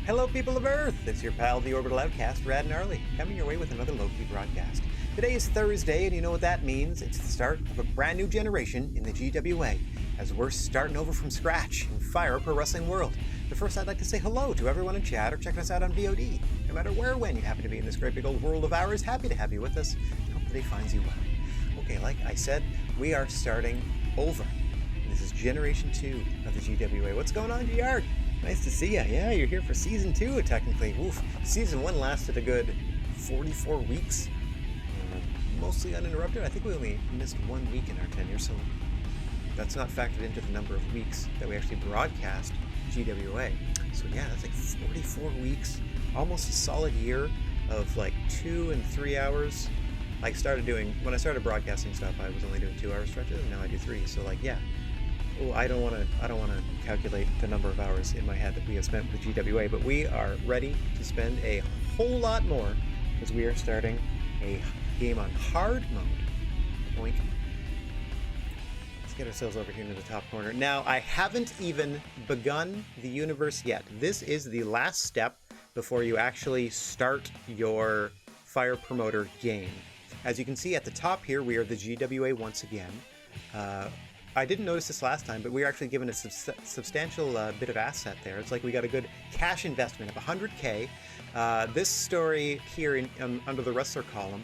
Hello, people of Earth! It's your pal, the Orbital Outcast, Rad Gnarly, coming your way with another low-key broadcast. Today is Thursday, and you know what that means. It's the start of a brand new generation in the GWA, as we're starting over from scratch in Fire Up Pro Wrestling World. But first, I'd like to say hello to everyone in chat or checking us out on VOD. No matter where or when you happen to be in this great big old world of ours, happy to have you with us, and hope today finds you well. Okay, like I said, we are starting over. This is Generation 2 of the GWA. What's going on, GR? Nice to see ya. Yeah, you're here for Season 2, technically. Oof. Season 1 lasted a good 44 weeks. Mostly uninterrupted. I think we only missed 1 week in our tenure, so that's not factored into the number of weeks that we actually broadcast GWA. So yeah, that's like 44 weeks. Almost a solid year of like 2 and 3 hours. When I started broadcasting stuff, I was only doing 2-hour stretches, and now I do 3. So like, yeah. Oh, I don't want to calculate the number of hours in my head that we have spent with GWA, but we are ready to spend a whole lot more because we are starting a game on hard mode. Boink. Let's get ourselves over here into the top corner. Now, I haven't even begun the universe yet. This is the last step before you actually start your Fire Promoter game. As you can see at the top here, we are the GWA once again. I didn't notice this last time, but we were actually given a substantial bit of asset there. It's like we got a good cash investment of 100K. This story here under the wrestler column,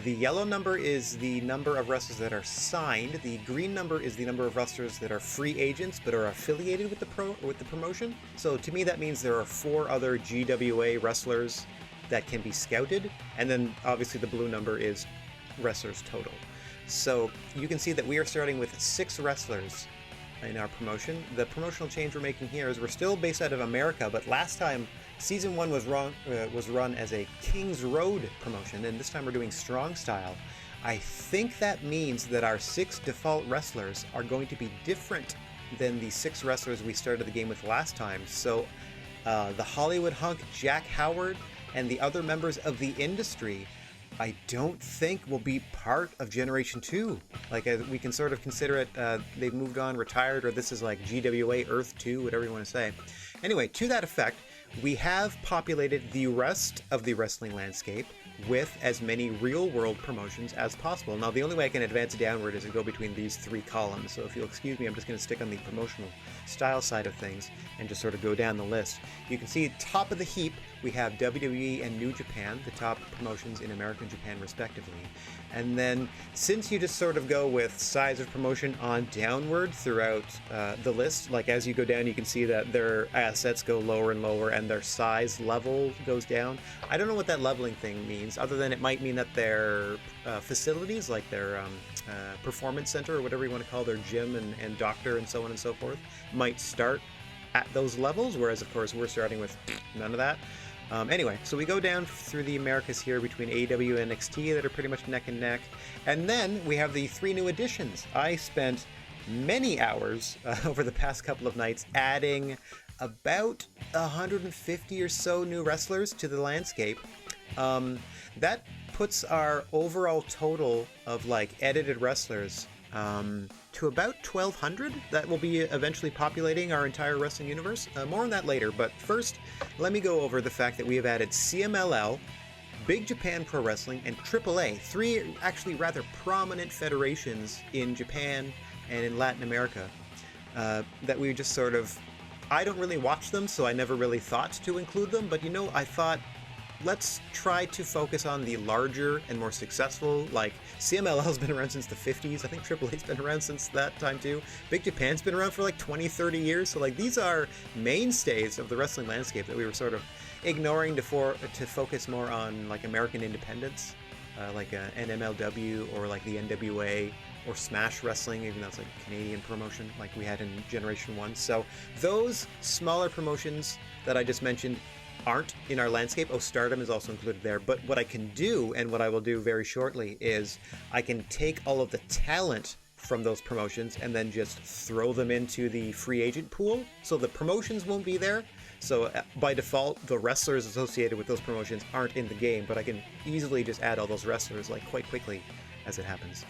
the yellow number is the number of wrestlers that are signed. The green number is the number of wrestlers that are free agents but are affiliated with the promotion. So to me, that means there are 4 other GWA wrestlers that can be scouted, and then obviously the blue number is wrestlers total. So you can see that we are starting with 6 wrestlers in our promotion. The promotional change we're making here is we're still based out of America, but last time Season 1 was run as a Kings Road promotion, and this time we're doing Strong Style. I think that means that our 6 default wrestlers are going to be different than the 6 wrestlers we started the game with last time. So the Hollywood Hunk, Jack Howard, and the other members of the industry I don't think will be part of Generation 2. Like, we can sort of consider it, they've moved on, retired, or this is like GWA Earth 2, whatever you want to say. Anyway, to that effect, we have populated the rest of the wrestling landscape with as many real-world promotions as possible. Now, the only way I can advance downward is to go between these 3 columns, so if you'll excuse me, I'm just going to stick on the promotional style side of things and just sort of go down the list. You can see top of the heap, we have WWE and New Japan, the top promotions in America and Japan respectively. And then, since you just sort of go with size of promotion on downward throughout the list, like as you go down, you can see that their assets go lower and lower and their size level goes down. I don't know what that leveling thing means, other than it might mean that their facilities, like their performance center or whatever you want to call their gym and doctor and so on and so forth, might start at those levels, whereas of course we're starting with none of that. Anyway, so we go down through the Americas here between AEW and NXT that are pretty much neck and neck. And then we have the 3 new additions. I spent many hours over the past couple of nights adding about 150 or so new wrestlers to the landscape. That puts our overall total of like edited wrestlers to about 1,200. That will be eventually populating our entire wrestling universe. More on that later, but first, let me go over the fact that we have added CMLL, Big Japan Pro Wrestling, and AAA, 3 actually rather prominent federations in Japan and in Latin America that we just sort of... I don't really watch them, so I never really thought to include them, but I thought, let's try to focus on the larger and more successful. Like, CMLL's been around since the 50s. I think AAA's been around since that time too. Big Japan's been around for like 20, 30 years. So like, these are mainstays of the wrestling landscape that we were sort of ignoring to focus more on like American independence, like NMLW or like the NWA or Smash Wrestling, even though it's like a Canadian promotion like we had in Generation 1. So those smaller promotions that I just mentioned aren't in our landscape. Oh, Stardom is also included there. But what I can do, and what I will do very shortly, is I can take all of the talent from those promotions and then just throw them into the free agent pool. So the promotions won't be there. So by default, the wrestlers associated with those promotions aren't in the game, but I can easily just add all those wrestlers like quite quickly as it happens.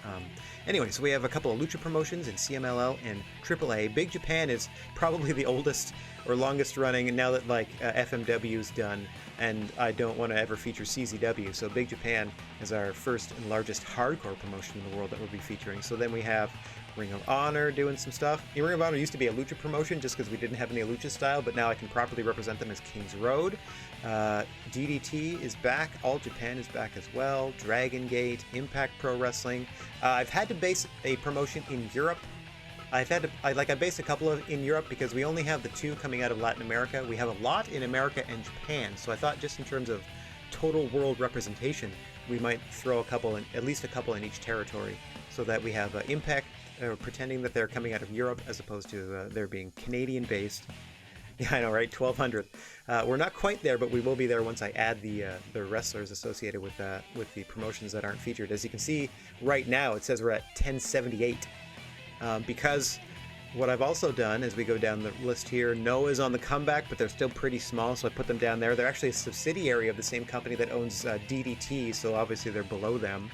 Anyway, so we have a couple of Lucha promotions in CMLL and AAA. Big Japan is probably the oldest or longest running, and now that FMW's done, and I don't want to ever feature CZW, so Big Japan is our first and largest hardcore promotion in the world that we'll be featuring. So then we have Ring of Honor doing some stuff. Ring of Honor used to be a Lucha promotion just because we didn't have any Lucha style, but now I can properly represent them as Kings Road. DDT is back. All Japan is back as well. Dragon Gate, Impact Pro Wrestling. I've had to base a promotion in Europe. I based a couple of in Europe because we only have the 2 coming out of Latin America. We have a lot in America and Japan, so I thought just in terms of total world representation, we might throw at least a couple in each territory, so that we have Impact pretending that they're coming out of Europe as opposed to they're being Canadian based. Yeah, I know, right? 1,200. We're not quite there, but we will be there once I add the wrestlers associated with the promotions that aren't featured. As you can see right now, it says we're at 1078. Because what I've also done as we go down the list here, Noah's on the comeback, but they're still pretty small, so I put them down there. They're actually a subsidiary of the same company that owns DDT, so obviously they're below them.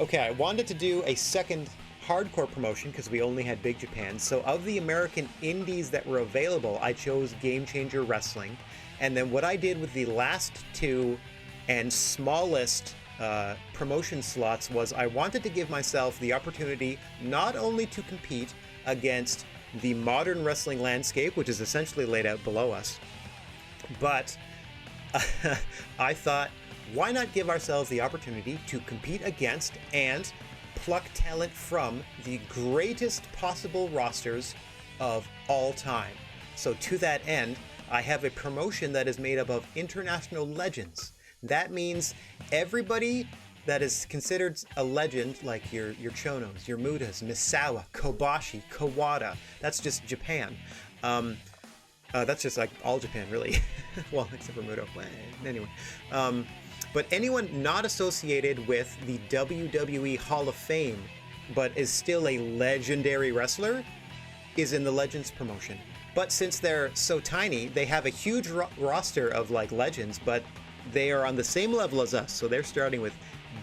Okay, I wanted to do a second hardcore promotion because we only had Big Japan. So of the American indies that were available, I chose Game Changer Wrestling. And then what I did with the last 2 and smallest promotion slots was I wanted to give myself the opportunity not only to compete against the modern wrestling landscape, which is essentially laid out below us, but I thought, why not give ourselves the opportunity to compete against and pluck talent from the greatest possible rosters of all time. So to that end, I have a promotion that is made up of international legends. That means everybody that is considered a legend, like your Chonos, your Mutas, Misawa, Kobashi, Kawada. That's just Japan. That's just like all Japan, really. Well, except for Muto. Anyway. But anyone not associated with the WWE Hall of Fame, but is still a legendary wrestler, is in the Legends promotion. But since they're so tiny, they have a huge roster of legends, but they are on the same level as us. So they're starting with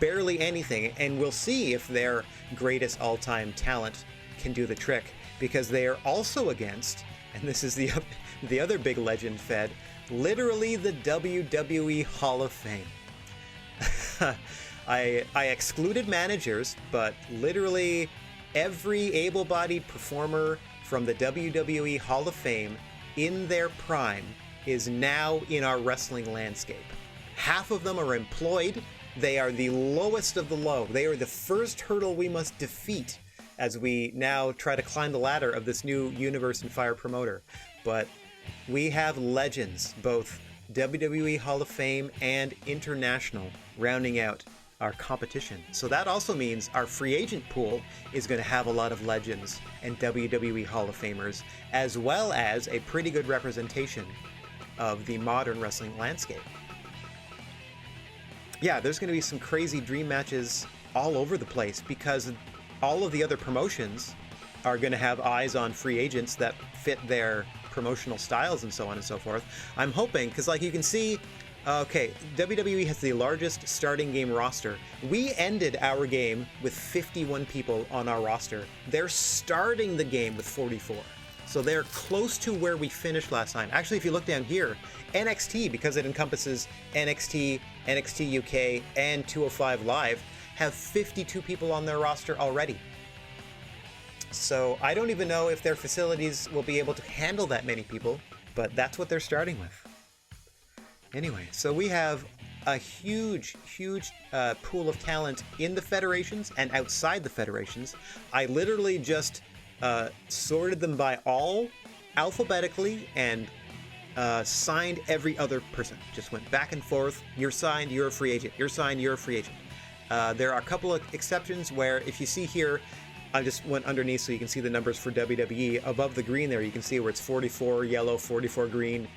barely anything, and we'll see if their greatest all-time talent can do the trick, because they are also against, and this is the other big legend fed, literally the WWE Hall of Fame. I excluded managers, but literally every able-bodied performer from the WWE Hall of Fame in their prime is now in our wrestling landscape. Half of them are employed. They are the lowest of the low. They are the first hurdle we must defeat as we now try to climb the ladder of this new Universe and Fire promoter. But we have legends, both WWE Hall of Fame and international, rounding out our competition. So that also means our free agent pool is going to have a lot of legends and WWE Hall of Famers, as well as a pretty good representation of the modern wrestling landscape. Yeah, there's going to be some crazy dream matches all over the place because all of the other promotions are going to have eyes on free agents that fit their promotional styles and so on and so forth. I'm hoping, because you can see, okay, WWE has the largest starting game roster. We ended our game with 51 people on our roster. They're starting the game with 44. So they're close to where we finished last time. Actually, if you look down here, NXT, because it encompasses NXT, NXT UK, and 205 Live, have 52 people on their roster already. So I don't even know if their facilities will be able to handle that many people, but that's what they're starting with. Anyway, so we have a huge pool of talent in the federations and outside the federations. I literally just sorted them by all alphabetically and signed every other person. Just went back and forth. You're signed, you're a free agent. You're signed, you're a free agent. There are a couple of exceptions where, if you see here, I just went underneath so you can see the numbers for WWE. Above the green there, you can see where it's 44 yellow, 44 green,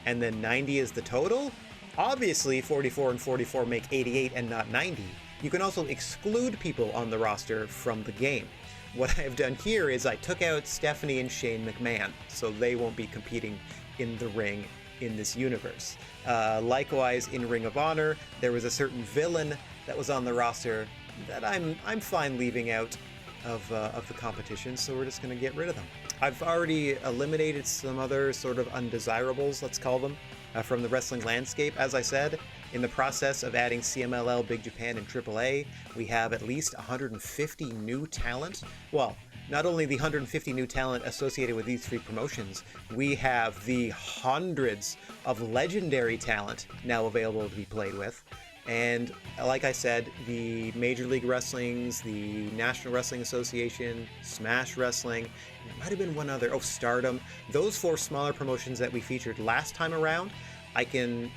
and then 90 is the total. Obviously, 44 and 44 make 88 and not 90. You can also exclude people on the roster from the game. What I have done here is I took out Stephanie and Shane McMahon, so they won't be competing in the ring in this universe. Likewise, in Ring of Honor, there was a certain villain that was on the roster that I'm fine leaving out of the competition, so we're just going to get rid of them. I've already eliminated some other sort of undesirables, let's call them, from the wrestling landscape. As I said, in the process of adding CMLL, Big Japan, and AAA, we have at least 150 new talent. Well, not only the 150 new talent associated with these three promotions, we have the hundreds of legendary talent now available to be played with. And like I said, the Major League Wrestlings, the National Wrestling Association, Smash Wrestling, it might have been one other, Stardom. Those four smaller promotions that we featured last time around, I can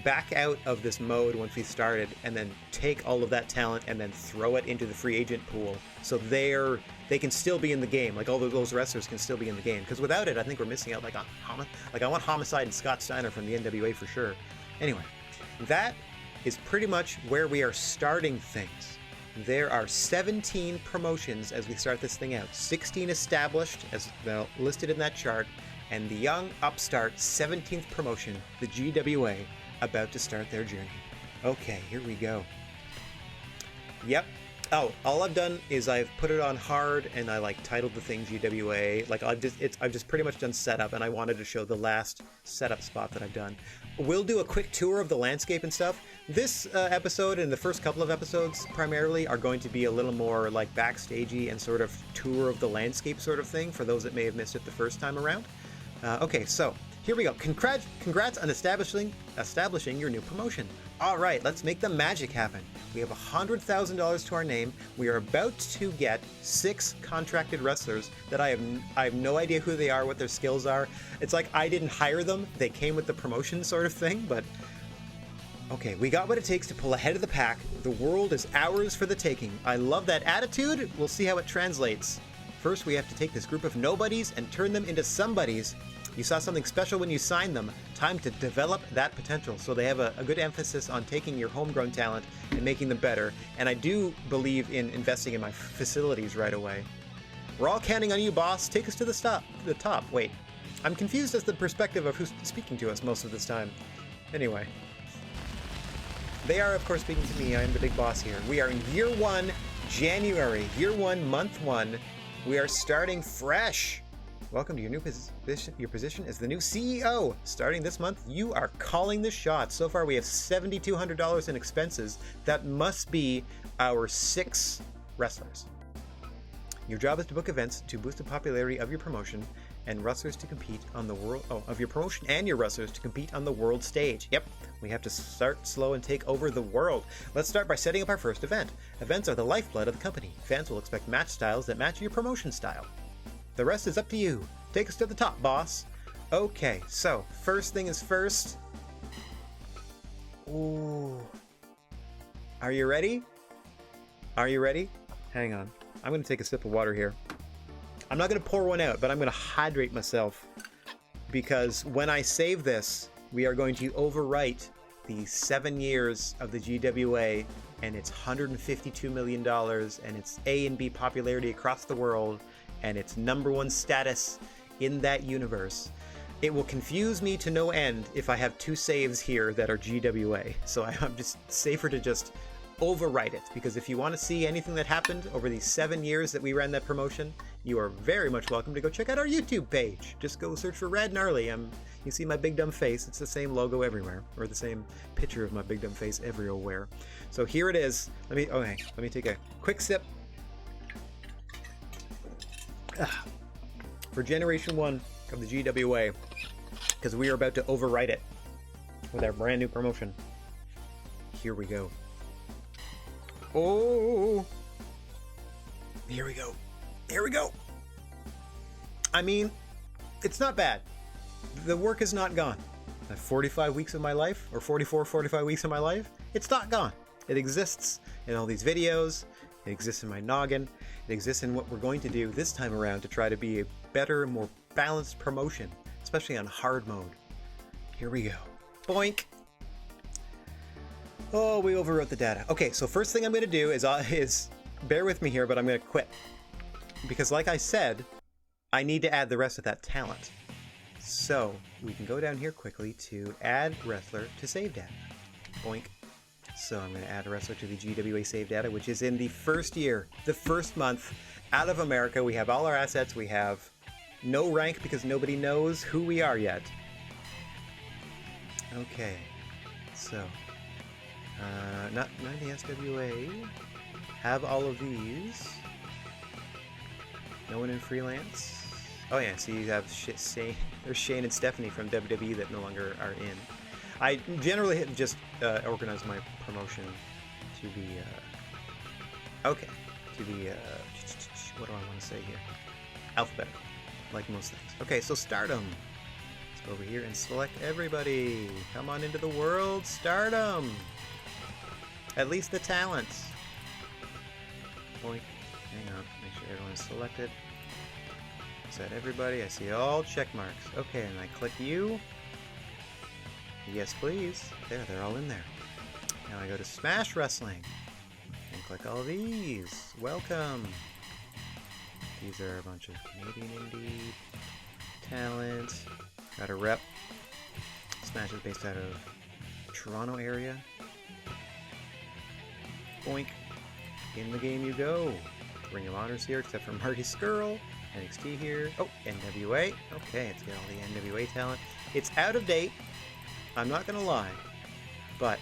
back out of this mode once we started and then take all of that talent and then throw it into the free agent pool. So they can still be in the game, like all those wrestlers can still be in the game. Because without it, I think we're missing out. Like I want Homicide and Scott Steiner from the NWA for sure. Anyway, that is pretty much where we are starting things. There are 17 promotions as we start this thing out. 16 established, as listed in that chart, and the young upstart 17th promotion, the GWA, about to start their journey. Okay, here we go. Yep. Oh, all I've done is I've put it on hard and I titled the thing GWA. I've just pretty much done setup, and I wanted to show the last setup spot that I've done. We'll do a quick tour of the landscape and stuff. This episode and the first couple of episodes primarily are going to be a little more backstagey and sort of tour of the landscape sort of thing for those that may have missed it the first time around. Okay, so here we go. Congrats on establishing your new promotion. All right, let's make the magic happen. We have $100,000 to our name. We are about to get 6 contracted wrestlers that I have no idea who they are, what their skills are. It's like I didn't hire them. They came with the promotion sort of thing, but okay, we got what it takes to pull ahead of the pack. The world is ours for the taking. I love that attitude. We'll see how it translates. First, we have to take this group of nobodies and turn them into somebodies. You saw something special when you signed them. Time to develop that potential. So they have a good emphasis on taking your homegrown talent and making them better. And I do believe in investing in my facilities right away. We're all counting on you, boss. Take us to the top. Wait, I'm confused as to the perspective of who's speaking to us most of this time. Anyway, they are, of course, speaking to me. I am the big boss here. We are in year 1, January. Year 1, month 1. We are starting fresh. Welcome to your new position. Your position as the new CEO. Starting this month, you are calling the shots. So far, we have $7,200 in expenses. That must be our 6 wrestlers. Your job is to book events to boost the popularity of your promotion and wrestlers to compete on the world. Of your promotion and your wrestlers to compete on the world stage. Yep, we have to start slow and take over the world. Let's start by setting up our first event. Events are the lifeblood of the company. Fans will expect match styles that match your promotion style. The rest is up to you. Take us to the top, boss. Okay, so first thing is first. Ooh. Are you ready? Are you ready? Hang on. I'm going to take a sip of water here. I'm not going to pour one out, but I'm going to hydrate myself. Because when I save this, we are going to overwrite the 7 years of the GWA and its $152 million and its A and B popularity across the world and its #1 status in that universe. It will confuse me to no end if I have 2 saves here that are GWA. So I'm just safer to just overwrite it, because if you want to see anything that happened over these 7 years that we ran that promotion, you are very much welcome to go check out our YouTube page. Just go search for Rad Gnarly. You see my big dumb face. It's the same logo everywhere, or the same picture of my big dumb face everywhere. So here it is. Let me take a quick sip. For Generation 1 of the GWA, because we are about to overwrite it with our brand new promotion. Here we go. Oh! Here we go. Here we go! I mean, it's not bad. The work is not gone. The 45 weeks of my life, or 45 weeks of my life, it's not gone. It exists in all these videos. It exists in my noggin. It exists in what we're going to do this time around to try to be a better, more balanced promotion, especially on hard mode. Here we go. Boink! Oh, we overwrote the data. Okay, so first thing I'm going to do is bear with me here, but I'm going to quit. Because like I said, I need to add the rest of that talent. So we can go down here quickly to add wrestler to save data. Boink. So I'm going to add a wrestler to the GWA save data, which is in the first year, the first month out of America. We have all our assets. We have no rank because nobody knows who we are yet. Okay, so not the SWA. Have all of these. No one in freelance. Oh yeah, so you have there's Shane and Stephanie from WWE that no longer are in. I generally just organize my promotion to the what do I want to say here? Alphabetical, like most things. Okay, so Stardom. Let's go over here and select everybody. Come on into the world, Stardom. At least the talents. Boink. Hang on, make sure everyone's selected. Is that everybody? I see all check marks. Okay, and I click you. Yes, please. There, they're all in there. Now I go to Smash Wrestling and click all these. Welcome. These are a bunch of Canadian indie talent. Got a rep. Smash is based out of Toronto area. Boink. In the game you go. Ring of Honor's here, except for Marty Skrull. NXT here. Oh, NWA. Okay, let's get all the NWA talent. It's out of date. I'm not going to lie. But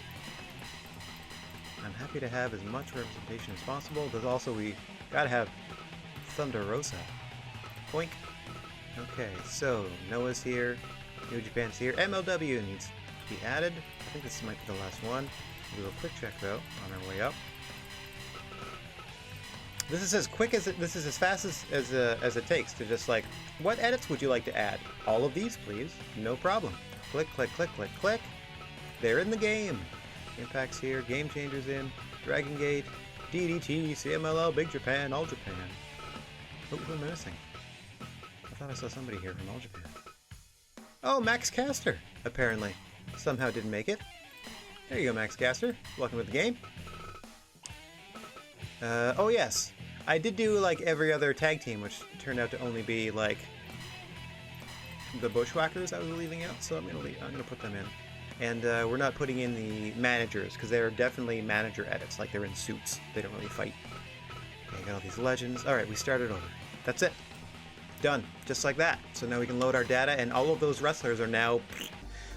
I'm happy to have as much representation as possible. There's also, we got to have Thunder Rosa. Boink. Okay, so Noah's here. New Japan's here. MLW needs to be added. I think this might be the last one. We'll do a quick check, though, on our way up. This is as quick as this is as fast as it takes to just like, what edits would you like to add? All of these, please. No problem. Click, click, click, click, click. They're in the game. Impact's here. Game Changers in. Dragon Gate. DDT. CMLL. Big Japan. All Japan. Oh, who am I missing? I thought I saw somebody here from All Japan. Oh, Max Caster. Apparently. Somehow didn't make it. There you go, Max Caster. Welcome to the game. Oh yes. I did do like every other tag team, which turned out to only be like the Bushwhackers I was leaving out, so I'm gonna put them in. And we're not putting in the managers because they're definitely manager edits, like they're in suits. They don't really fight. Okay, got all these legends. All right, we started over. That's it. Done. Just like that. So now we can load our data, and all of those wrestlers are now.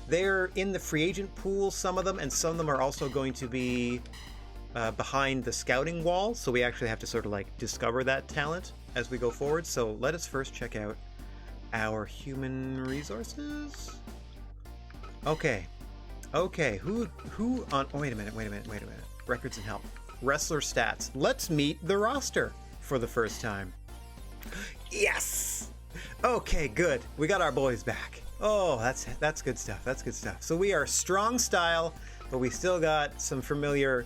They're in the free agent pool, some of them, and some of them are also going to be behind the scouting wall, so we actually have to sort of like discover that talent as we go forward. So let us first check out our human resources. Okay, who on? Oh, wait a minute. Records and help. Wrestler stats. Let's meet the roster for the first time. Yes. Okay, good. We got our boys back. Oh, that's good stuff. That's good stuff. So we are strong style, but we still got some familiar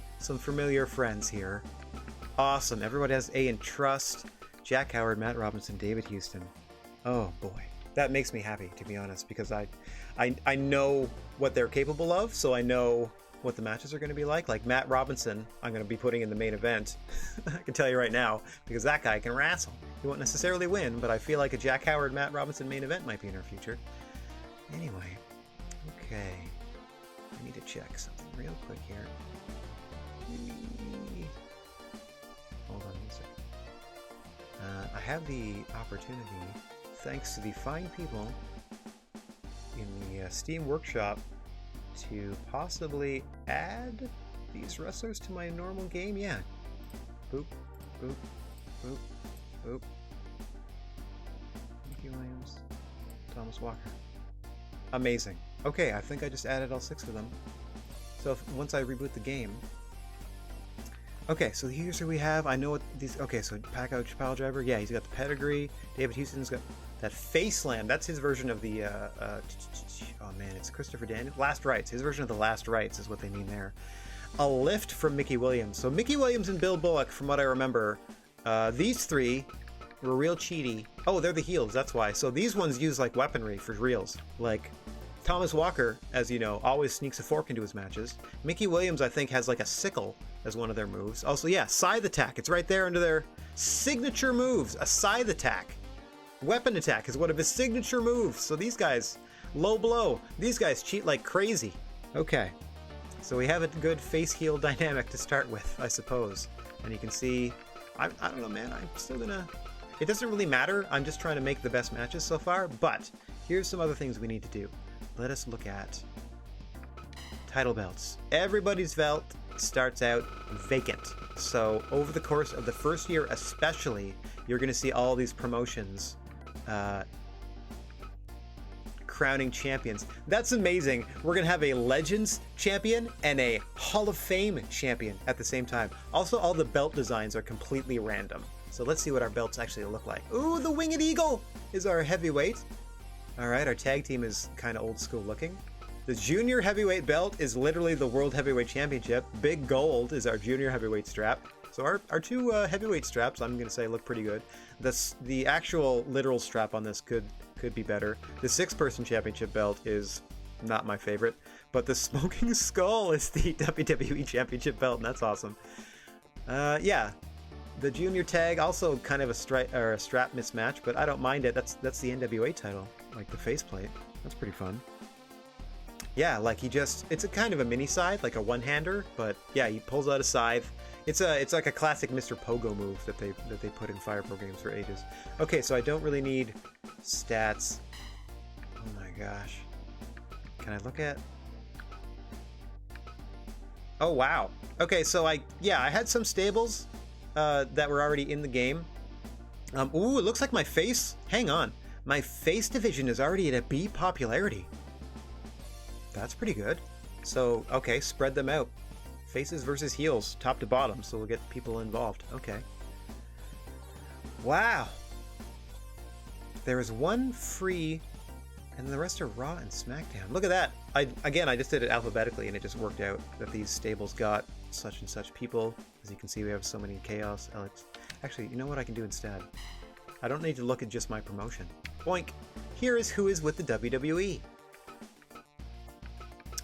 friends here. Awesome. Everybody has A in trust. Jack Howard, Matt Robinson, David Houston. Oh boy, that makes me happy, to be honest, because I know what they're capable of, so I know what the matches are going to be like. Like Matt Robinson, I'm going to be putting in the main event. I can tell you right now, because that guy can wrestle. He won't necessarily win, but I feel like a Jack Howard, Matt Robinson main event might be in our future. Anyway, okay. I need to check something real quick here. Hold on a second. I have the opportunity, thanks to the fine people in the Steam Workshop, to possibly add these wrestlers to my normal game. Yeah. Boop, boop, boop, boop. Mickey Williams, Thomas Walker. Amazing. Okay, I think I just added all 6 of them. So once I reboot the game. Okay, so here's who we have. I know what these. Okay, so Paco Pile Driver. Yeah, he's got the pedigree. David Houston's got that face slam. That's his version of the. Oh man, it's Christopher Daniels. Last Rites. His version of the Last Rites is what they mean there. A lift from Mickey Williams. So Mickey Williams and Bill Bullock, from what I remember, these 3 were real cheaty. Oh, they're the heels. That's why. So these ones use like weaponry for reals. Like Thomas Walker, as you know, always sneaks a fork into his matches. Mickey Williams, I think, has like a sickle as one of their moves. Also, yeah, scythe attack. It's right there under their signature moves. A scythe attack. Weapon attack is one of his signature moves. So these guys, low blow. These guys cheat like crazy. Okay. So we have a good face-heel dynamic to start with, I suppose. And you can see, I don't know, man, I'm still gonna... It doesn't really matter, I'm just trying to make the best matches so far, but here's some other things we need to do. Let us look at title belts. Everybody's belt starts out vacant. So over the course of the first year especially, you're going to see all these promotions crowning champions. That's amazing. We're going to have a Legends champion and a Hall of Fame champion at the same time. Also, all the belt designs are completely random. So let's see what our belts actually look like. Ooh, the Winged Eagle is our heavyweight. All right, our tag team is kind of old school looking. The junior heavyweight belt is literally the World Heavyweight Championship. Big gold is our junior heavyweight strap. So our two heavyweight straps, I'm going to say, look pretty good. The actual literal strap on this could be better. The 6-person championship belt is not my favorite, but the Smoking Skull is the WWE Championship belt, and that's awesome. Yeah, the junior tag also kind of a strap mismatch, but I don't mind it. That's the NWA title, like the faceplate. That's pretty fun. Yeah, like it's a kind of a mini scythe, like a one-hander, but yeah, he pulls out a scythe. It's like a classic Mr. Pogo move that they put in Fire Pro games for ages. Okay, so I don't really need stats. Oh my gosh. Can I look at... Oh wow. Okay, so I had some stables that were already in the game. Ooh, it looks like my face... Hang on. My face division is already at a B popularity. That's pretty good. So, okay, spread them out. Faces versus heels, top to bottom, so we'll get people involved. Okay. Wow. There is one free, and the rest are Raw and SmackDown. Look at that. I just did it alphabetically, and it just worked out that these stables got such and such people. As you can see, we have so many Chaos, Alex. Actually, you know what I can do instead? I don't need to look at just my promotion. Boink. Here is who is with the WWE.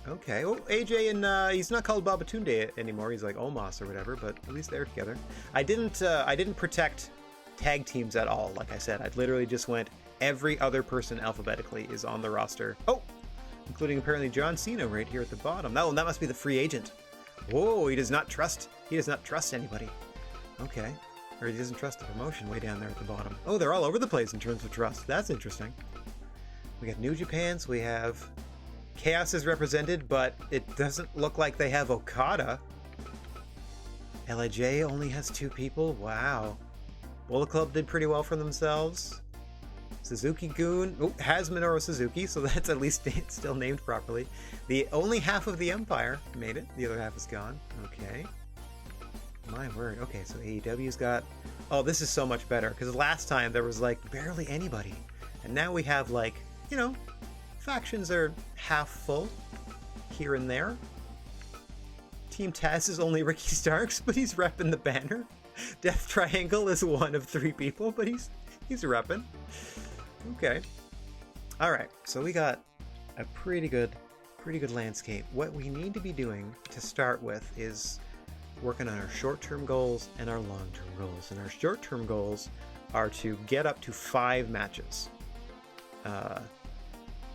Okay, well, AJ and he's not called Babatunde anymore. He's like Omos or whatever, but at least they're together. I didn't protect tag teams at all. Like I said, I literally just went every other person alphabetically is on the roster. Oh, including apparently John Cena right here at the bottom. No, that must be the free agent. Whoa, he does not trust anybody. Okay, or he doesn't trust the promotion way down there at the bottom. Oh, they're all over the place in terms of trust. That's interesting. We got New Japan, so we have Chaos is represented, but it doesn't look like they have Okada. LIJ only has 2 people. Wow. Bullet Club did pretty well for themselves. Suzuki-gun has Minoru Suzuki, so that's at least still named properly. The only half of the Empire made it. The other half is gone. Okay. My word. Okay, so AEW's got... Oh, this is so much better, because last time there was, like, barely anybody. And now we have, like, you know... Factions are half full, here and there. Team Taz is only Ricky Starks, but he's repping the banner. Death Triangle is one of 3 people, but he's repping. Okay. Alright, so we got a pretty good landscape. What we need to be doing to start with is working on our short-term goals and our long-term goals. And our short-term goals are to get up to 5 matches.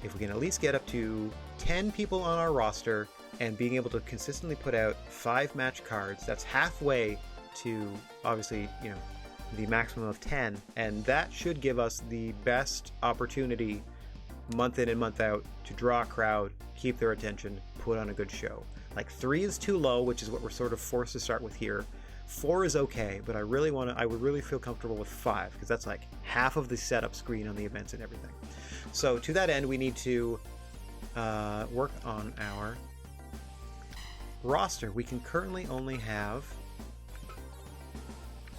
If we can at least get up to 10 people on our roster and being able to consistently put out 5 match cards, that's halfway to, obviously, you know, the maximum of 10. And that should give us the best opportunity month in and month out to draw a crowd, keep their attention, put on a good show. Like 3 is too low, which is what we're sort of forced to start with here. 4 is okay, but I would really feel comfortable with 5, because that's like half of the setup screen on the events and everything. So to that end, we need to work on our roster. We can currently only have...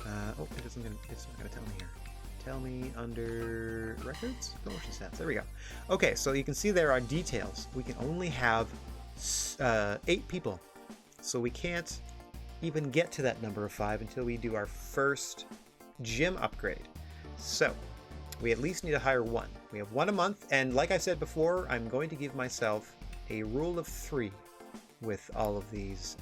it's not gonna tell me here. Tell me under records? Promotion stats. There we go. Okay, so you can see there are details. We can only have 8 people. So we can't even get to that number of 5 until we do our first gym upgrade. So we at least need to hire 1. We have 1 a month, and like I said before, I'm going to give myself a rule of 3 with all of these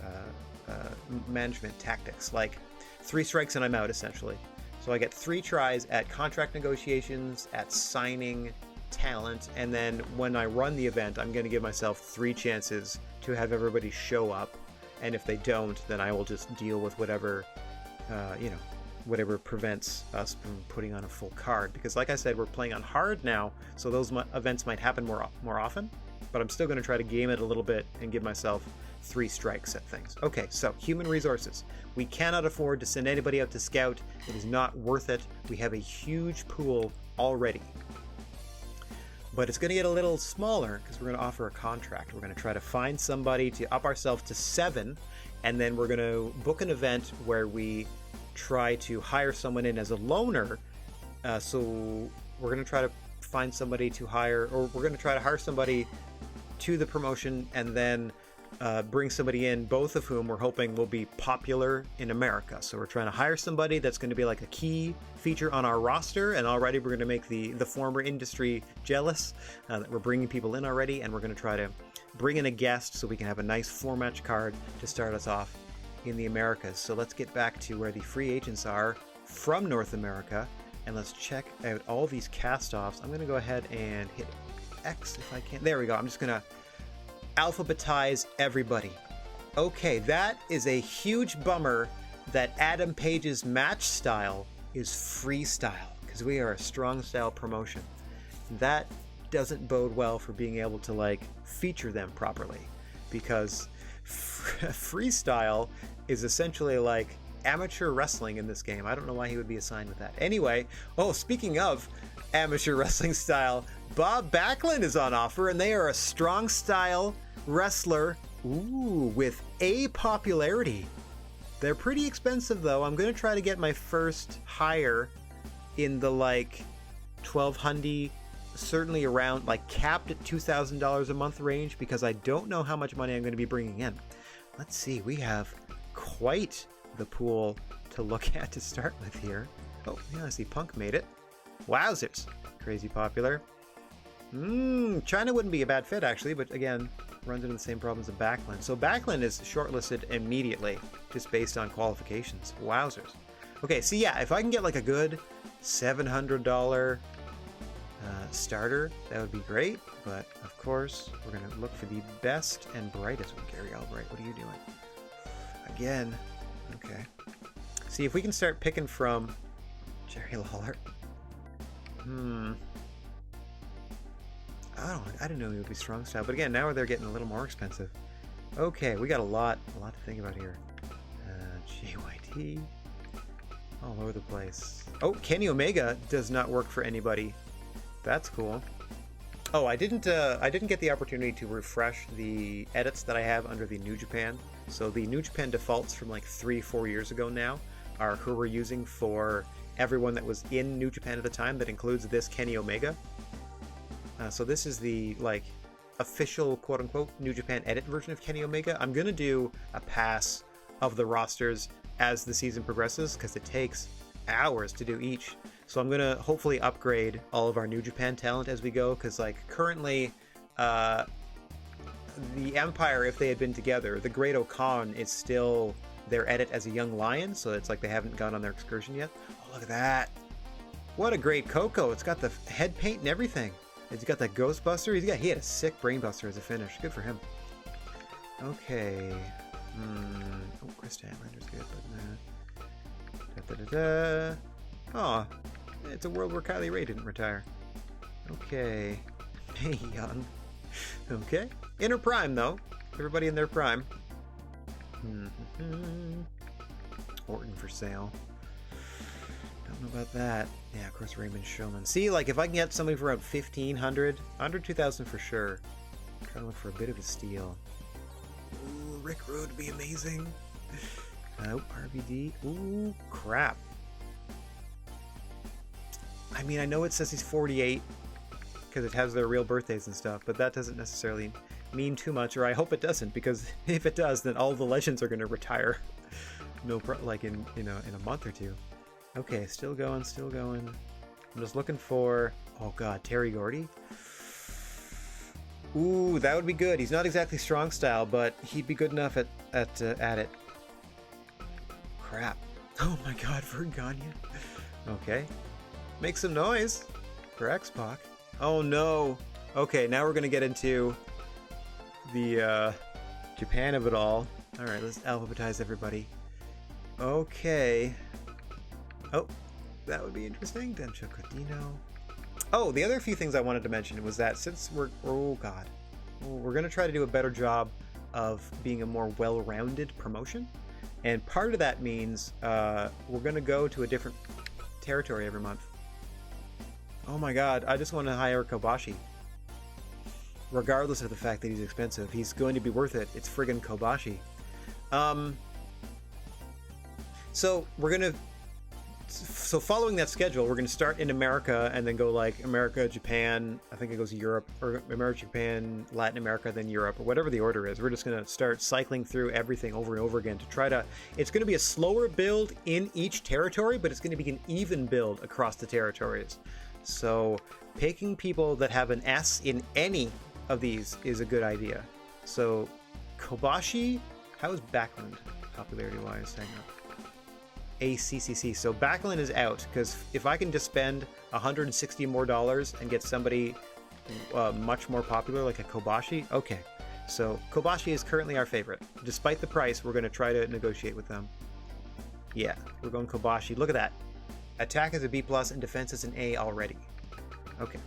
management tactics, like 3 strikes and I'm out, essentially. So I get 3 tries at contract negotiations, at signing talent, and then when I run the event, I'm going to give myself 3 chances to have everybody show up, and if they don't, then I will just deal with whatever, whatever prevents us from putting on a full card. Because like I said, we're playing on hard now, so those events might happen more often, but I'm still going to try to game it a little bit and give myself 3 strikes at things. Okay, so human resources. We cannot afford to send anybody out to scout. It is not worth it. We have a huge pool already. But it's going to get a little smaller because we're going to offer a contract. We're going to try to find somebody to up ourselves to 7, and then we're going to book an event where we try to hire someone in as a loner. So we're going to try to find somebody to hire, or we're going to try to hire somebody to the promotion and then bring somebody in, both of whom we're hoping will be popular in America. So we're trying to hire somebody that's going to be like a key feature on our roster, and already we're going to make the former industry jealous that we're bringing people in already, and we're going to try to bring in a guest so we can have a nice 4-match card to start us off in the Americas. So let's get back to where the free agents are from North America, and let's check out all these cast-offs. I'm going to go ahead and hit X if I can. There we go. I'm just going to alphabetize everybody. Okay, that is a huge bummer that Adam Page's match style is freestyle, because we are a strong style promotion. That doesn't bode well for being able to like feature them properly, because freestyle is essentially like amateur wrestling in this game. I don't know why he would be assigned with that. Anyway, speaking of amateur wrestling style, Bob Backlund is on offer, and they are a strong style wrestler, with A popularity. They're pretty expensive though. I'm going to try to get my first hire in the like 1,200, certainly around like capped at $2,000 a month range, because I don't know how much money I'm going to be bringing in. Let's see, we have quite the pool to look at to start with here. Oh yeah, I see Punk made it. Wowzers, crazy popular. China wouldn't be a bad fit actually, but again, runs into the same problems of Backlund. So Backlund is shortlisted immediately, just based on qualifications. Wowzers. Okay, so yeah, if I can get like a good $700 starter, that would be great. But of course, we're gonna look for the best and brightest one. Gary Albright, what are you doing? Again. Okay. See if we can start picking from Jerry Lawler. I didn't know he would be strong style, but again, now they're getting a little more expensive. Okay, we got a lot to think about here. JYT, all over the place. Oh, Kenny Omega does not work for anybody. That's cool. Oh, I didn't get the opportunity to refresh the edits that I have under the New Japan. So the New Japan defaults from like 3-4 years ago now are who we're using for everyone that was in New Japan at the time. That includes this Kenny Omega. So this is the like official quote-unquote New Japan edit version of Kenny Omega. I'm gonna do a pass of the rosters as the season progresses, because it takes hours to do each. So I'm gonna hopefully upgrade all of our New Japan talent as we go, because like currently the Empire, if they had been together, the Great Okan is still their edit as a young lion, so it's like they haven't gone on their excursion yet. Oh, look at that. What a great Coco. It's got the head paint and everything. He's got that Ghostbuster. He had a sick Brainbuster as a finish. Good for him. Okay. Oh, Chris Statlander's good, but oh, it's a world where Kylie Ray didn't retire. Okay. Hey, Young. Okay. In her prime, though. Everybody in their prime. Orton for sale. Don't know about that. Yeah, of course, Raymond Showman. See, like, if I can get somebody for around 1,500, under 2,000 for sure. I'm trying to look for a bit of a steal. Ooh, Rick Rude would be amazing. Oh, RVD. Ooh, crap. I mean, I know it says he's 48 because it has their real birthdays and stuff, but that doesn't necessarily mean too much, or I hope it doesn't, because if it does, then all the legends are going to retire. Like in a month or two. Okay, still going. I'm just looking for, oh god, Terry Gordy. Ooh, that would be good. He's not exactly strong style, but he'd be good enough at it. Crap. Oh my god, Vern Gagne. Okay. Make some noise for X-Pac. Oh no. Okay, now we're gonna get into the Japan of it all. All right, let's alphabetize everybody. Okay. Oh, that would be interesting. Dencho Codino. Oh, the other few things I wanted to mention was that since we're gonna try to do a better job of being a more well-rounded promotion, and part of that means we're gonna go to a different territory every month. Oh my god, I just want to hire Kobashi. Regardless of the fact that he's expensive, he's going to be worth it. It's friggin' Kobashi. So following that schedule, we're gonna start in America and then go like America, Japan. I think it goes Europe, or America, Japan, Latin America, then Europe, or whatever the order is. We're just gonna start cycling through everything over and over again to try to. It's gonna be a slower build in each territory, but it's gonna be an even build across the territories. So picking people that have an S in any of these is a good idea. So Kobashi, how is Backlund popularity-wise? Hang on. ACCC. So Backlund is out because if I can just spend $160 more and get somebody much more popular like a Kobashi, okay. So Kobashi is currently our favorite. Despite the price, we're going to try to negotiate with them. Yeah, we're going Kobashi. Look at that. Attack is a B+ and defense is an A already. Okay.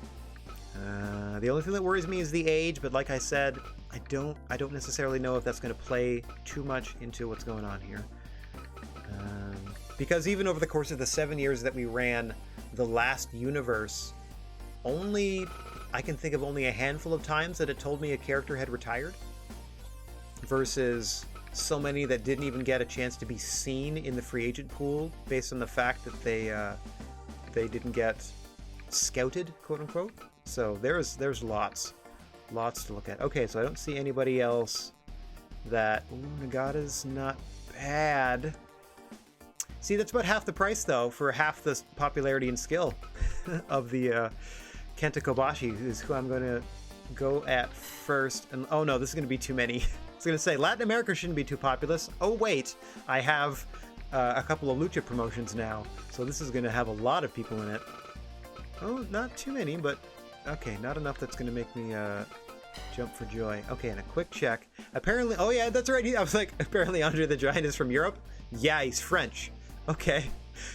The only thing that worries me is the age, but like I said, I don't necessarily know if that's going to play too much into what's going on here. Because even over the course of the 7 years that we ran the last universe, I can think of only a handful of times that it told me a character had retired, versus so many that didn't even get a chance to be seen in the free agent pool based on the fact that they didn't get scouted, quote unquote. So there's lots to look at. Okay, so I don't see anybody else that. Ooh, Nagata's not bad. See, that's about half the price, though, for half the popularity and skill of the Kenta Kobashi, is who I'm going to go at first. And oh no, this is going to be too many. I was going to say, Latin America shouldn't be too populous. Oh wait, I have a couple of Lucha promotions now, so this is going to have a lot of people in it. Oh, not too many, but okay, not enough that's going to make me jump for joy. Okay, and a quick check. Apparently, oh yeah, that's right. I was like, apparently Andre the Giant is from Europe? Yeah, he's French. Okay,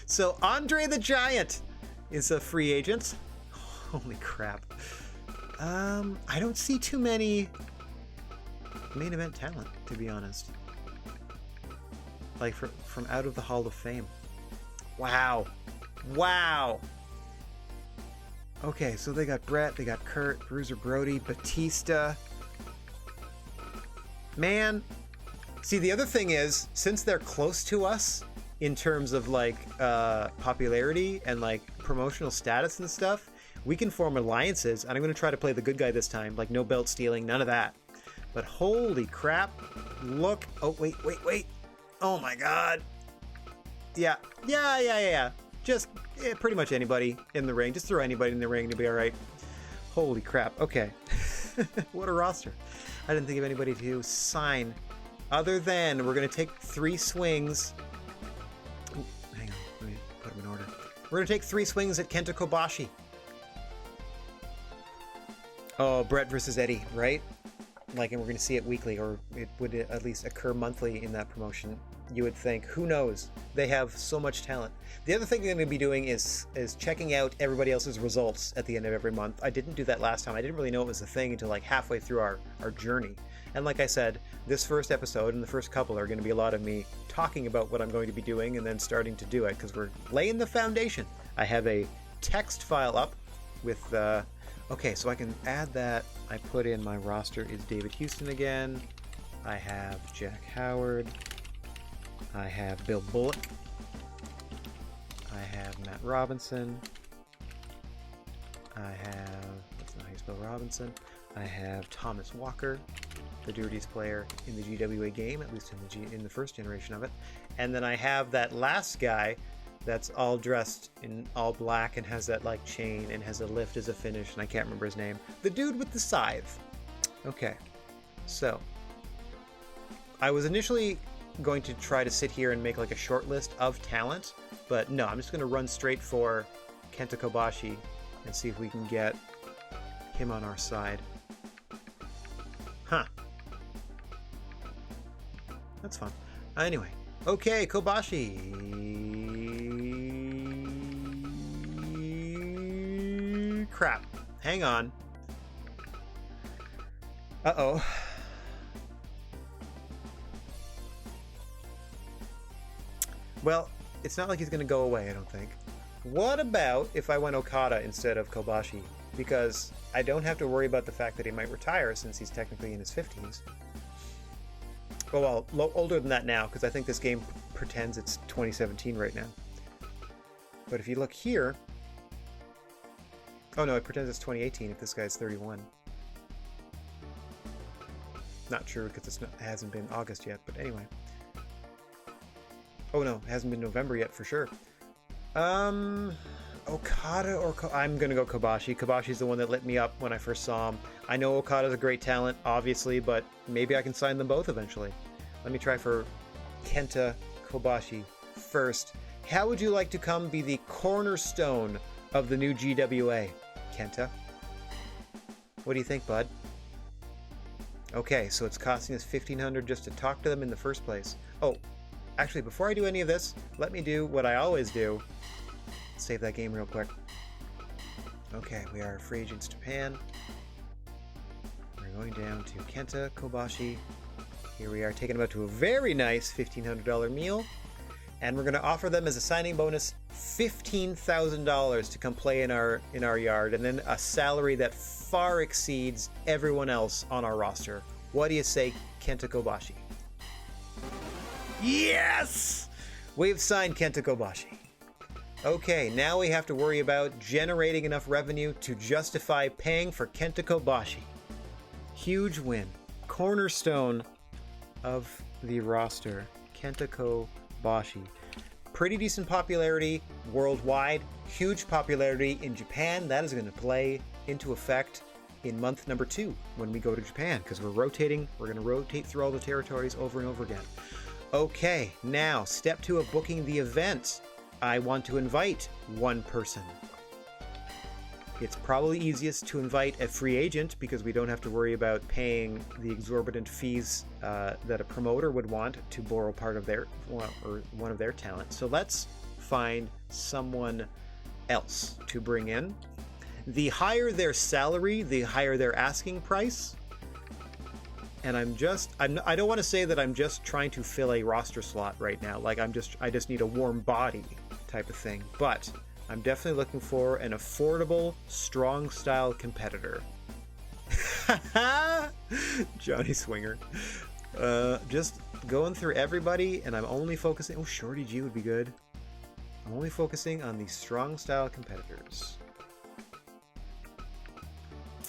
so Andre the Giant is a free agent. Holy crap. I don't see too many main event talent, to be honest. Like from out of the Hall of Fame. Wow. Okay, so they got Brett, they got Kurt, Bruiser Brody, Batista. Man. See, the other thing is, since they're close to us in terms of like popularity and like promotional status and stuff, we can form alliances, and I'm going to try to play the good guy this time, like no belt stealing, none of that. But holy crap, look. Oh, wait. Oh my god. Yeah. Just pretty much anybody in the ring. Just throw anybody in the ring to be all right. Holy crap. Okay. What a roster. I didn't think of anybody to sign other than we're going to take 3 swings. Ooh, hang on. Let me put them in order. We're going to take 3 swings at Kenta Kobashi. Oh, Brett versus Eddie, right? Like, and we're going to see it weekly, or it would at least occur monthly in that promotion. You would think. Who knows? They have so much talent. The other thing I'm going to be doing is checking out everybody else's results at the end of every month. I didn't do that last time. I didn't really know it was a thing until like halfway through our journey. And like I said, this first episode and the first couple are going to be a lot of me talking about what I'm going to be doing and then starting to do it, because we're laying the foundation. I have a text file up with... okay, so I can add that. I put in my roster is David Houston again. I have Jack Howard. I have Bill Bullock. I have Matt Robinson. I have, that's not how you spell Robinson. I have Thomas Walker, the dirtiest player in the GWA game, at least in the first generation of it. And then I have that last guy that's all dressed in all black and has that like chain and has a lift as a finish, and I can't remember his name. The dude with the scythe. Okay, so I was initially going to try to sit here and make like a short list of talent, but no, I'm just going to run straight for Kenta Kobashi and see if we can get him on our side. Huh. That's fun. Anyway. Okay, Kobashi. Crap. Hang on. Uh-oh. Well, it's not like he's going to go away, I don't think. What about if I went Okada instead of Kobashi? Because I don't have to worry about the fact that he might retire since he's technically in his 50s. Well, older than that now, because I think this game pretends it's 2017 right now. But if you look here... Oh no, it pretends it's 2018 if this guy's 31. Not sure because it hasn't been August yet, but anyway. Oh no, it hasn't been November yet for sure. Okada or I'm gonna go Kobashi. Kobashi's the one that lit me up when I first saw him. I know Okada's a great talent, obviously, but maybe I can sign them both eventually. Let me try for Kenta Kobashi first. How would you like to come be the cornerstone of the new GWA, Kenta? What do you think, bud? Okay, so it's costing us $1,500 just to talk to them in the first place. Oh, actually, before I do any of this, let me do what I always do. Save that game real quick. Okay, we are free agents Japan. We're going down to Kenta Kobashi. Here we are taking them out to a very nice $1,500 meal. And we're going to offer them as a signing bonus $15,000 to come play in our yard, and then a salary that far exceeds everyone else on our roster. What do you say, Kenta Kobashi? Yes! We've signed Kenta Kobashi. Okay, now we have to worry about generating enough revenue to justify paying for Kenta Kobashi. Huge win. Cornerstone of the roster, Kenta Kobashi. Pretty decent popularity worldwide, huge popularity in Japan. That is going to play into effect in month number 2 when we go to Japan, because we're rotating. We're going to rotate through all the territories over and over again. Okay, now step 2 of booking the event. I want to invite one person. It's probably easiest to invite a free agent because we don't have to worry about paying the exorbitant fees that a promoter would want to borrow part of their or one of their talent. So let's find someone else to bring in. The higher their salary, the higher their asking price. And I don't want to say that I'm just trying to fill a roster slot right now. Like I just need a warm body type of thing. But I'm definitely looking for an affordable, strong style competitor. Johnny Swinger. Just going through everybody, and I'm only focusing... Oh, Shorty G would be good. I'm only focusing on the strong style competitors.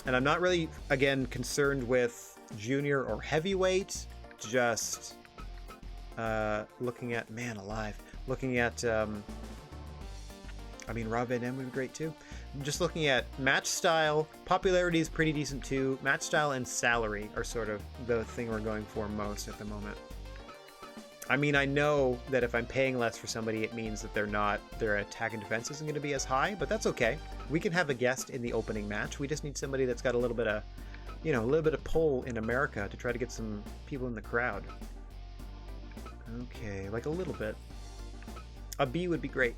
And I'm not really, again, concerned with junior or heavyweight. Just looking at... Man alive. Looking at... I mean, Rob Van Dam would be great too. I'm just looking at match style. Popularity is pretty decent too. Match style and salary are sort of the thing we're going for most at the moment. I mean, I know that if I'm paying less for somebody, it means that their attack and defense isn't going to be as high, but that's okay. We can have a guest in the opening match. We just need somebody that's got a little bit of, a little bit of pull in America to try to get some people in the crowd. Okay, like a little bit. A B would be great.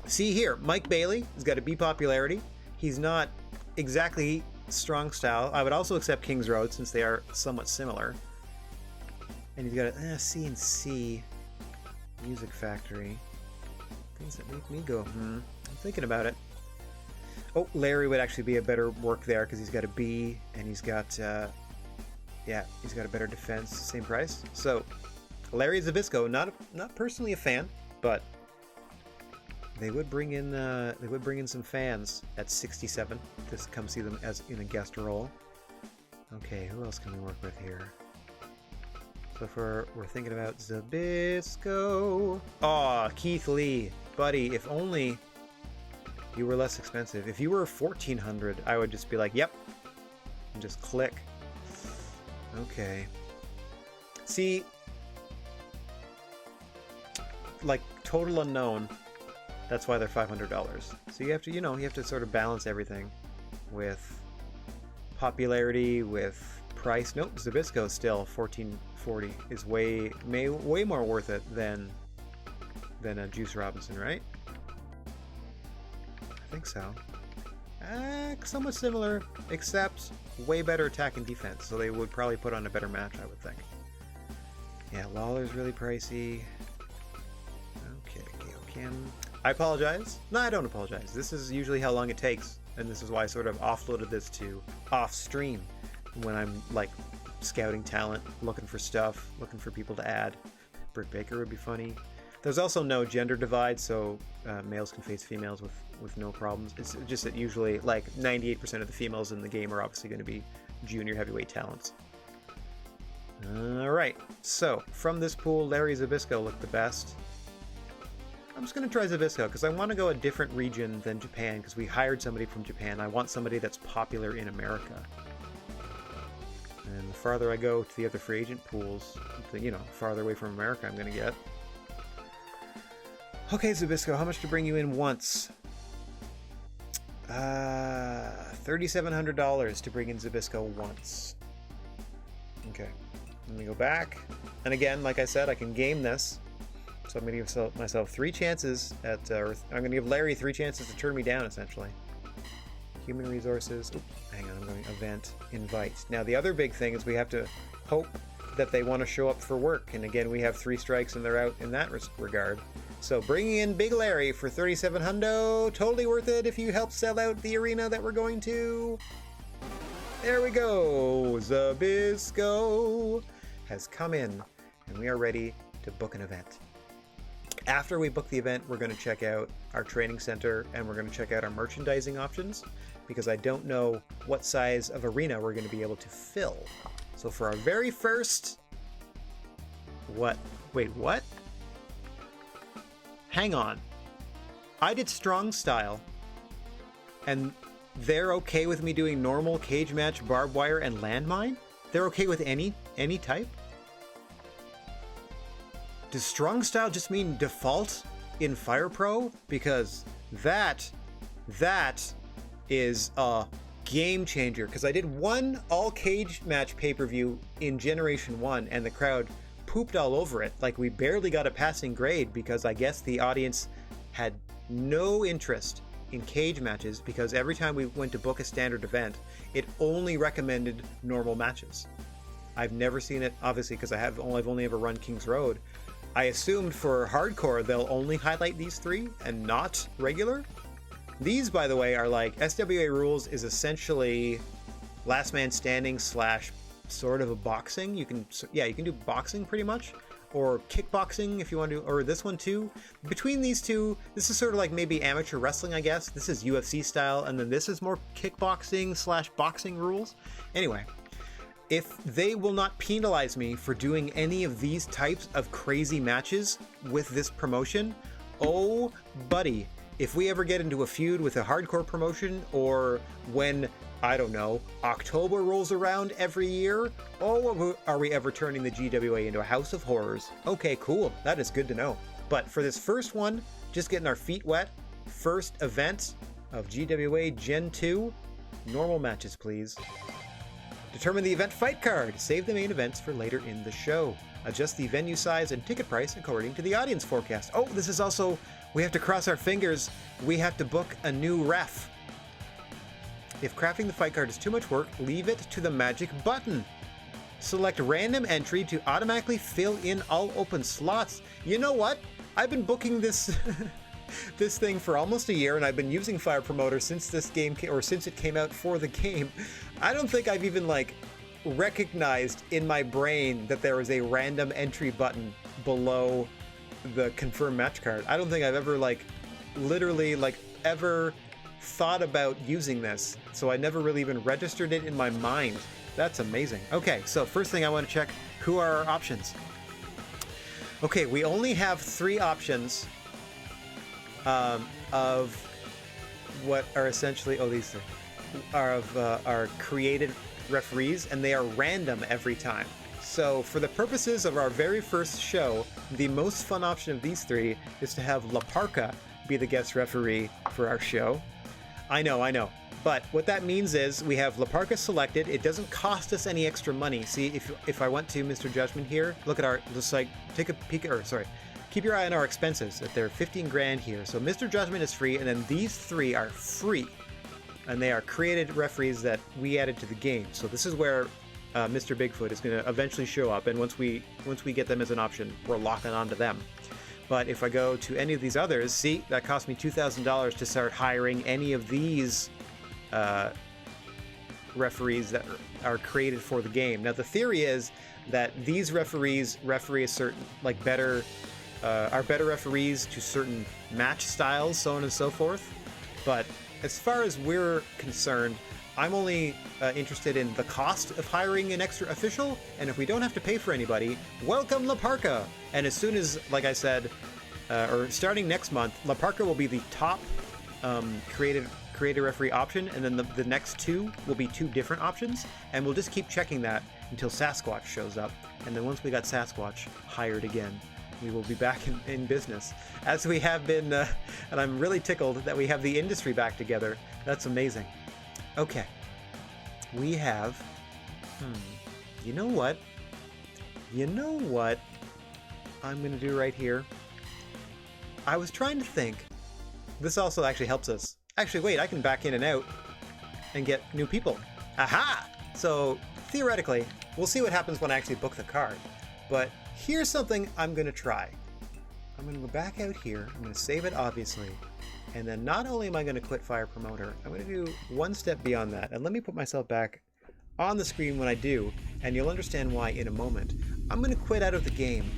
See here, Mike Bailey has got a B popularity. He's not exactly strong style. I would also accept Kings Road since they are somewhat similar. And he's got a C and C Music Factory. Things that make me go, I'm thinking about it. Oh, Larry would actually be a better work there because he's got a B and he's got, he's got a better defense, same price. So, Larry Zbyszko, not personally a fan, but they would bring in some fans at 67 to come see them as in a guest role. Okay, who else can we work with here? So we're thinking about Zbyszko. Aw, Keith Lee, buddy. If only you were less expensive. If you were $1,400, I would just be like, yep, and just click. Okay. See, like total unknown. That's why they're $500. So you have to, you have to sort of balance everything with popularity with price. Nope, Zabisco still 1440 is way more worth it than Juice Robinson, right? I think so. Somewhat similar, except way better attack and defense, so they would probably put on a better match, I would think. Yeah, Lawler's really pricey. Okay, Gale Kim. I apologize. No, I don't apologize. This is usually how long it takes, and this is why I sort of offloaded this to off-stream when I'm, like, scouting talent, looking for stuff, looking for people to add. Britt Baker would be funny. There's also no gender divide, so males can face females with no problems. It's just that usually, like, 98% of the females in the game are obviously going to be junior heavyweight talents. Alright, so from this pool, Larry Zabisco looked the best. I'm just going to try Zabisco because I want to go a different region than Japan because we hired somebody from Japan. I want somebody that's popular in America. And the farther I go to the other free agent pools, the, farther away from America I'm going to get. Okay, Zabisco, how much to bring you in once? $3,700 to bring in Zabisco once. Okay, let me go back. And again, like I said, I can game this. So I'm going to give myself 3 chances at... I'm going to give Larry 3 chances to turn me down, essentially. Human resources. Oops, hang on, I'm going event, invite. Now, the other big thing is we have to hope that they want to show up for work. And again, we have 3 strikes and they're out in that regard. So bringing in Big Larry for $3,700, totally worth it if you help sell out the arena that we're going to. There we go. Zabisco has come in and we are ready to book an event. After we book the event, we're going to check out our training center and we're going to check out our merchandising options because I don't know what size of arena we're going to be able to fill. So for our very first... What? Wait, what? Hang on. I did strong style and they're okay with me doing normal cage match, barbed wire, and landmine? They're okay with any type? Does strong style just mean default in Fire Pro? Because that is a game changer. Because I did one all cage match pay-per-view in Generation 1 and the crowd pooped all over it. Like, we barely got a passing grade because I guess the audience had no interest in cage matches because every time we went to book a standard event, it only recommended normal matches. I've never seen it, obviously, because I've only ever run King's Road. I assumed for hardcore they'll only highlight these 3 and not regular. These, by the way, are like SWA rules is essentially last man standing / sort of a boxing. You can do boxing pretty much, or kickboxing if you want to, or this one too. Between these two, this is sort of like maybe amateur wrestling, I guess. This is UFC style, and then this is more kickboxing / boxing rules. Anyway, if they will not penalize me for doing any of these types of crazy matches with this promotion, oh buddy, if we ever get into a feud with a hardcore promotion, or when, I don't know, October rolls around every year, oh, are we ever turning the GWA into a house of horrors? Okay, cool, that is good to know. But for this first one, just getting our feet wet, first event of GWA Gen 2, normal matches please. Determine the event fight card. Save the main events for later in the show. Adjust the venue size and ticket price according to the audience forecast. Oh, this is also, we have to cross our fingers. We have to book a new ref. If crafting the fight card is too much work, leave it to the magic button. Select random entry to automatically fill in all open slots. You know what? I've been booking this this thing for almost a year, and I've been using Fire Promoter since this game since it came out for the game. I don't think I've even recognized in my brain that there is a random entry button below the confirm match card. I don't think I've ever literally ever thought about using this, so I never really even registered it in my mind. That's amazing. Okay, so first thing I want to check, who are our options? Okay, we only have 3 options of what are essentially, these are of our created referees, and they are random every time. So for the purposes of our very first show, the most fun option of these 3 is to have La Parca be the guest referee for our show. I know. But what that means is we have Laparca selected. It doesn't cost us any extra money. See, if I went to Mr. Judgment here, look at our, just like, take a peek, or sorry, keep your eye on our expenses. That they're 15 grand here. So Mr. Judgment is free, and then these three are free. And they are created referees that we added to the game. So this is where Mr. Bigfoot is going to eventually show up. And once we get them as an option, we're locking onto them. But if I go to any of these others, see, that cost me $2,000 to start hiring any of these referees that are created for the game. Now the theory is that these referees referee a certain, like, better, are better referees to certain match styles, so on and so forth. But as far as we're concerned, I'm only interested in the cost of hiring an extra official, and if we don't have to pay for anybody, welcome Laparca! And as soon as, like I said, or starting next month, Laparca will be the top creative referee option, and then the next two will be two different options, and we'll just keep checking that until Sasquatch shows up. And then once we got Sasquatch hired again, we will be back in business, as we have been, and I'm really tickled that we have the industry back together. That's amazing. Okay, we have, you know what I'm gonna do right here? I was trying to think, this also actually helps us. Actually, wait, I can back in and out and get new people. Aha! So theoretically, we'll see what happens when I actually book the card. But here's something I'm going to try. I'm going to go back out here. I'm going to save it, obviously. And then not only am I going to quit Fire Promoter, I'm going to do one step beyond that. And let me put myself back on the screen when I do, and you'll understand why in a moment. I'm going to quit out of the game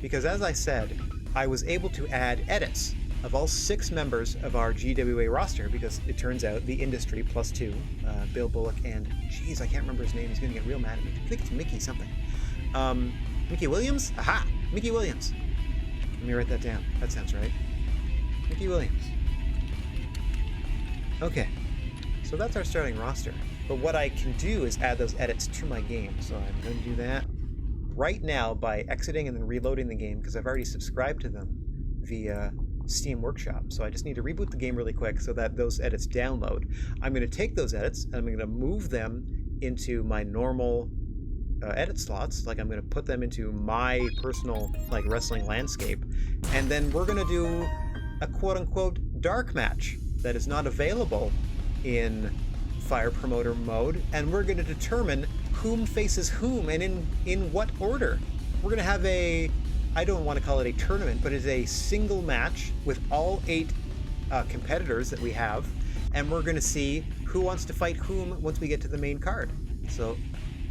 because, as I said, I was able to add edits of all 6 members of our GWA roster, because it turns out the industry plus 2, Bill Bullock and, geez, I can't remember his name. He's going to get real mad at me. I think it's Mickey something. Mickey Williams? Aha! Mickey Williams. Let me write that down. That sounds right. Mickey Williams. Okay, so that's our starting roster. But what I can do is add those edits to my game. So I'm going to do that right now by exiting and then reloading the game, because I've already subscribed to them via Steam Workshop. So I just need to reboot the game really quick so that those edits download. I'm going to take those edits and I'm going to move them into my normal edit slots. Like, I'm going to put them into my personal, like, wrestling landscape, and then we're going to do a quote-unquote dark match that is not available in Fire Promoter mode, and we're going to determine whom faces whom and in what order. We're going to have a, I don't want to call it a tournament, but it's a single match with all 8 competitors that we have, and we're going to see who wants to fight whom once we get to the main card. So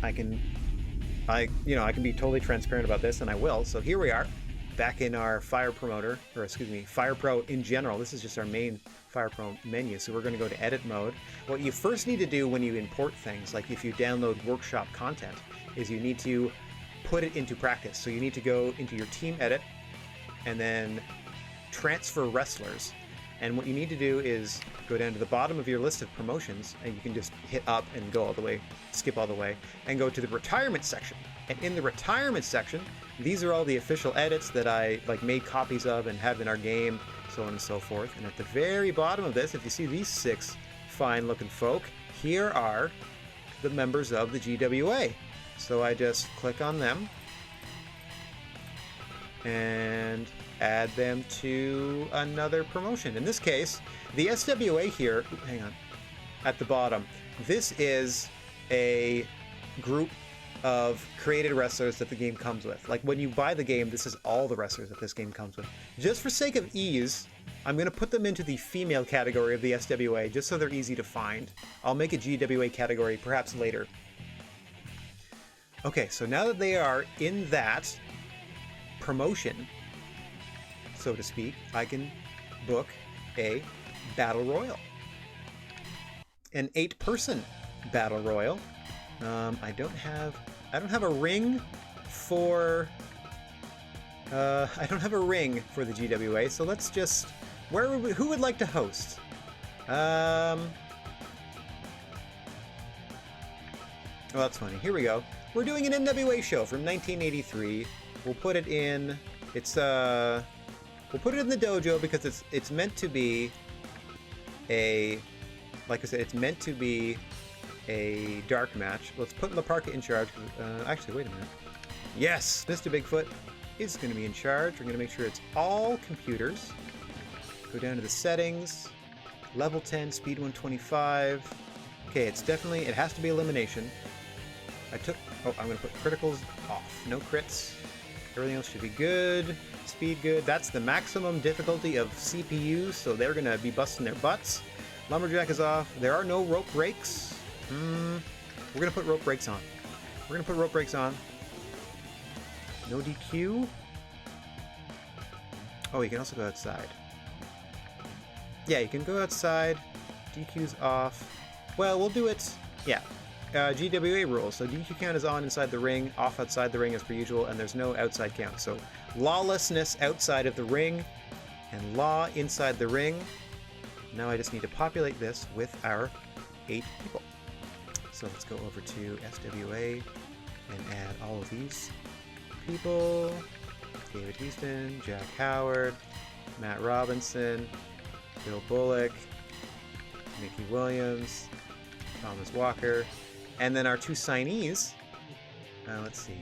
I can be totally transparent about this, and I will. So here we are, back in our Fire Promoter, or excuse me, Fire Pro in general. This is just our main Fire Pro menu. So we're going to go to edit mode. What you first need to do when you import things, like if you download workshop content, is you need to put it into practice. So you need to go into your team edit and then transfer wrestlers. And what you need to do is go down to the bottom of your list of promotions, and you can just hit up and go all the way, skip all the way, and go to the retirement section. And in the retirement section, these are all the official edits that I made copies of and have in our game, so on and so forth. And at the very bottom of this, if you see these 6 fine looking folk, here are the members of the GWA. So I just click on them and add them to another promotion. In this case, the SWA here, hang on, at the bottom, this is a group of created wrestlers that the game comes with. Like, when you buy the game, this is all the wrestlers that this game comes with. Just for sake of ease, I'm going to put them into the female category of the SWA, just so they're easy to find. I'll make a GWA category perhaps later. Okay, so now that they are in that promotion, so to speak, I can book a battle royal, an 8-person battle royal. I don't have a ring for the GWA. So let's just, who would like to host? Well, that's funny. Here we go. We're doing an NWA show from 1983. We'll put it in. We'll put it in the dojo because it's meant to be a like I said, it's meant to be a dark match. Let's put Laparka in charge. Actually, wait a minute. Yes, Mr. Bigfoot is going to be in charge. We're going to make sure it's all computers. Go down to the settings. Level 10, speed 125. Okay, it's definitely, it has to be elimination. I'm going to put criticals off. No crits. Everything else should be good. Speed good. That's the maximum difficulty of CPU, so they're going to be busting their butts. Lumberjack is off. There are no rope breaks. We're going to put rope breaks on. We're going to put rope breaks on. No DQ. Oh, you can also go outside. Yeah, you can go outside. DQ's off. Well, we'll do it. Yeah. GWA rules. So DQ count is on inside the ring, off outside the ring as per usual, and there's no outside count. So lawlessness outside of the ring and law inside the ring. Now I just need to populate this with our 8 people. So let's go over to SWA and add all of these people. David Houston, Jack Howard, Matt Robinson, Bill Bullock, Mickey Williams, Thomas Walker, and then our 2 signees. Let's see.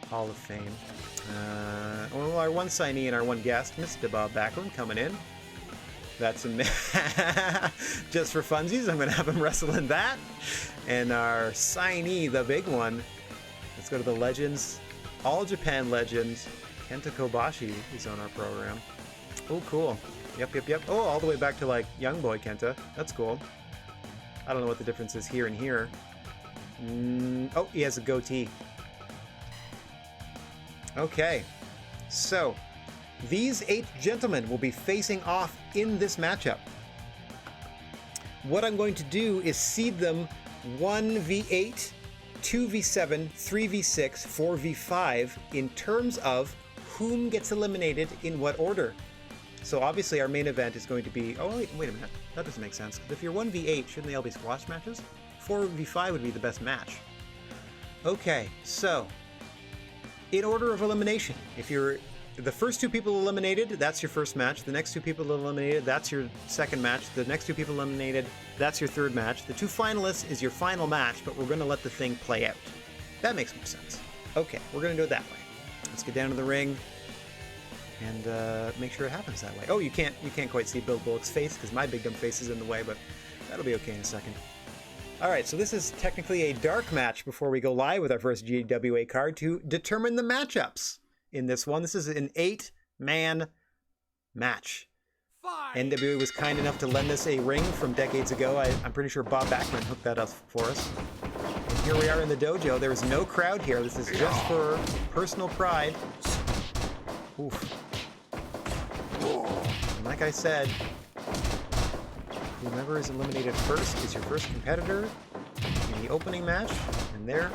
Hall of Fame. Well, our 1 signee and our 1 guest, Mr. Bob Backlund, coming in. That's a just for funsies. I'm going to have him wrestle in that. And our signee, the big one. Let's go to the legends. All Japan legends. Kenta Kobashi is on our program. Oh, cool. Yep. Oh, all the way back to like young boy Kenta. That's cool. I don't know what the difference is here and here. Oh, he has a goatee. Okay, so these 8 gentlemen will be facing off in this matchup. What I'm going to do is seed them 1v8, 2v7, 3v6, 4v5 in terms of whom gets eliminated in what order. So obviously our main event is going to be... Oh, wait a minute. That doesn't make sense. If you're 1v8, shouldn't they all be squash matches? 4v5 would be the best match. Okay, so in order of elimination, if you're the first 2 people eliminated, that's your first match. The next 2 people eliminated, that's your second match. The next 2 people eliminated, that's your third match. The 2 finalists is your final match, but we're going to let the thing play out. That makes more sense. Okay, we're going to do it that way. Let's get down to the ring and make sure it happens that way. Oh, you can't quite see Bill Bullock's face because my big dumb face is in the way, but that'll be okay in a second. All right, so this is technically a dark match before we go live with our first GWA card to determine the matchups in this one. This is an 8-man match. NWA was kind enough to lend us a ring from decades ago. I'm pretty sure Bob Backlund hooked that up for us. And here we are in the dojo. There is no crowd here. This is just for personal pride. Oof. And like I said, whomever is eliminated first is your first competitor in the opening match, and there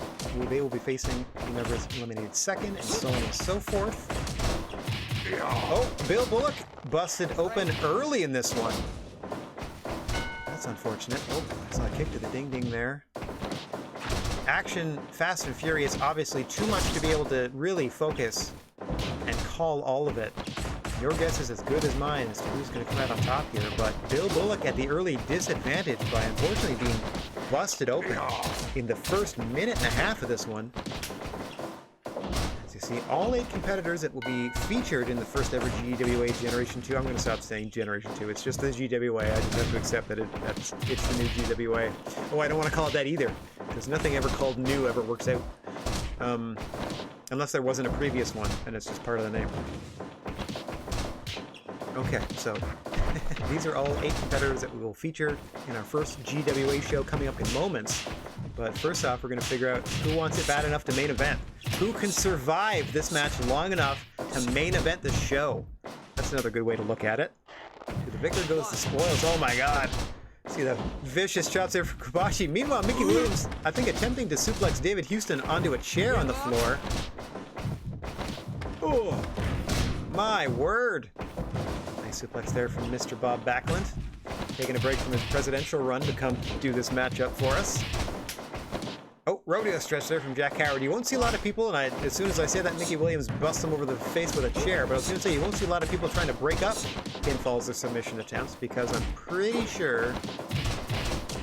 they will be facing whomever is eliminated second, and so on and so forth. Oh, Bill Bullock busted open early in this one. That's unfortunate. Oh, I saw a kick to the ding-ding there. Action, fast and furious, obviously too much to be able to really focus and call all of it. Your guess is as good as mine as to who's going to come out on top here, but Bill Bullock at the early disadvantage by unfortunately being busted open in the first minute and a half of this one. As you see, all 8 competitors that will be featured in the first ever GWA Generation 2. I'm going to stop saying Generation 2. It's just the GWA. I just have to accept that it's the new GWA. Oh, I don't want to call it that either, because nothing ever called new ever works out. Unless there wasn't a previous one, and it's just part of the name. Okay, so these are all 8 competitors that we will feature in our first GWA show coming up in moments. But first off, we're going to figure out who wants it bad enough to main event. Who can survive this match long enough to main event the show? That's another good way to look at it. To the victor goes the spoils. Oh my god. See the vicious shots there for Kobashi. Meanwhile, Mickey Williams, I think, attempting to suplex David Houston onto a chair on the floor. Oh, my word. Suplex there from Mr. Bob Backlund, taking a break from his presidential run to come do this matchup for us. Oh, rodeo stretch there from Jack Howard. You won't see a lot of people, and as soon as I say that, Mickey Williams busts him over the face with a chair, but I was going to say you won't see a lot of people trying to break up pinfalls or submission attempts, because I'm pretty sure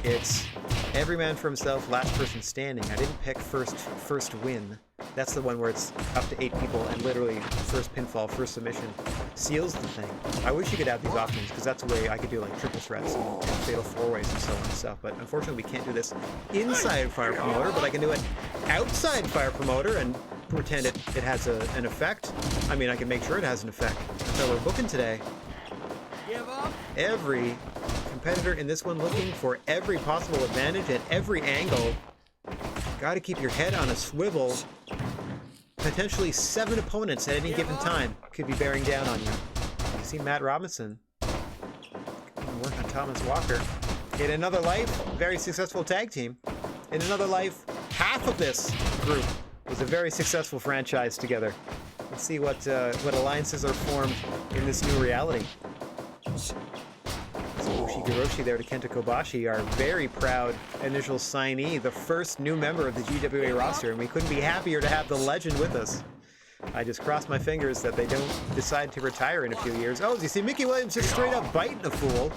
It's every man for himself, last person standing. I didn't pick first win. That's the one where it's up to 8 people and literally first pinfall, first submission seals the thing. I wish you could have these options because that's the way I could do like triple threats and fatal 4-ways and so on and stuff. But unfortunately, we can't do this inside Fire Promoter, but I can do it outside Fire Promoter and pretend it has an effect. I mean, I can make sure it has an effect. That's how we're booking today. Every competitor in this one looking for every possible advantage at every angle. Got to keep your head on a swivel. Potentially 7 opponents at any given time could be bearing down on you. You see Matt Robinson work on Thomas Walker. In another life, very successful tag team. In another life, half of this group was a very successful franchise together. Let's see what alliances are formed in this new reality. Ushigoroshi there to Kenta Kobashi, our very proud initial signee, the first new member of the GWA roster, and we couldn't be happier to have the legend with us. I just cross my fingers that they don't decide to retire in a few years. Oh, you see Mickey Williams just straight up biting a fool.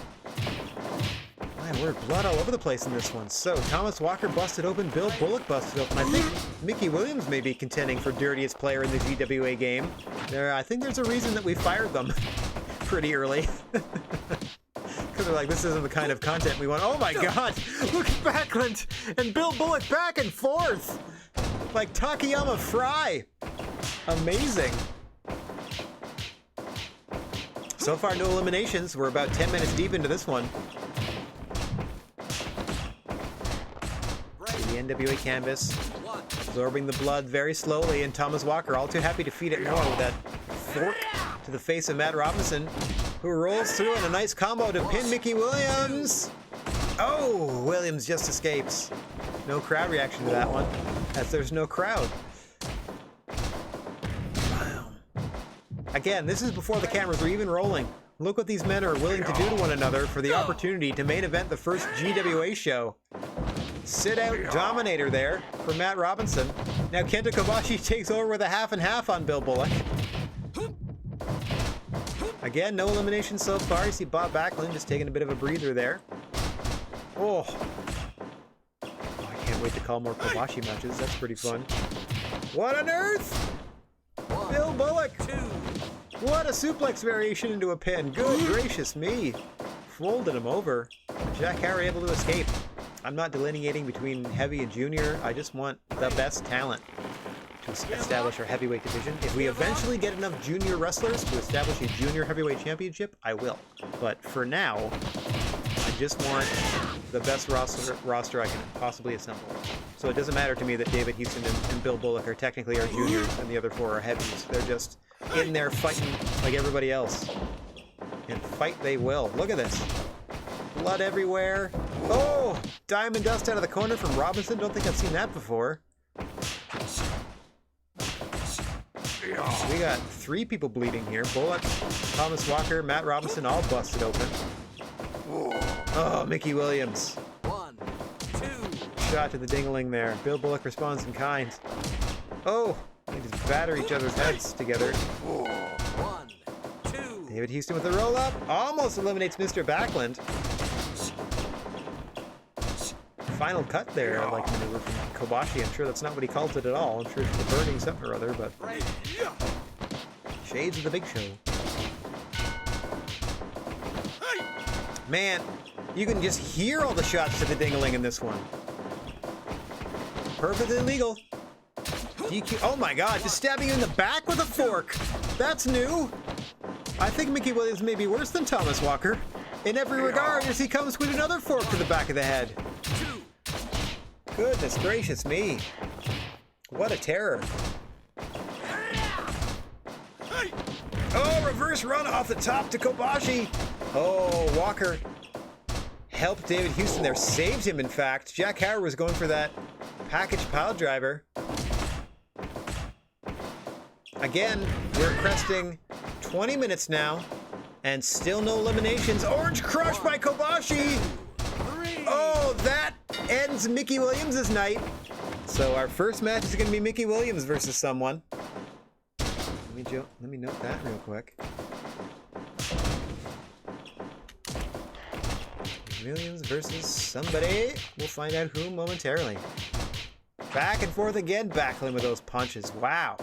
My word, blood all over the place in this one. So, Thomas Walker busted open, Bill Bullock busted open. I think Mickey Williams may be contending for dirtiest player in the GWA game. I think there's a reason that we fired them pretty early. Because they're like, this isn't the kind of content we want. Oh my god! Look at Backlund and Bill Bullock back and forth! Like Takayama Fry! Amazing! So far, no eliminations. We're about 10 minutes deep into this one. The NWA canvas, absorbing the blood very slowly, and Thomas Walker all too happy to feed it more with that fork to the face of Matt Robinson, who rolls through in a nice combo to pin Mickey Williams. Oh, Williams just escapes. No crowd reaction to that one, as there's no crowd. Wow. Again, this is before the cameras were even rolling. Look what these men are willing to do to one another for the opportunity to main event the first GWA show. Sit out dominator there for Matt Robinson. Now Kenta Kobashi takes over with a half and half on Bill Bullock. Again, no elimination so far. You see Bob Backlund just taking a bit of a breather there. Oh, I can't wait to call more Kobashi matches. That's pretty fun. What on earth? Bill Bullock. What a suplex variation into a pin. Good gracious me. Folded him over. Jack Harry able to escape. I'm not delineating between heavy and junior. I just want the best talent to establish our heavyweight division. If we eventually get enough junior wrestlers to establish a junior heavyweight championship, I will. But for now, I just want the best roster I can possibly assemble. So it doesn't matter to me that David Houston and Bill Bullock are technically our juniors and the other 4 are heavies. They're just in there fighting like everybody else. And fight they will. Look at this. Blood everywhere. Oh! Diamond dust out of the corner from Robinson. Don't think I've seen that before. We got 3 people bleeding here. Bullock, Thomas Walker, Matt Robinson, all busted open. Oh, Mickey Williams. 1, 2. Shot to the ding-a-ling there. Bill Bullock responds in kind. Oh, they just batter each other's heads together. 1, 2. David Houston with the roll-up. Almost eliminates Mr. Backlund. Final cut there, like maneuver from Kobashi. I'm sure that's not what he calls it at all. I'm sure it's the burning something or other, but shades of the Big Show. Man, you can just hear all the shots to the ding-a-ling in this one. Perfectly legal. DQ. Oh my god, just stabbing you in the back with a fork. That's new. I think Mickey Williams may be worse than Thomas Walker in every regard as he comes with another fork to the back of the head. Goodness gracious me. What a terror. Oh, reverse run off the top to Kobashi. Oh, Walker helped David Houston there. Saved him, in fact. Jack Howard was going for that package pile driver. Again, we're cresting 20 minutes now, and still no eliminations. Orange Crush by Kobashi. Oh, that ends Mickey Williams' night. So our first match is going to be Mickey Williams versus someone. Let me note that real quick. Millions versus somebody. We'll find out who momentarily. Back and forth again, Backlund with those punches. Wow.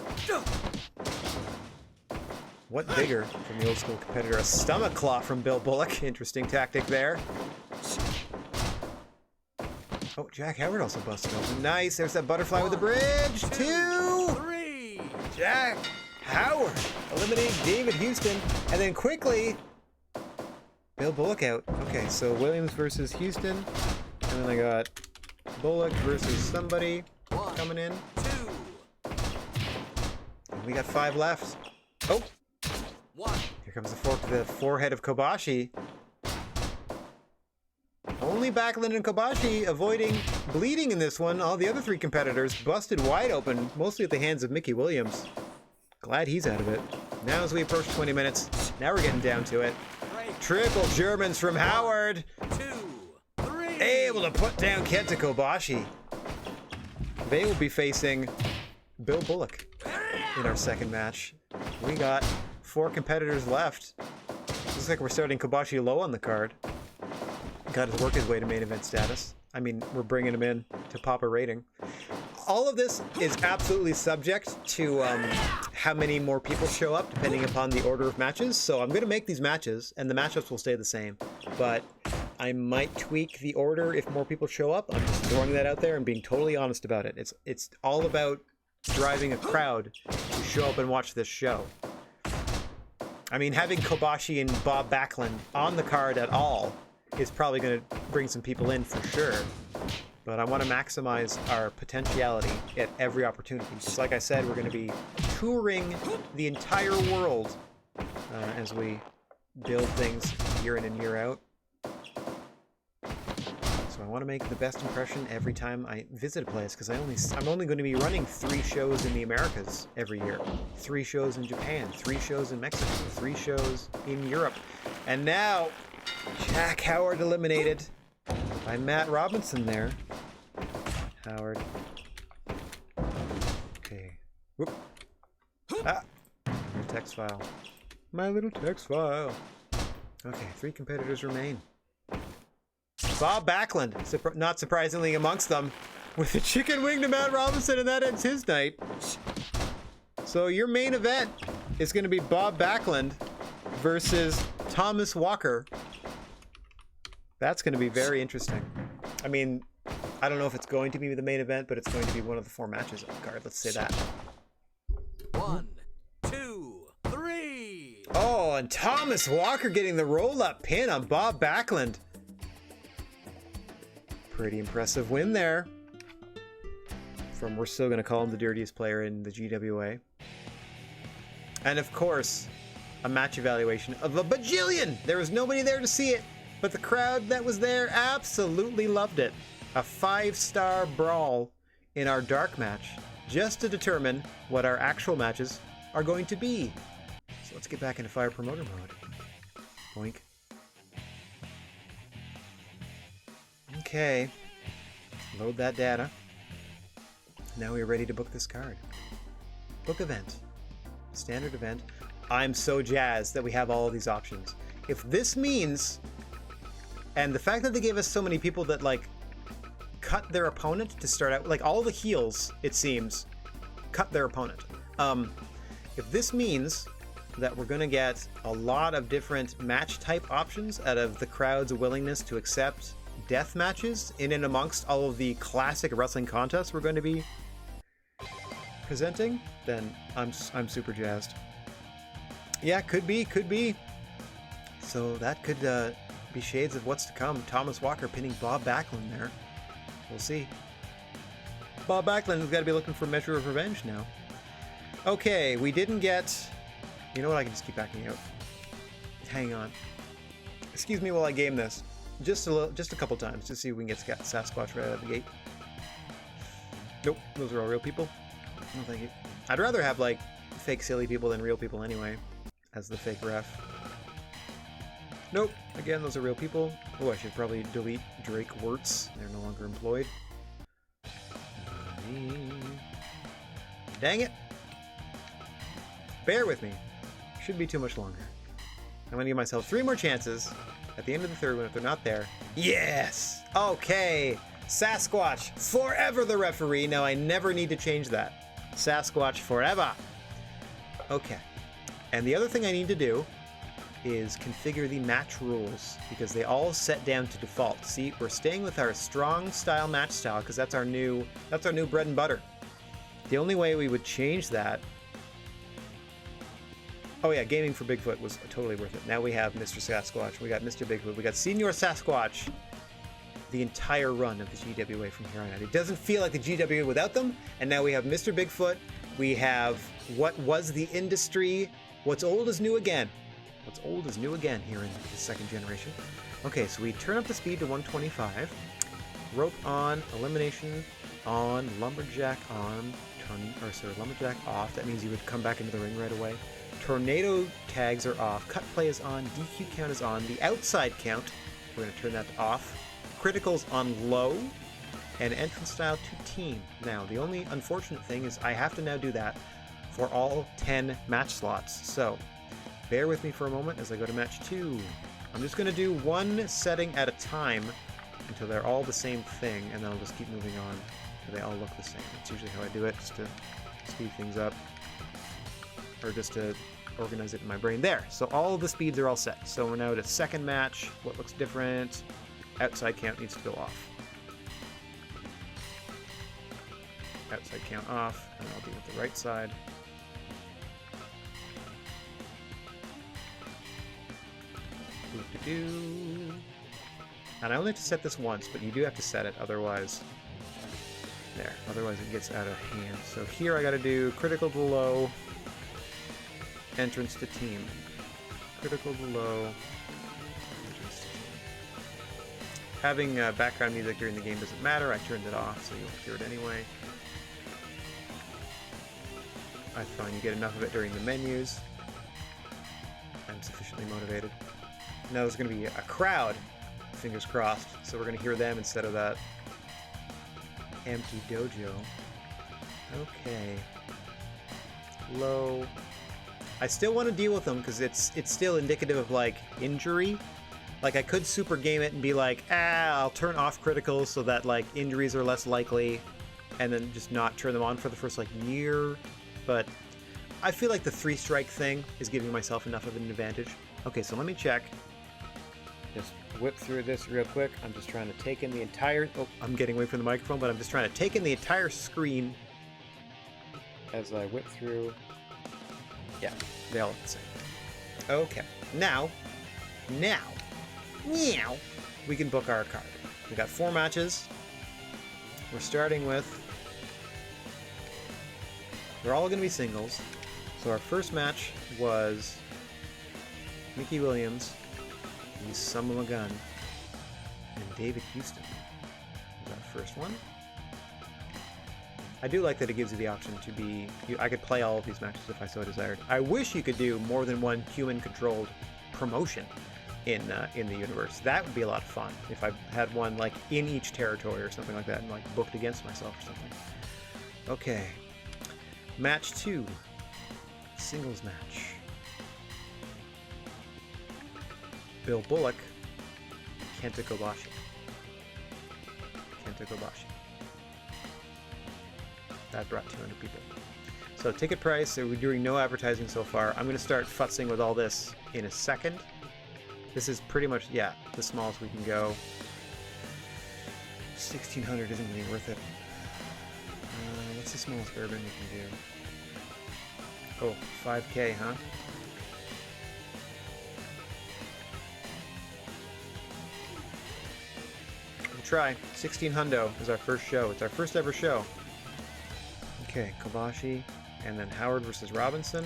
What bigger from the old school competitor? A stomach claw from Bill Bullock. Interesting tactic there. Oh, Jack Howard also busted open. Nice. There's that butterfly with the bridge. 2, 3. Jack Howard eliminating David Houston. And then quickly, Bill Bullock out. Okay, so Williams versus Houston. And then I got Bullock versus somebody coming in. 2. And we got 5 left. Oh. 1. Here comes the fork to the forehead of Kobashi. Only Backlund and Kobashi avoiding bleeding in this one. All the other 3 competitors busted wide open, mostly at the hands of Mickey Williams. Glad he's out of it. Now as we approach 20 minutes, now we're getting down to it. Triple Germans from Howard. 2, 3. Able to put down Kenta Kobashi. They will be facing Bill Bullock in our second match. We got 4 competitors left. Looks like we're starting Kobashi low on the card. Got to work his way to main event status. I mean, we're bringing him in to pop a rating. All of this is absolutely subject to how many more people show up, depending upon the order of matches. So I'm going to make these matches, and the matchups will stay the same. But I might tweak the order if more people show up. I'm just throwing that out there and being totally honest about it. It's all about driving a crowd to show up and watch this show. I mean, having Kobashi and Bob Backlund on the card at all is probably going to bring some people in for sure. But I want to maximize our potentiality at every opportunity. Just like I said, we're going to be touring the entire world as we build things year in and year out. So I want to make the best impression every time I visit a place, because I'm only going to be running 3 shows in the Americas every year. 3 shows in Japan, 3 shows in Mexico, 3 shows in Europe. And now, Jack Howard eliminated by Matt Robinson there. Howard. Okay. Whoop. Ah! My little text file. My little text file. Okay, 3 competitors remain. Bob Backlund, not surprisingly amongst them, with a chicken wing to Matt Robinson, and that ends his night. So your main event is going to be Bob Backlund versus Thomas Walker. That's going to be very interesting. I mean, I don't know if it's going to be the main event, but it's going to be one of the 4 matches on the card. Let's say that. 1, 2, 3. Oh, and Thomas Walker getting the roll-up pin on Bob Backlund. Pretty impressive win there. From, we're still going to call him the dirtiest player in the GWA. And of course, a match evaluation of a bajillion. There was nobody there to see it, but the crowd that was there absolutely loved it. A 5-star brawl in our dark match, just to determine what our actual matches are going to be. So let's get back into Fire Promoter mode. Boink. Okay. Load that data. Now we're ready to book this card. Book event. Standard event. I'm so jazzed that we have all of these options. If this means, and the fact that they gave us so many people that like cut their opponent to start out, like all the heels, it seems, cut their opponent. If this means that we're going to get a lot of different match type options out of the crowd's willingness to accept death matches in and amongst all of the classic wrestling contests we're going to be presenting, then I'm super jazzed. Yeah, could be. So that could be shades of what's to come. Thomas Walker pinning Bob Backlund there. We'll see. Bob Backlund has got to be looking for a measure of revenge now. Okay, we didn't get... You know what? I can just keep backing out. Hang on. Excuse me while I game this. Just a couple times to see if we can get Sasquatch right out of the gate. Nope, those are all real people. No, thank you. I'd rather have like fake silly people than real people anyway, as the fake ref. Nope, again, those are real people. Oh, I should probably delete Drake Wirtz. They're no longer employed. Dang it! Bear with me. Shouldn't be too much longer. I'm gonna give myself 3 more chances At the end of the third one, if they're not there, yes! Okay, Sasquatch, forever the referee. Now I never need to change that. Sasquatch forever. Okay, and the other thing I need to do is configure the match rules because they all set down to default. See, we're staying with our strong style match style because that's our new bread and butter. The only way we would change that. Oh yeah, gaming for Bigfoot was totally worth it. Now we have Mr. Sasquatch, we got Mr. Bigfoot, we got Senior Sasquatch. The entire run of the GWA from here on out. It doesn't feel like the GWA without them. And now we have Mr. Bigfoot. We have what was the industry. What's old is new again. What's old is new again here in the second generation. Okay, so we turn up the speed to 125. Rope on, elimination on, lumberjack on, lumberjack off. That means you would come back into the ring right away. Tornado tags are off. Cut play is on. DQ count is on. The outside count, we're going to turn that off. Criticals on low. And entrance style to team. Now, the only unfortunate thing is I have to now do that for all 10 match slots. So, bear with me for a moment as I go to match 2. I'm just going to do one setting at a time until they're all the same thing, and then I'll just keep moving on until they all look the same. That's usually how I do it, just to speed things up. Or just to organize it in my brain. There! So all of the speeds are all set. So we're now at a second match. What looks different? Outside count needs to go off. Outside count off, and I'll do it with the right side. Doo-doo-doo. And I only have to set this once, but you do have to set it, otherwise... There, otherwise it gets out of hand. So here I gotta do critical to low, entrance to team. Critical to low, entrance to team. Having background music during the game doesn't matter, I turned it off, so you'll hear it anyway. I find you get enough of it during the menus. I'm sufficiently motivated. Now there's going to be a crowd, fingers crossed, so we're going to hear them instead of that empty dojo. Okay. Low. I still want to deal with them because it's still indicative of like injury. Like I could super game it and be like, I'll turn off criticals so that like injuries are less likely, and then just not turn them on for the first like year. But I feel like the 3-strike thing is giving myself enough of an advantage. Okay, so let me check. Just whip through this real quick. I'm just trying to take in the entire... Oh, I'm getting away from the microphone, but I'm just trying to take in the entire screen as I whip through. Yeah, they all look the same. Okay, now, we can book our card. We got 4 matches. We're starting with... They're all going to be singles. So our first match was Mickey Williams, the Son of a Gun, and David Houston. Was our first one. I do like that it gives you the option to be... I could play all of these matches if I so desired. I wish you could do more than one human-controlled promotion in the universe. That would be a lot of fun if I had one like in each territory or something like that and like booked against myself or something. Okay. Match 2. Singles match. Bill Bullock, Kenta Kobashi. That brought 200 people. So ticket price, so we're doing no advertising so far. I'm going to start futzing with all this in a second. This is pretty much, yeah, the smallest we can go. 1,600 isn't really worth it. What's the smallest urban we can do? Oh, 5K, huh? We'll try. 16 hundo is our first show. It's our first ever show. Okay, Kobashi, and then Howard versus Robinson.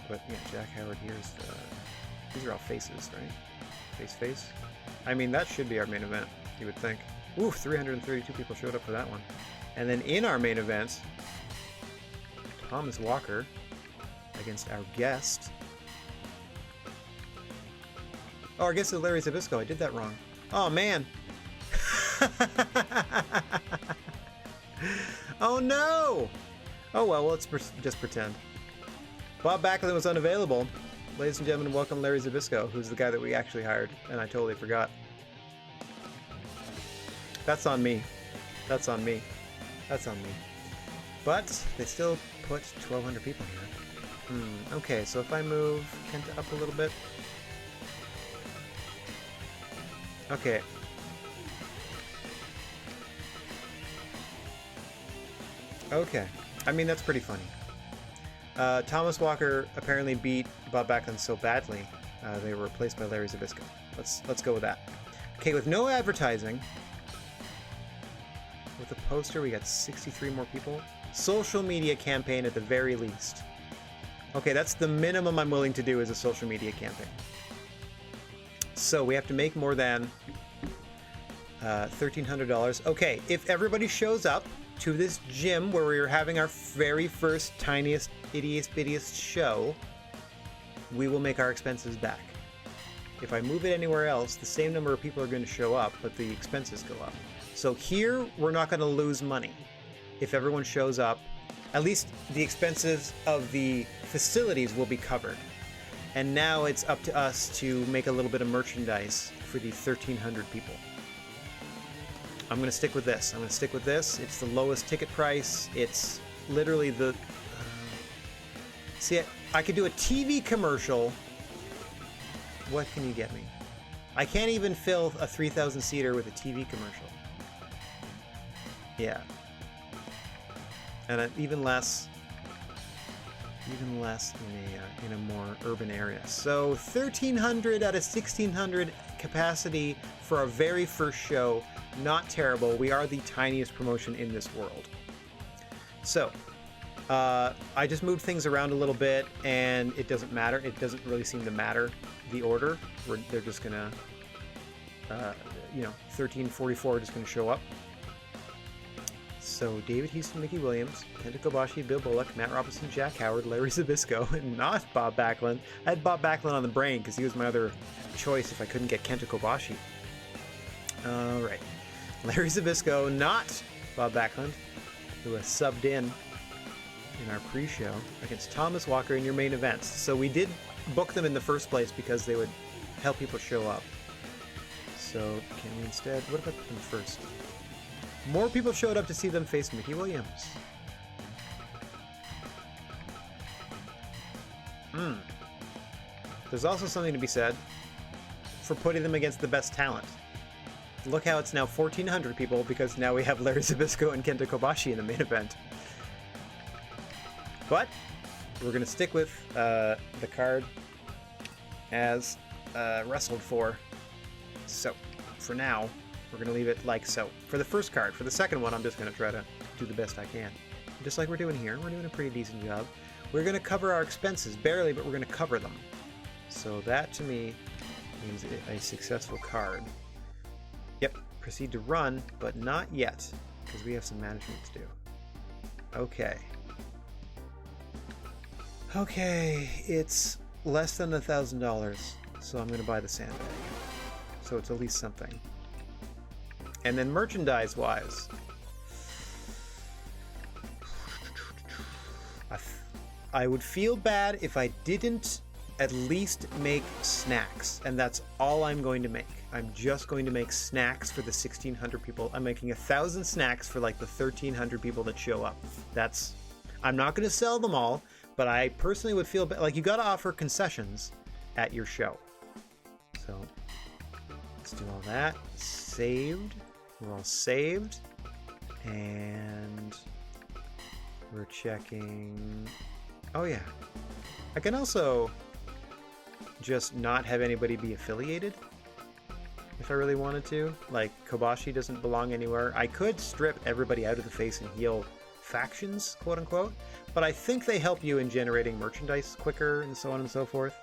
But yeah, Jack Howard here's the... These are all faces, right? Face. I mean, that should be our main event, you would think. Ooh, 332 people showed up for that one. And then in our main event, Thomas Walker against our guest. Oh, our guest is Larry Zbyszko. I did that wrong. Oh, man. Oh, no. Oh, well, let's just pretend. Bob Backlund was unavailable. Ladies and gentlemen, welcome Larry Zabisco, who's the guy that we actually hired, and I totally forgot. That's on me. That's on me. That's on me. But they still put 1,200 people here. Okay, so if I move Kenta up a little bit. Okay. Okay. I mean, that's pretty funny. Thomas Walker apparently beat Bob Backlund so badly, they were replaced by Larry Zabisco. Let's go with that. Okay, with no advertising, with a poster, we got 63 more people. Social media campaign at the very least. Okay, that's the minimum I'm willing to do is a social media campaign. So we have to make more than $1,300. Okay, if everybody shows up to this gym where we are having our very first tiniest, ittiest, bittiest show, we will make our expenses back. If I move it anywhere else, the same number of people are going to show up, but the expenses go up. So here, we're not going to lose money. If everyone shows up, at least the expenses of the facilities will be covered. And now it's up to us to make a little bit of merchandise for the 1,300 people. I'm going to stick with this. I'm going to stick with this. It's the lowest ticket price. It's literally the... see, I could do a TV commercial. What can you get me? I can't even fill a 3,000-seater with a TV commercial. Yeah. And even less in a more urban area. So 1,300 out of 1,600 capacity for our very first show. Not terrible. We are the tiniest promotion in this world. So I just moved things around a little bit, and it doesn't matter. It doesn't really seem to matter the order. They're just gonna, 1344 are just gonna show up. So David Houston, Mickey Williams, Kenta Kobashi, Bill Bullock, Matt Robinson, Jack Howard, Larry Zabisco, and not Bob Backlund. I had Bob Backlund on the brain because he was my other choice if I couldn't get Kenta Kobashi. All right. Larry Zabisco, not Bob Backlund, who has subbed in our pre-show against Thomas Walker in your main events. So we did book them in the first place because they would help people show up. So can we instead, what if I put them first? More people showed up to see them face Mickey Williams. There's also something to be said for putting them against the best talent. Look how it's now 1,400 people because now we have Larry Zabisco and Kenta Kobashi in the main event. But we're going to stick with the card as wrestled for. So for now, we're going to leave it like so. For the first card. For the second one, I'm just going to try to do the best I can. Just like we're doing here. We're doing a pretty decent job. We're going to cover our expenses. Barely, but we're going to cover them. So that, to me, means a successful card. Yep. Proceed to run, but not yet, because we have some management to do. Okay. Okay. It's less than $1,000, so I'm going to buy the sandbag. So it's at least something. And then merchandise-wise, I would feel bad if I didn't at least make snacks, and that's all I'm going to make. I'm just going to make snacks for the 1,600 people. I'm making 1,000 snacks for like the 1,300 people that show up. I'm not going to sell them all, but I personally would feel bad. Like, you got to offer concessions at your show. So let's do all that. Saved. We're all saved. And we're checking. Oh, yeah. I can also just not have anybody be affiliated if I really wanted to. Like, Kobashi doesn't belong anywhere. I could strip everybody out of the face and heal factions, quote unquote, but I think they help you in generating merchandise quicker and so on and so forth.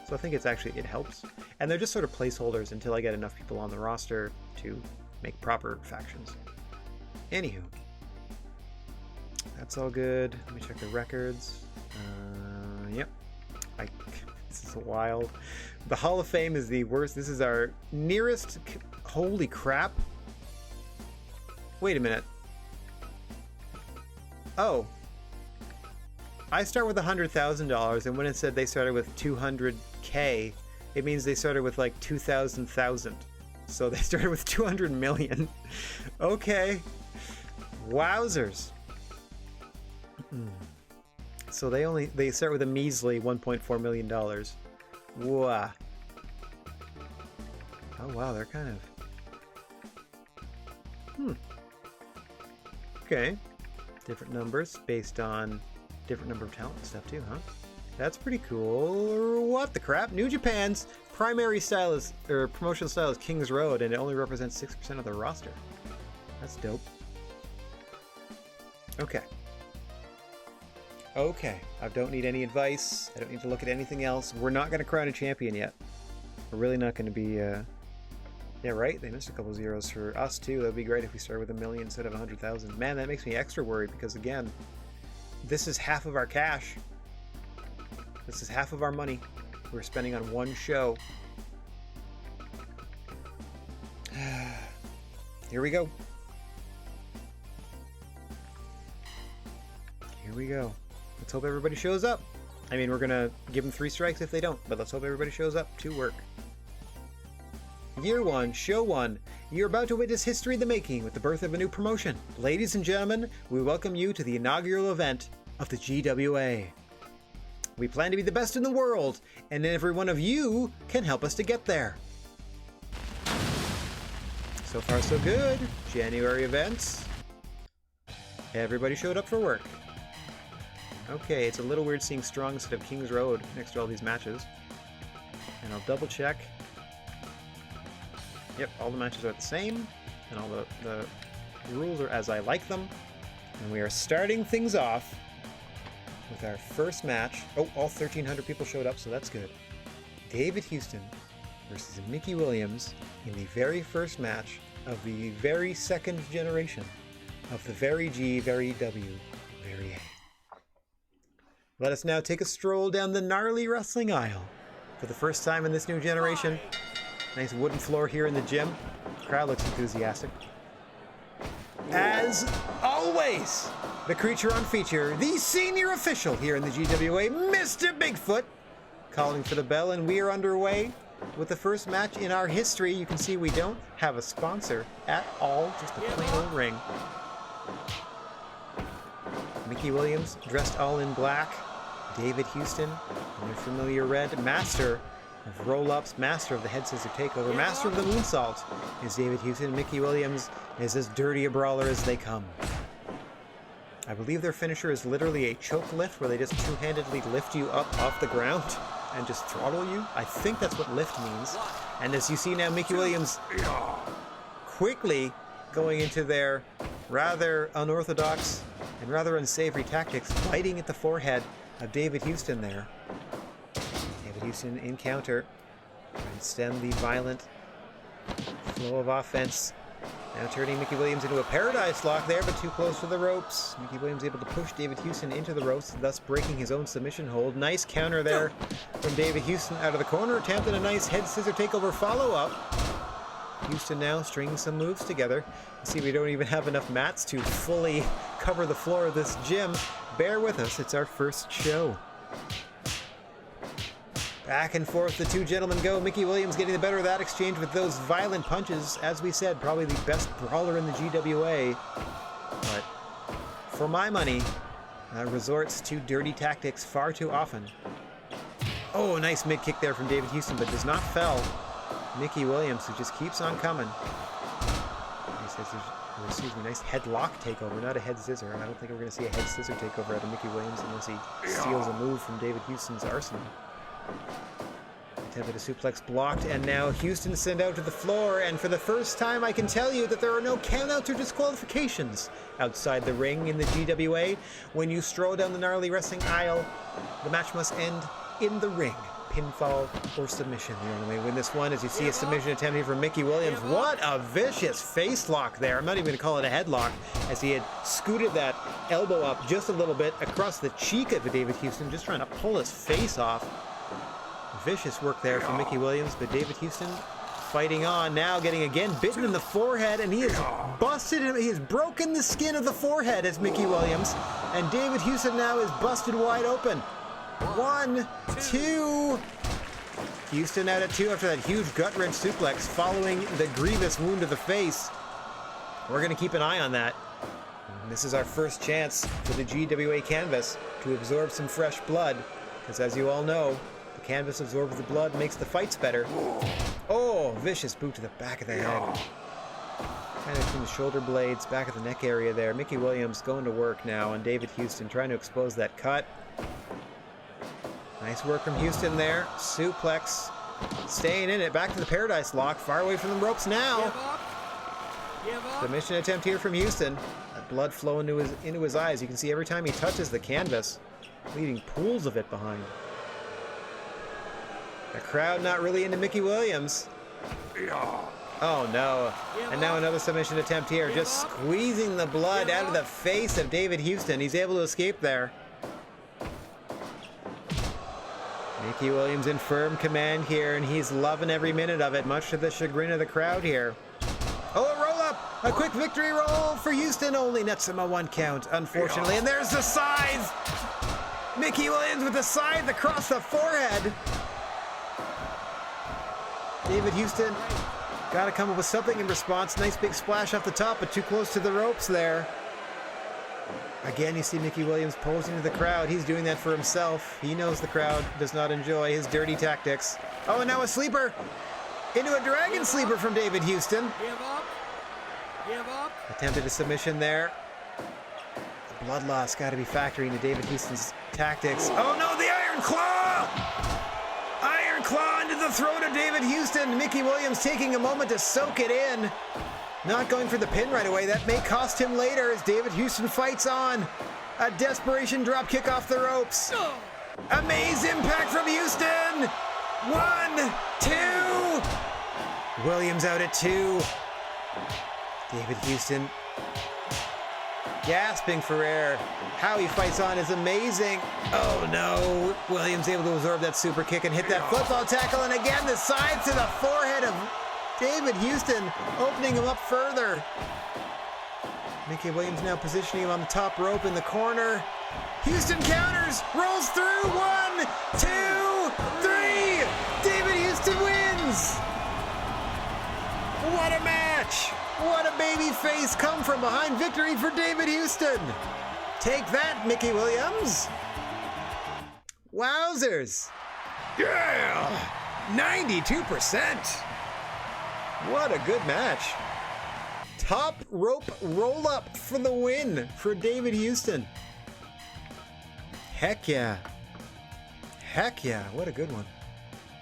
So I think it helps. And they're just sort of placeholders until I get enough people on the roster to make proper factions. Anywho, that's all good. Let me check the records. Yep. This is wild. The Hall of Fame is the worst. This is our nearest. Holy crap. Wait a minute. Oh. I start with $100,000, and when it said they started with 200K, it means they started with like 2,000,000. So they started with 200 million. Okay. Wowzers. So they start with a measly $1.4 million. Wow. Oh wow, they're kind of... Okay. Different numbers based on different number of talent and stuff too, huh? That's pretty cool. What the crap? New Japan's primary style is, or promotional style is King's Road, and it only represents 6% of the roster. That's dope. Okay. Okay. I don't need any advice. I don't need to look at anything else. We're not going to crown a champion yet. We're really not going to be... Yeah, right? They missed a couple zeros for us, too. That would be great if we started with 1 million instead of 100,000. Man, that makes me extra worried because, again, this is half of our cash. This is half of our money we're spending on one show. Here we go. Here we go. Let's hope everybody shows up. I mean, we're going to give them 3 strikes if they don't, but let's hope everybody shows up to work. Year 1, Show 1. You're about to witness history in the making with the birth of a new promotion. Ladies and gentlemen, we welcome you to the inaugural event of the GWA. We plan to be the best in the world, and every one of you can help us to get there. So far, so good. January events. Everybody showed up for work. Okay, it's a little weird seeing Strong instead of King's Road next to all these matches. And I'll double check. Yep, all the matches are the same, and all the rules are as I like them. And we are starting things off with our first match. Oh, all 1,300 people showed up, so that's good. David Houston versus Mickey Williams in the very first match of the very second generation of the very G, very W, very A. Let us now take a stroll down the gnarly wrestling aisle. For the first time in this new generation, nice wooden floor here in the gym. Crowd looks enthusiastic. As always, the creature on feature, the senior official here in the GWA, Mr. Bigfoot, calling for the bell, and we are underway with the first match in our history. You can see we don't have a sponsor at all, just a plain old ring. Mickey Williams, dressed all in black. David Houston, in their familiar red, master of roll-ups, master of the head scissor takeover, master of the moonsault is David Houston. Mickey Williams is as dirty a brawler as they come. I believe their finisher is literally a choke lift where they just two-handedly lift you up off the ground and just throttle you. I think that's what lift means. And as you see now, Mickey Williams quickly going into their rather unorthodox and rather unsavory tactics, biting at the forehead of David Houston there. David Houston in counter, trying to stem the violent flow of offense. Now turning Mickey Williams into a paradise lock there, but too close to the ropes. Mickey Williams able to push David Houston into the ropes, thus breaking his own submission hold. Nice counter there from David Houston out of the corner, attempting a nice head scissor takeover follow-up. Houston now stringing some moves together. You see, we don't even have enough mats to fully cover the floor of this gym. Bear with us, it's our first show. Back and forth the two gentlemen go. Mickey Williams getting the better of that exchange with those violent punches. As we said, probably the best brawler in the GWA. But for my money, resorts to dirty tactics far too often. Oh, a nice mid-kick there from David Houston, but does not fell Mickey Williams, who just keeps on coming. Nice headlock takeover, not a head scissor. I don't think we're going to see a head scissor takeover out of Mickey Williams unless he steals a move from David Houston's arsenal. Attempted a suplex blocked, and now Houston sent out to the floor, and for the first time I can tell you that there are no countouts or disqualifications outside the ring in the GWA. When you stroll down the gnarly wrestling aisle, the match must end in the ring. Pinfall or submission. The only way to win this one, as you see a submission attempt from Mickey Williams. What a vicious face lock there. I'm not even going to call it a headlock, as he had scooted that elbow up just a little bit across the cheek of David Houston, just trying to pull his face off. Vicious work there from Mickey Williams, but David Houston fighting on now, getting again bitten in the forehead, and he has busted him. He has broken the skin of the forehead as Mickey Williams, and David Houston now is busted wide open. 1, 2. Houston out at 2 after that huge gut wrench suplex following the grievous wound to the face. We're going to keep an eye on that. This is our first chance for the GWA canvas to absorb some fresh blood, because as you all know, the canvas absorbs the blood, makes the fights better. Oh, vicious boot to the back of the head. Kind of between the shoulder blades, back of the neck area there. Mickey Williams going to work now on David Houston, trying to expose that cut. Nice work from Houston there. Suplex. Staying in it. Back to the Paradise Lock. Far away from the ropes now. Submission attempt here from Houston. That blood flowing into his eyes. You can see every time he touches the canvas, leaving pools of it behind. The crowd not really into Mickey Williams. Oh no. And now another submission attempt here. Just squeezing the blood out of the face of David Houston. He's able to escape there. Mickey Williams in firm command here, and he's loving every minute of it, much to the chagrin of the crowd here. Oh, a roll-up! A quick victory roll for Houston, only nets him a 1 count, unfortunately. And there's the scythe! Mickey Williams with the scythe across the forehead. David Houston got to come up with something in response. Nice big splash off the top, but too close to the ropes there. Again, you see Mickey Williams posing to the crowd. He's doing that for himself. He knows the crowd does not enjoy his dirty tactics. Oh, and now a sleeper into a dragon sleeper from David Houston. Give up. Attempted a submission there. The blood loss got to be factoring into David Houston's tactics. Oh no, the Iron Claw! Iron Claw into the throat of David Houston. Mickey Williams taking a moment to soak it in. Not going for the pin right away. That may cost him later as David Houston fights on. A desperation drop kick off the ropes. Amazing impact from Houston. 1, 2. Williams out at 2. David Houston gasping for air. How he fights on is amazing. Oh no. Williams able to absorb that super kick and hit that football tackle. And again, the side to the forehead of David Houston, opening him up further. Mickey Williams now positioning him on the top rope in the corner. Houston counters, rolls through. 1, 2, 3. David Houston wins. What a match. What a baby face come from behind victory for David Houston. Take that, Mickey Williams. Wowzers. Yeah, 92%. What a good match. Top rope roll up for the win for David Houston. Heck yeah. Heck yeah. What a good one.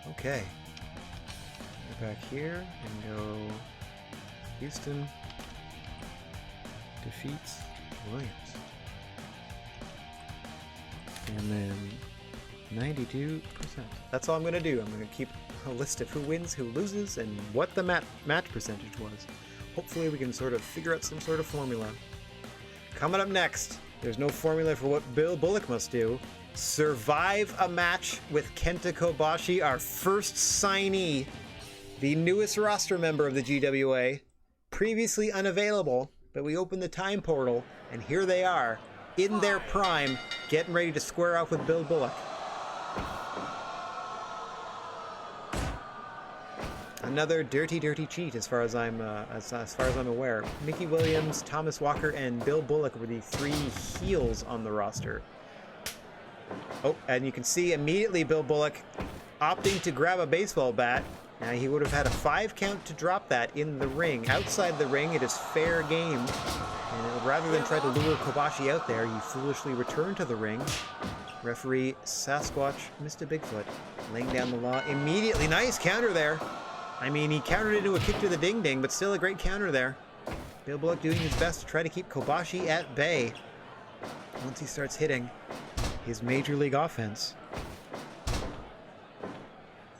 Okay. Go back here and go Houston defeats Williams. And then 92%. That's all I'm going to do. I'm going to keep a list of who wins, who loses, and what the match percentage was. Hopefully we can sort of figure out some sort of formula. Coming up next, there's no formula for what Bill Bullock must do. Survive a match with Kenta Kobashi, our first signee, the newest roster member of the GWA, previously unavailable, but we opened the time portal, and here they are, in their prime, getting ready to square off with Bill Bullock. Another dirty cheat, as far as I'm aware. Mickey Williams, Thomas Walker, and Bill Bullock were the 3 heels on the roster. Oh, and you can see immediately Bill Bullock opting to grab a baseball bat. Now he would have had a 5 count to drop that in the ring. Outside the ring, it is fair game. And rather than try to lure Kobashi out there, you foolishly return to the ring. Referee Sasquatch Mr. Bigfoot laying down the law immediately. Nice counter there. I mean, he countered into a kick to the ding-ding, but still a great counter there. Bill Bullock doing his best to try to keep Kobashi at bay. Once he starts hitting his major league offense,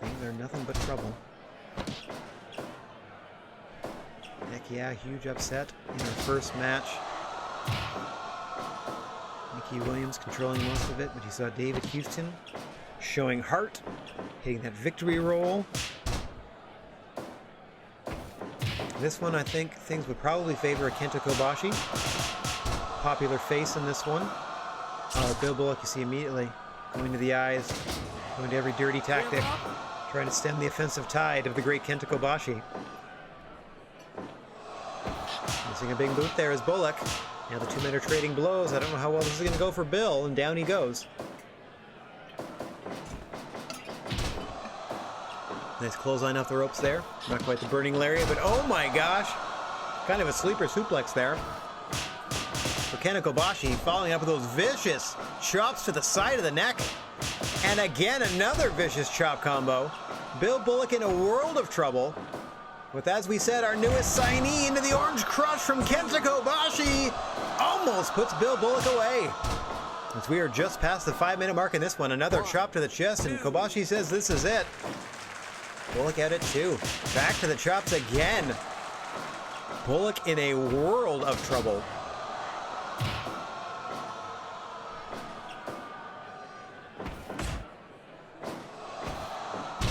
things are nothing but trouble. Heck yeah, huge upset in our first match. Mickey Williams controlling most of it, but you saw David Houston showing heart, hitting that victory roll. This one, I think things would probably favor a Kenta Kobashi. Popular face in this one. Bill Bullock, you see immediately going to the eyes, going to every dirty tactic, trying to stem the offensive tide of the great Kenta Kobashi. Missing a big boot there is Bullock. Now the two men are trading blows. I don't know how well this is going to go for Bill, and down he goes. Nice clothesline off the ropes there. Not quite the burning lariat, but oh my gosh! Kind of a sleeper suplex there. For Kenta Kobashi, following up with those vicious chops to the side of the neck. And again, another vicious chop combo. Bill Bullock in a world of trouble. With, as we said, our newest signee into the Orange Crush from Kenta Kobashi. Almost puts Bill Bullock away. As we are just past the 5-minute mark in this one, another chop to the chest, and Kobashi says this is it. Bullock at it too. Back to the chops again. Bullock in a world of trouble.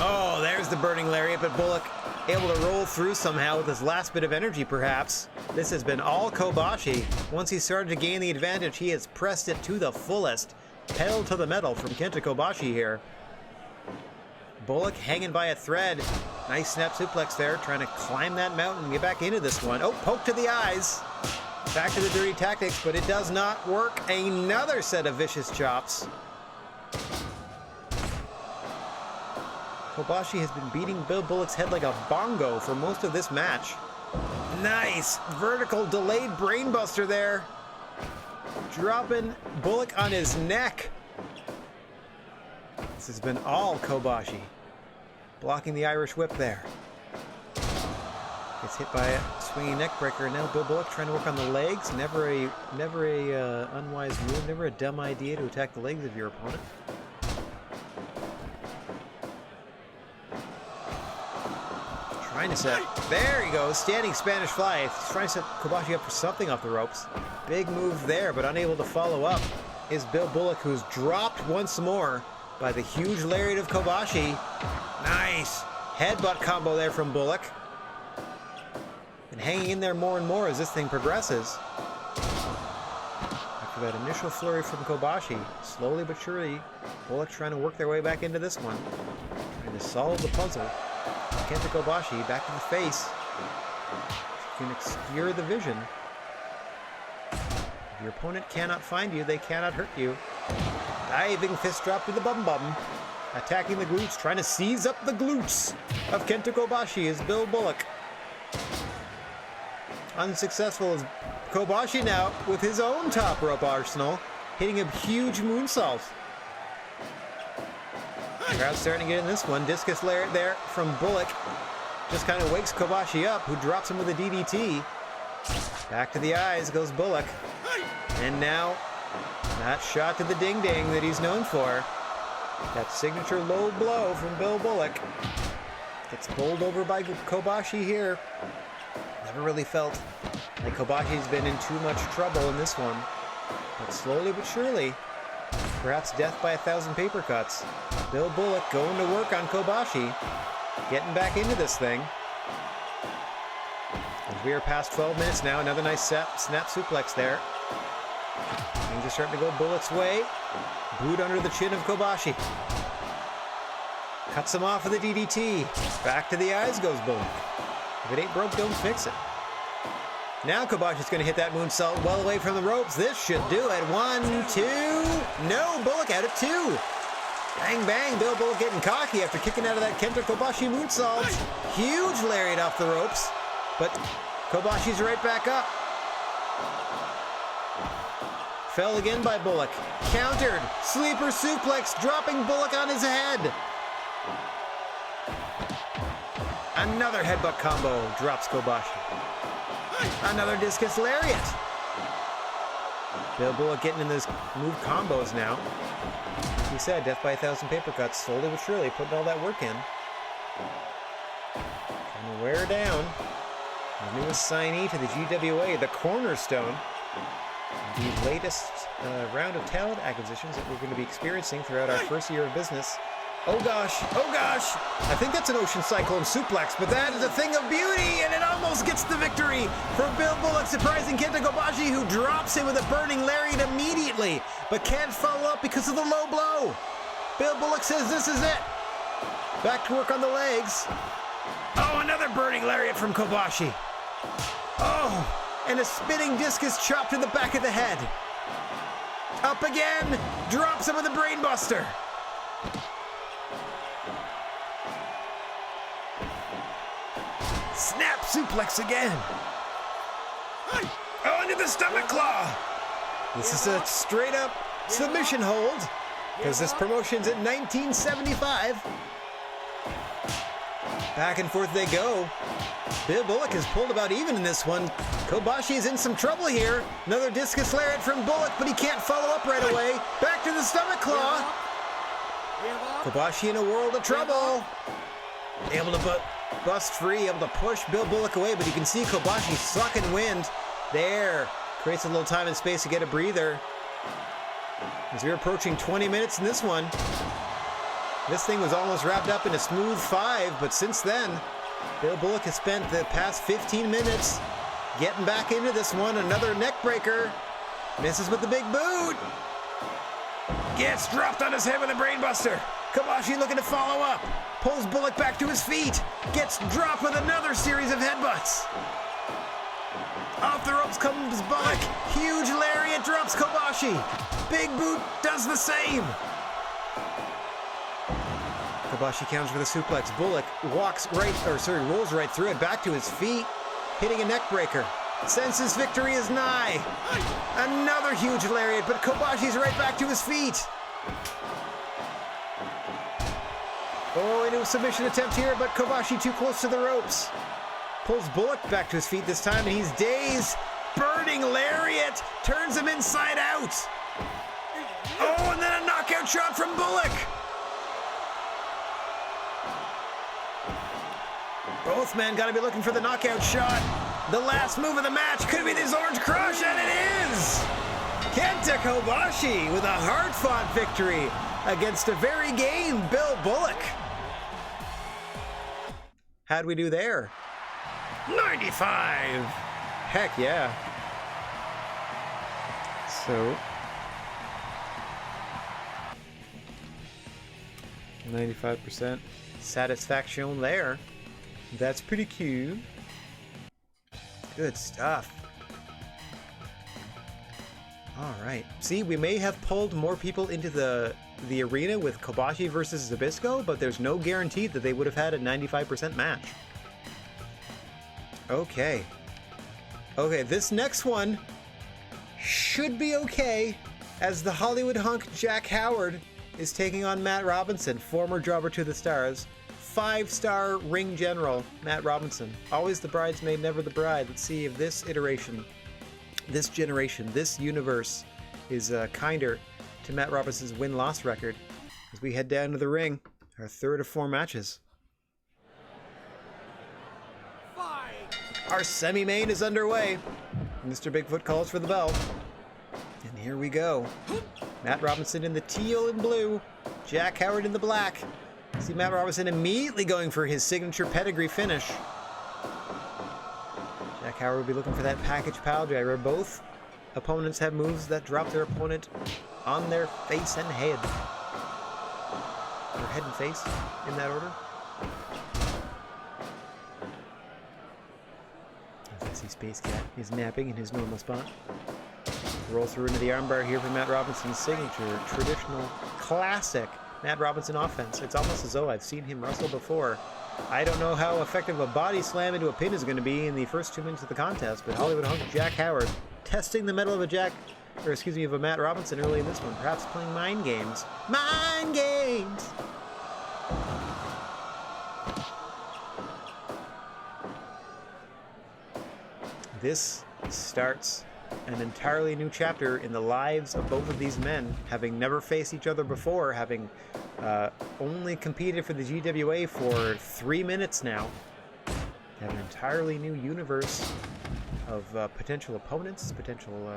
Oh, there's the burning lariat, but Bullock able to roll through somehow with his last bit of energy, perhaps. This has been all Kobashi. Once he started to gain the advantage, he has pressed it to the fullest. Pedal to the metal from Kenta Kobashi here. Bullock hanging by a thread. Nice snap suplex there, trying to climb that mountain and get back into this one. Oh, poke to the eyes. Back to the dirty tactics, but it does not work. Another set of vicious chops. Kobashi has been beating Bill Bullock's head like a bongo for most of this match. Nice vertical delayed brainbuster there. Dropping Bullock on his neck. This has been all Kobashi. Blocking the Irish whip there. Gets hit by a swinging neck breaker, and now Bill Bullock trying to work on the legs. Never a unwise move, never a dumb idea to attack the legs of your opponent. Trying to set, there he goes, standing Spanish fly. He's trying to set Kobashi up for something off the ropes. Big move there, but unable to follow up is Bill Bullock, who's dropped once more by the huge lariat of Kobashi. Nice headbutt combo there from Bullock. And hanging in there more and more as this thing progresses. After that initial flurry from Kobashi, slowly but surely, Bullock trying to work their way back into this one. Trying to solve the puzzle. Kenta Kobashi back to the face. You can obscure the vision. If your opponent cannot find you, they cannot hurt you. Diving fist drop to the bum. Attacking the glutes, trying to seize up the glutes of Kenta Kobashi is Bill Bullock. Unsuccessful as Kobashi now with his own top rope arsenal, hitting a huge moonsault. Crowd's starting to get in this one. Discus lariat there from Bullock. Just kind of wakes Kobashi up, who drops him with a DDT. Back to the eyes goes Bullock. And now, that shot to the ding-ding that he's known for. That signature low blow from Bill Bullock. Gets bowled over by Kobashi here. Never really felt like Kobashi's been in too much trouble in this one. But slowly but surely, perhaps death by 1,000 paper cuts. Bill Bullock going to work on Kobashi. Getting back into this thing. As we are past 12 minutes now, another nice snap suplex there. Things are starting to go Bullock's way. Boot under the chin of Kobashi. Cuts him off with a DDT. Back to the eyes goes Bullock. If it ain't broke, don't fix it. Now Kobashi's going to hit that moonsault well away from the ropes. This should do it. 1, 2. No, Bullock at it too. Bang, bang. Bill Bullock getting cocky after kicking out of that Kenta Kobashi moonsault. Huge lariat off the ropes. But Kobashi's right back up. Fell again by Bullock. Countered. Sleeper suplex, dropping Bullock on his head. Another headbutt combo drops Kobashi. Another discus lariat. Bill Bullock getting in those move combos now. As we said, death by 1,000 paper cuts, slowly but surely putting all that work in. Trying to wear down the newest signee to the GWA, the cornerstone. The latest round of talent acquisitions that we're going to be experiencing throughout our first year of business Oh gosh, oh gosh. I think that's an ocean cyclone suplex, but that is a thing of beauty, and it almost gets the victory for Bill Bullock, surprising Kenta Kobashi, who drops him with a burning lariat immediately, but can't follow up because of the low blow. Bill Bullock says this is it. Back to work on the legs. Oh, another burning lariat from Kobashi. Oh, and a spinning discus chop to the back of the head. Up again, drops him with a brain buster. Snap suplex again. Oh, into the stomach claw. This is a straight up submission hold, because this promotion's in 1975. Back and forth they go. Bill Bullock has pulled about even in this one. Kobashi is in some trouble here. Another discus lariat from Bullock, but he can't follow up right away. Back to the stomach claw. Kobashi in a world of trouble. Able to bust free, able to push Bill Bullock away, but you can see Kobashi sucking wind. There. Creates a little time and space to get a breather. As we're approaching 20 minutes in this one. This thing was almost wrapped up in a smooth 5, but since then, Bill Bullock has spent the past 15 minutes getting back into this one. Another neck breaker. Misses with the big boot. Gets dropped on his head with a brainbuster. Kobashi looking to follow up. Pulls Bullock back to his feet. Gets dropped with another series of headbutts. Off the ropes comes Bullock. Huge lariat drops Kobashi. Big boot does the same. Kobashi counters with a suplex. Bullock rolls right through it, back to his feet, hitting a neck breaker. Senses victory is nigh. Another huge lariat, but Kobashi's right back to his feet. Oh, into a submission attempt here, but Kobashi too close to the ropes. Pulls Bullock back to his feet this time, and he's dazed. Burning lariat turns him inside out. Oh, and then a knockout shot from Bullock. Both men got to be looking for the knockout shot. The last move of the match could be this Orange Crush, and it is! Kenta Kobashi with a hard-fought victory against a very game Bill Bullock. How'd we do there? 95! Heck yeah. So, 95% satisfaction there. That's pretty cute. Good stuff. All right. See, we may have pulled more people into the arena with Kobashi versus Zbyszko, but there's no guarantee that they would have had a 95% match. Okay. Okay, this next one should be okay, as the Hollywood hunk Jack Howard is taking on Matt Robinson, former jobber to the stars. 5-star ring general, Matt Robinson. Always the bridesmaid, never the bride. Let's see if this iteration, this generation, this universe is kinder to Matt Robinson's win-loss record as we head down to the ring, our third of 4 matches. Our semi-main is underway. Mr. Bigfoot calls for the bell. And here we go. Matt Robinson in the teal and blue, Jack Howard in the black. See Matt Robinson immediately going for his signature pedigree finish. Jack Howard will be looking for that package pile driver. Both opponents have moves that drop their opponent on their face and head. Or head and face, in that order. As I see Space Cat is napping in his normal spot. Roll through into the armbar here for Matt Robinson's signature, traditional, classic Matt Robinson offense. It's almost as though I've seen him wrestle before. I don't know how effective a body slam into a pin is going to be in the first 2 minutes of the contest, but Hollywood hunk Jack Howard testing the mettle of a Matt Robinson early in this one, perhaps playing mind games. Mind games! This starts an entirely new chapter in the lives of both of these men, having never faced each other before, having only competed for the GWA for 3 minutes now. Have an entirely new universe of potential opponents, potential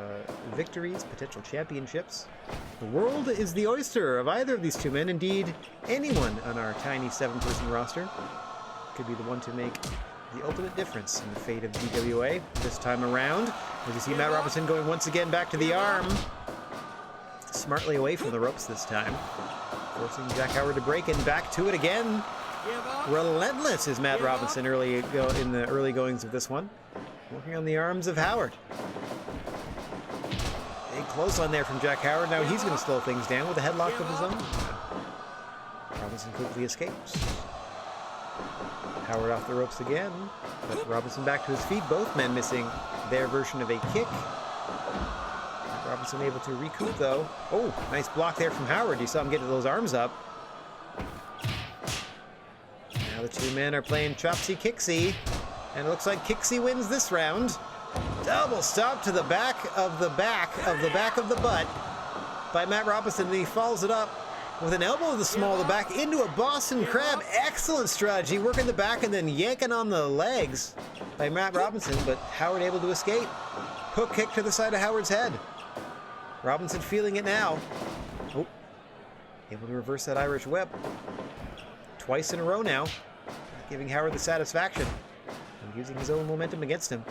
victories, potential championships. The world is the oyster of either of these two men. Indeed, anyone on our tiny 7-person roster could be the one to make the ultimate difference in the fate of GWA this time around. As you see Matt Robinson going once again back to the arm. Smartly away from the ropes this time. Forcing Jack Howard to break and back to it again. Relentless is Matt Robinson in the early goings of this one. Working on the arms of Howard. Big close on there from Jack Howard. Now he's going to slow things down with a headlock of his own. Robinson quickly escapes. Howard off the ropes again. But Robinson back to his feet. Both men missing their version of a kick. Robinson able to recoup though. Oh, nice block there from Howard. You saw him get to those arms up. Now the two men are playing chopsy-kicksy. And it looks like Kixie wins this round. Double stop to the back of the butt by Matt Robinson. And he follows it up with an elbow of the small of the back into a Boston Crab. Excellent strategy. Working the back and then yanking on the legs by Matt Robinson. But Howard able to escape. Hook kick to the side of Howard's head. Robinson feeling it now. Oh, able to reverse that Irish whip. Twice in a row now. Giving Howard the satisfaction. Using his own momentum against him.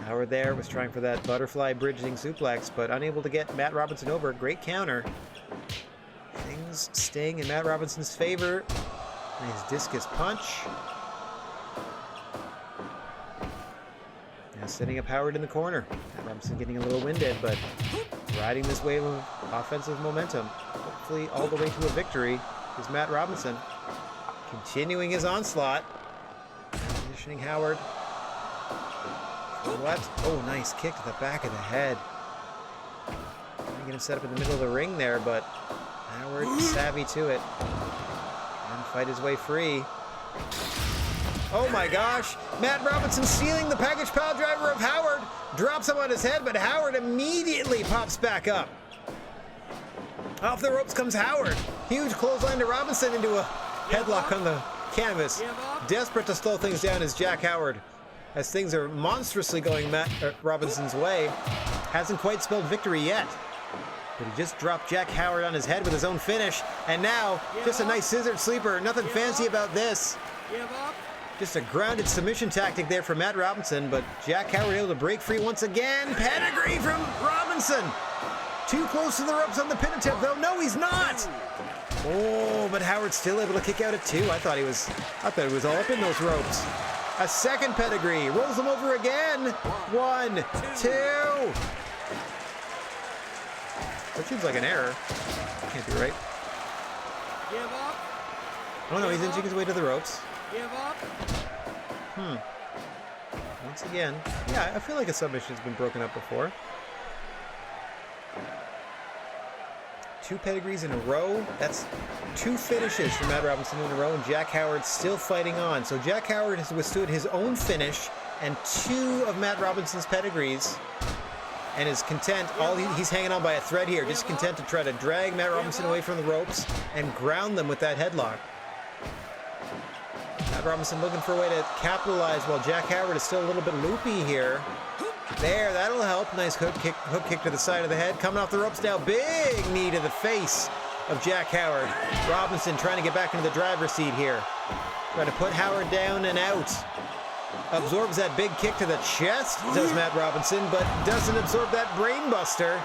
Howard there was trying for that butterfly bridging suplex, but unable to get Matt Robinson over. Great counter. Things staying in Matt Robinson's favor. Nice discus punch. Now setting up Howard in the corner. Matt Robinson getting a little winded, but riding this wave of offensive momentum. Hopefully all the way to a victory is Matt Robinson. Continuing his onslaught. Positioning Howard. What? Oh, nice kick to the back of the head. I'm going to set up in the middle of the ring there, but Howard savvy to it. And fight his way free. Oh my gosh! Matt Robinson stealing the package pile driver of Howard. Drops him on his head, but Howard immediately pops back up. Off the ropes comes Howard. Huge clothesline to Robinson into a headlock on the canvas. Desperate to slow things down is Jack Howard. As things are monstrously going Matt Robinson's way. Hasn't quite spelled victory yet. But he just dropped Jack Howard on his head with his own finish. And now, just a nice scissored sleeper. Nothing fancy about this. Just a grounded submission tactic there for Matt Robinson. But Jack Howard able to break free once again. Pedigree from Robinson. Too close to the ropes on the pin attempt though. No, he's not. Oh, but Howard's still able to kick out at 2. I thought he was all up in those ropes. A second pedigree. Rolls him over again. 1, 2. That seems like an error. Can't be right. Oh no, he's inching his way to the ropes. Once again. Yeah, I feel like a submission's been broken up before. 2 pedigrees in a row. That's 2 finishes for Matt Robinson in a row, and Jack Howard still fighting on. So Jack Howard has withstood his own finish and 2 of Matt Robinson's pedigrees, and is content. He's hanging on by a thread here, just content to try to drag Matt Robinson away from the ropes and ground them with that headlock. Matt Robinson looking for a way to capitalize while Jack Howard is still a little bit loopy here. There, that'll help. Nice hook kick to the side of the head. Coming off the ropes now. Big knee to the face of Jack Howard. Robinson trying to get back into the driver's seat here. Trying to put Howard down and out. Absorbs that big kick to the chest, does Matt Robinson, but doesn't absorb that brainbuster.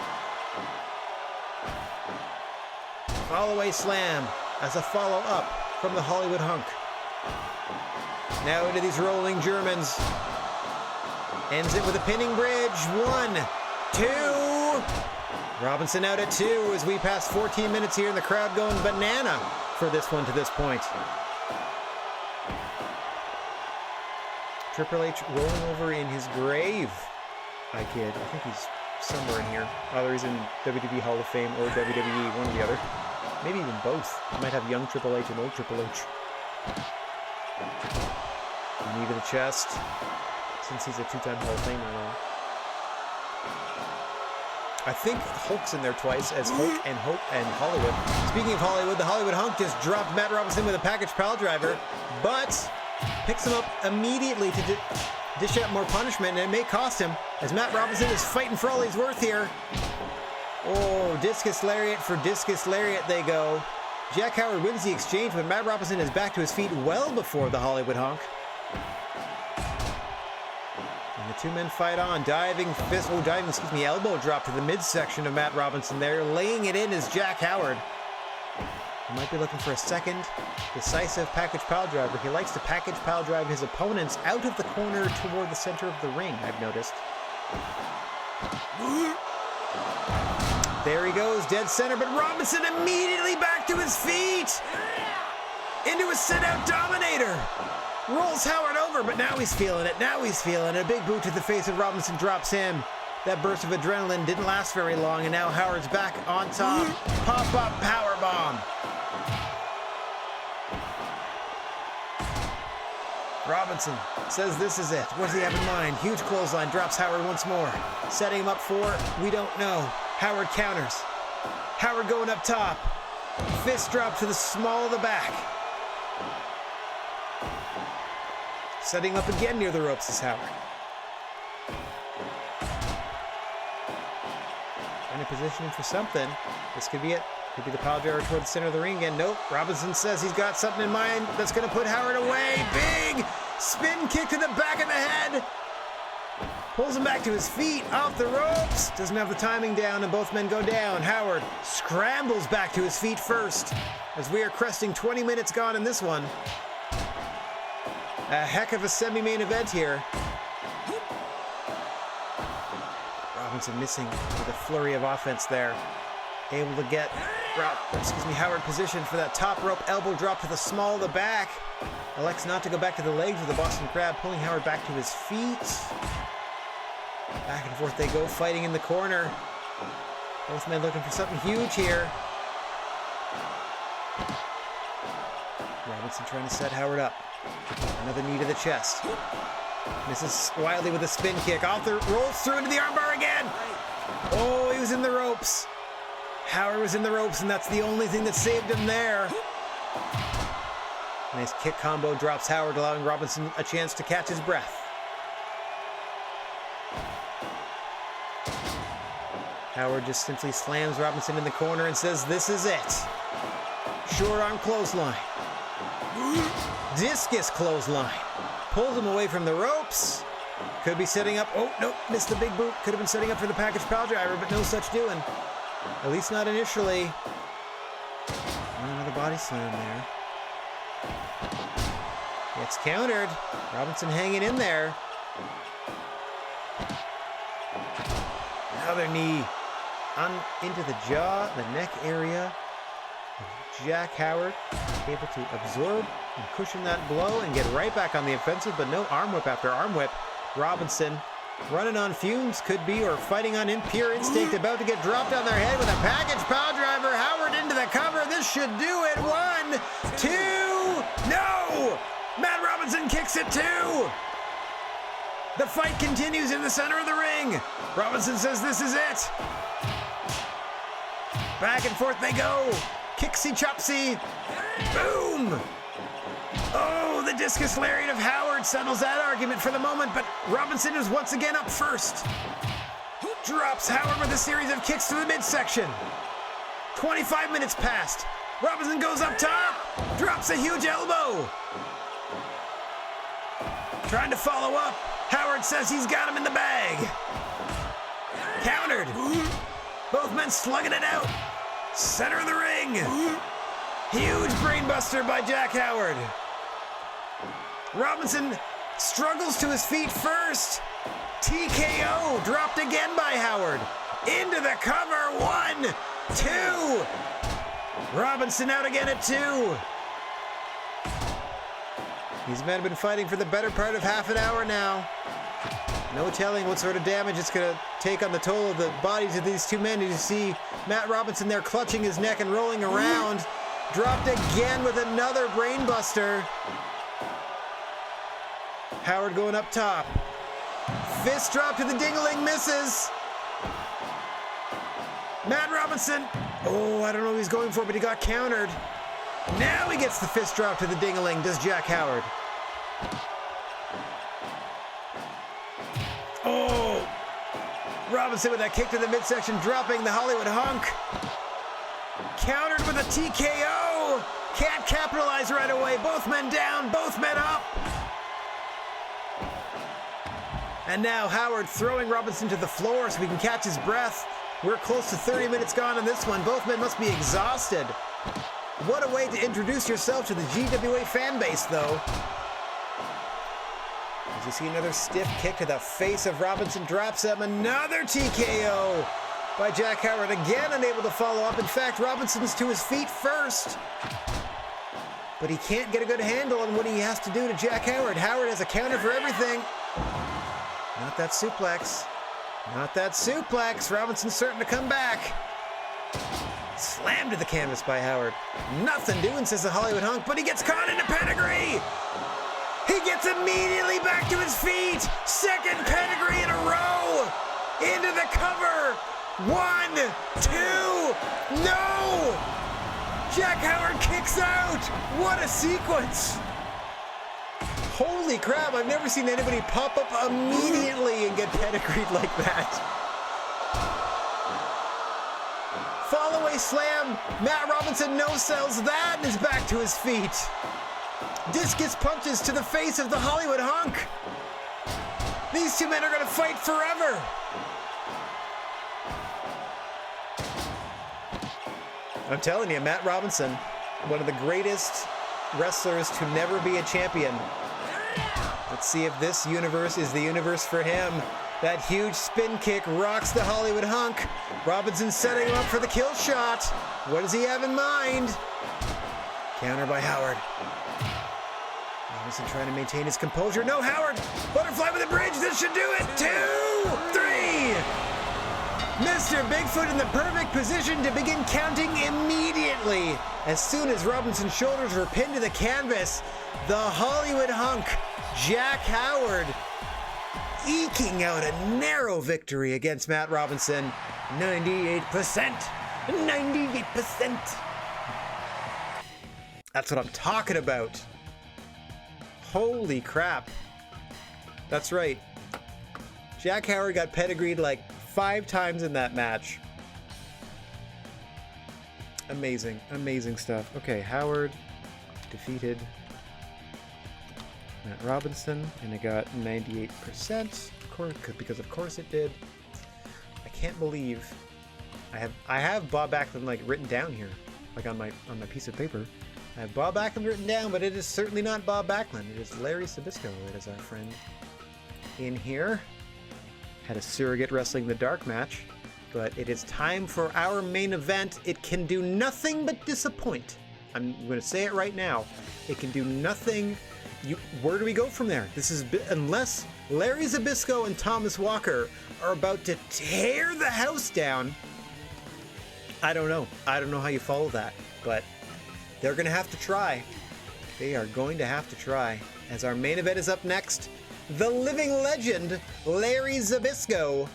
Follow-away slam as a follow-up from the Hollywood Hunk. Now into these rolling Germans. Ends it with a pinning bridge. 1, 2. Robinson out at 2 as we pass 14 minutes here and the crowd going banana for this one to this point. Triple H rolling over in his grave. I kid. I think he's somewhere in here. Either he's in WWE Hall of Fame or WWE, one or the other. Maybe even both. You might have young Triple H and old Triple H. Knee to the chest. Since he's a 2-time Hall of Famer now. I think Hulk's in there twice as Hulk and Hollywood. Speaking of Hollywood, the Hollywood Hunk just dropped Matt Robinson with a package pile driver, but picks him up immediately to dish out more punishment, and it may cost him, as Matt Robinson is fighting for all he's worth here. Oh, discus lariat for discus lariat they go. Jack Howard wins the exchange, but Matt Robinson is back to his feet well before the Hollywood honk. And the two men fight on. Elbow drop to the midsection of Matt Robinson there. Laying it in is Jack Howard. He might be looking for a second decisive package pile driver. He likes to package pile drive his opponents out of the corner toward the center of the ring, I've noticed. There he goes, dead center, but Robinson immediately back to his feet! Into a sit-out dominator! Rolls Howard over, but now he's feeling it. A big boot to the face of Robinson drops him. That burst of adrenaline didn't last very long, and now Howard's back on top. Pop-up powerbomb. Robinson says this is it. What does he have in mind? Huge clothesline, drops Howard once more. Setting him up for, we don't know. Howard counters. Howard going up top. Fist drop to the small of the back. Setting up again near the ropes is Howard. Trying to position him for something. This could be it. Could be the pile driver toward the center of the ring again. Nope. Robinson says he's got something in mind that's going to put Howard away. Big spin kick to the back of the head. Pulls him back to his feet, off the ropes. Doesn't have the timing down, and both men go down. Howard scrambles back to his feet first, as we are cresting 20 minutes gone in this one. A heck of a semi-main event here. Robinson missing with a flurry of offense there. Able to get Howard positioned for that top rope elbow drop to the small of the back. Elects not to go back to the legs with the Boston Crab, pulling Howard back to his feet. Back and forth they go, fighting in the corner. Both men looking for something huge here. Robinson trying to set Howard up. Another knee to the chest. Misses wildly with a spin kick. Rolls through into the armbar again. Oh, he was in the ropes. Howard was in the ropes, and that's the only thing that saved him there. Nice kick combo drops Howard, allowing Robinson a chance to catch his breath. Howard just simply slams Robinson in the corner and says, this is it. Short arm clothesline. Discus clothesline. Pulls him away from the ropes. Could be setting up. Oh, nope, missed the big boot. Could have been setting up for the package pile driver, but no such doing. At least not initially. Another body slam there. Gets countered. Robinson hanging in there. Another knee into the jaw, the neck area. Jack Howard able to absorb and cushion that blow and get right back on the offensive, but no arm whip after arm whip. Robinson running on fumes, could be, or fighting on pure instinct, about to get dropped on their head with a package pile driver. Howard into the cover. This should do it. 1, 2, no! Matt Robinson kicks it 2. The fight continues in the center of the ring. Robinson says this is it. Back and forth they go. Kicksy chopsy. Boom! Oh, the discus lariat of Howard settles that argument for the moment, but Robinson is once again up first. Drops Howard with a series of kicks to the midsection. 25 minutes passed. Robinson goes up top. Drops a huge elbow. Trying to follow up. Howard says he's got him in the bag. Countered. Both men slugging it out. Center of the ring. Huge brainbuster by Jack Howard. Robinson struggles to his feet first. TKO dropped again by Howard. Into the cover. 1, 2. Robinson out again at 2. These men have been fighting for the better part of half an hour now. No telling what sort of damage it's going to take on the toll of the bodies of these two men. You see Matt Robinson there clutching his neck and rolling around. Dropped again with another brainbuster. Howard going up top. Fist drop to the ding-a-ling, misses. Matt Robinson. Oh, I don't know what he's going for, but he got countered. Now he gets the fist drop to the ding-a-ling, does Jack Howard. Robinson with that kick to the midsection, dropping the Hollywood Hunk. Countered with a TKO. Can't capitalize right away. Both men down, both men up. And now Howard throwing Robinson to the floor so he can catch his breath. We're close to 30 minutes gone on this one. Both men must be exhausted. What a way to introduce yourself to the GWA fan base, though. As you see another stiff kick to the face of Robinson, drops him. Another TKO by Jack Howard, again unable to follow up. In fact, Robinson's to his feet first. But he can't get a good handle on what he has to do to Jack Howard. Howard has a counter for everything. Not that suplex. Not that suplex. Robinson's starting to come back. Slammed to the canvas by Howard. Nothing doing, says the Hollywood Hunk, but he gets caught in a pedigree. He gets immediately back to his feet. Second pedigree in a row. Into the cover. 1, 2, no! Jack Howard kicks out. What a sequence. Holy crap, I've never seen anybody pop up immediately and get pedigreed like that. Fall-away slam. Matt Robinson no-sells that and is back to his feet. Discus punches to the face of the Hollywood Hunk. These two men are going to fight forever. I'm telling you, Matt Robinson, one of the greatest wrestlers to never be a champion. Let's see if this universe is the universe for him. That huge spin kick rocks the Hollywood Hunk. Robinson setting him up for the kill shot. What does he have in mind? Counter by Howard. Robinson trying to maintain his composure. No, Howard! Butterfly with a bridge. This should do it. 2, 3. Mr. Bigfoot in the perfect position to begin counting immediately. As soon as Robinson's shoulders were pinned to the canvas, the Hollywood Hunk, Jack Howard, eking out a narrow victory against Matt Robinson. 98%. 98%. That's what I'm talking about. Holy crap. That's right. Jack Howard got pedigreed like 5 times in that match. Amazing, amazing stuff. Okay, Howard defeated Matt Robinson, and it got 98%. Of course, because of course it did. I can't believe I have Bob Backlund like written down here, like on my piece of paper. I have Bob Backlund written down, but it is certainly not Bob Backlund. It is Larry Sabisco that is our friend in here. Had a surrogate wrestling the dark match, but it is time for our main event. It can do nothing but disappoint. I'm going to say it right now. It can do nothing. Where do we go from there? This is unless Larry Zbyszko and Thomas Walker are about to tear the house down. I don't know. I don't know how you follow that, but they're going to have to try. They are going to have to try. As our main event is up next, the living legend, Larry Zbyszko,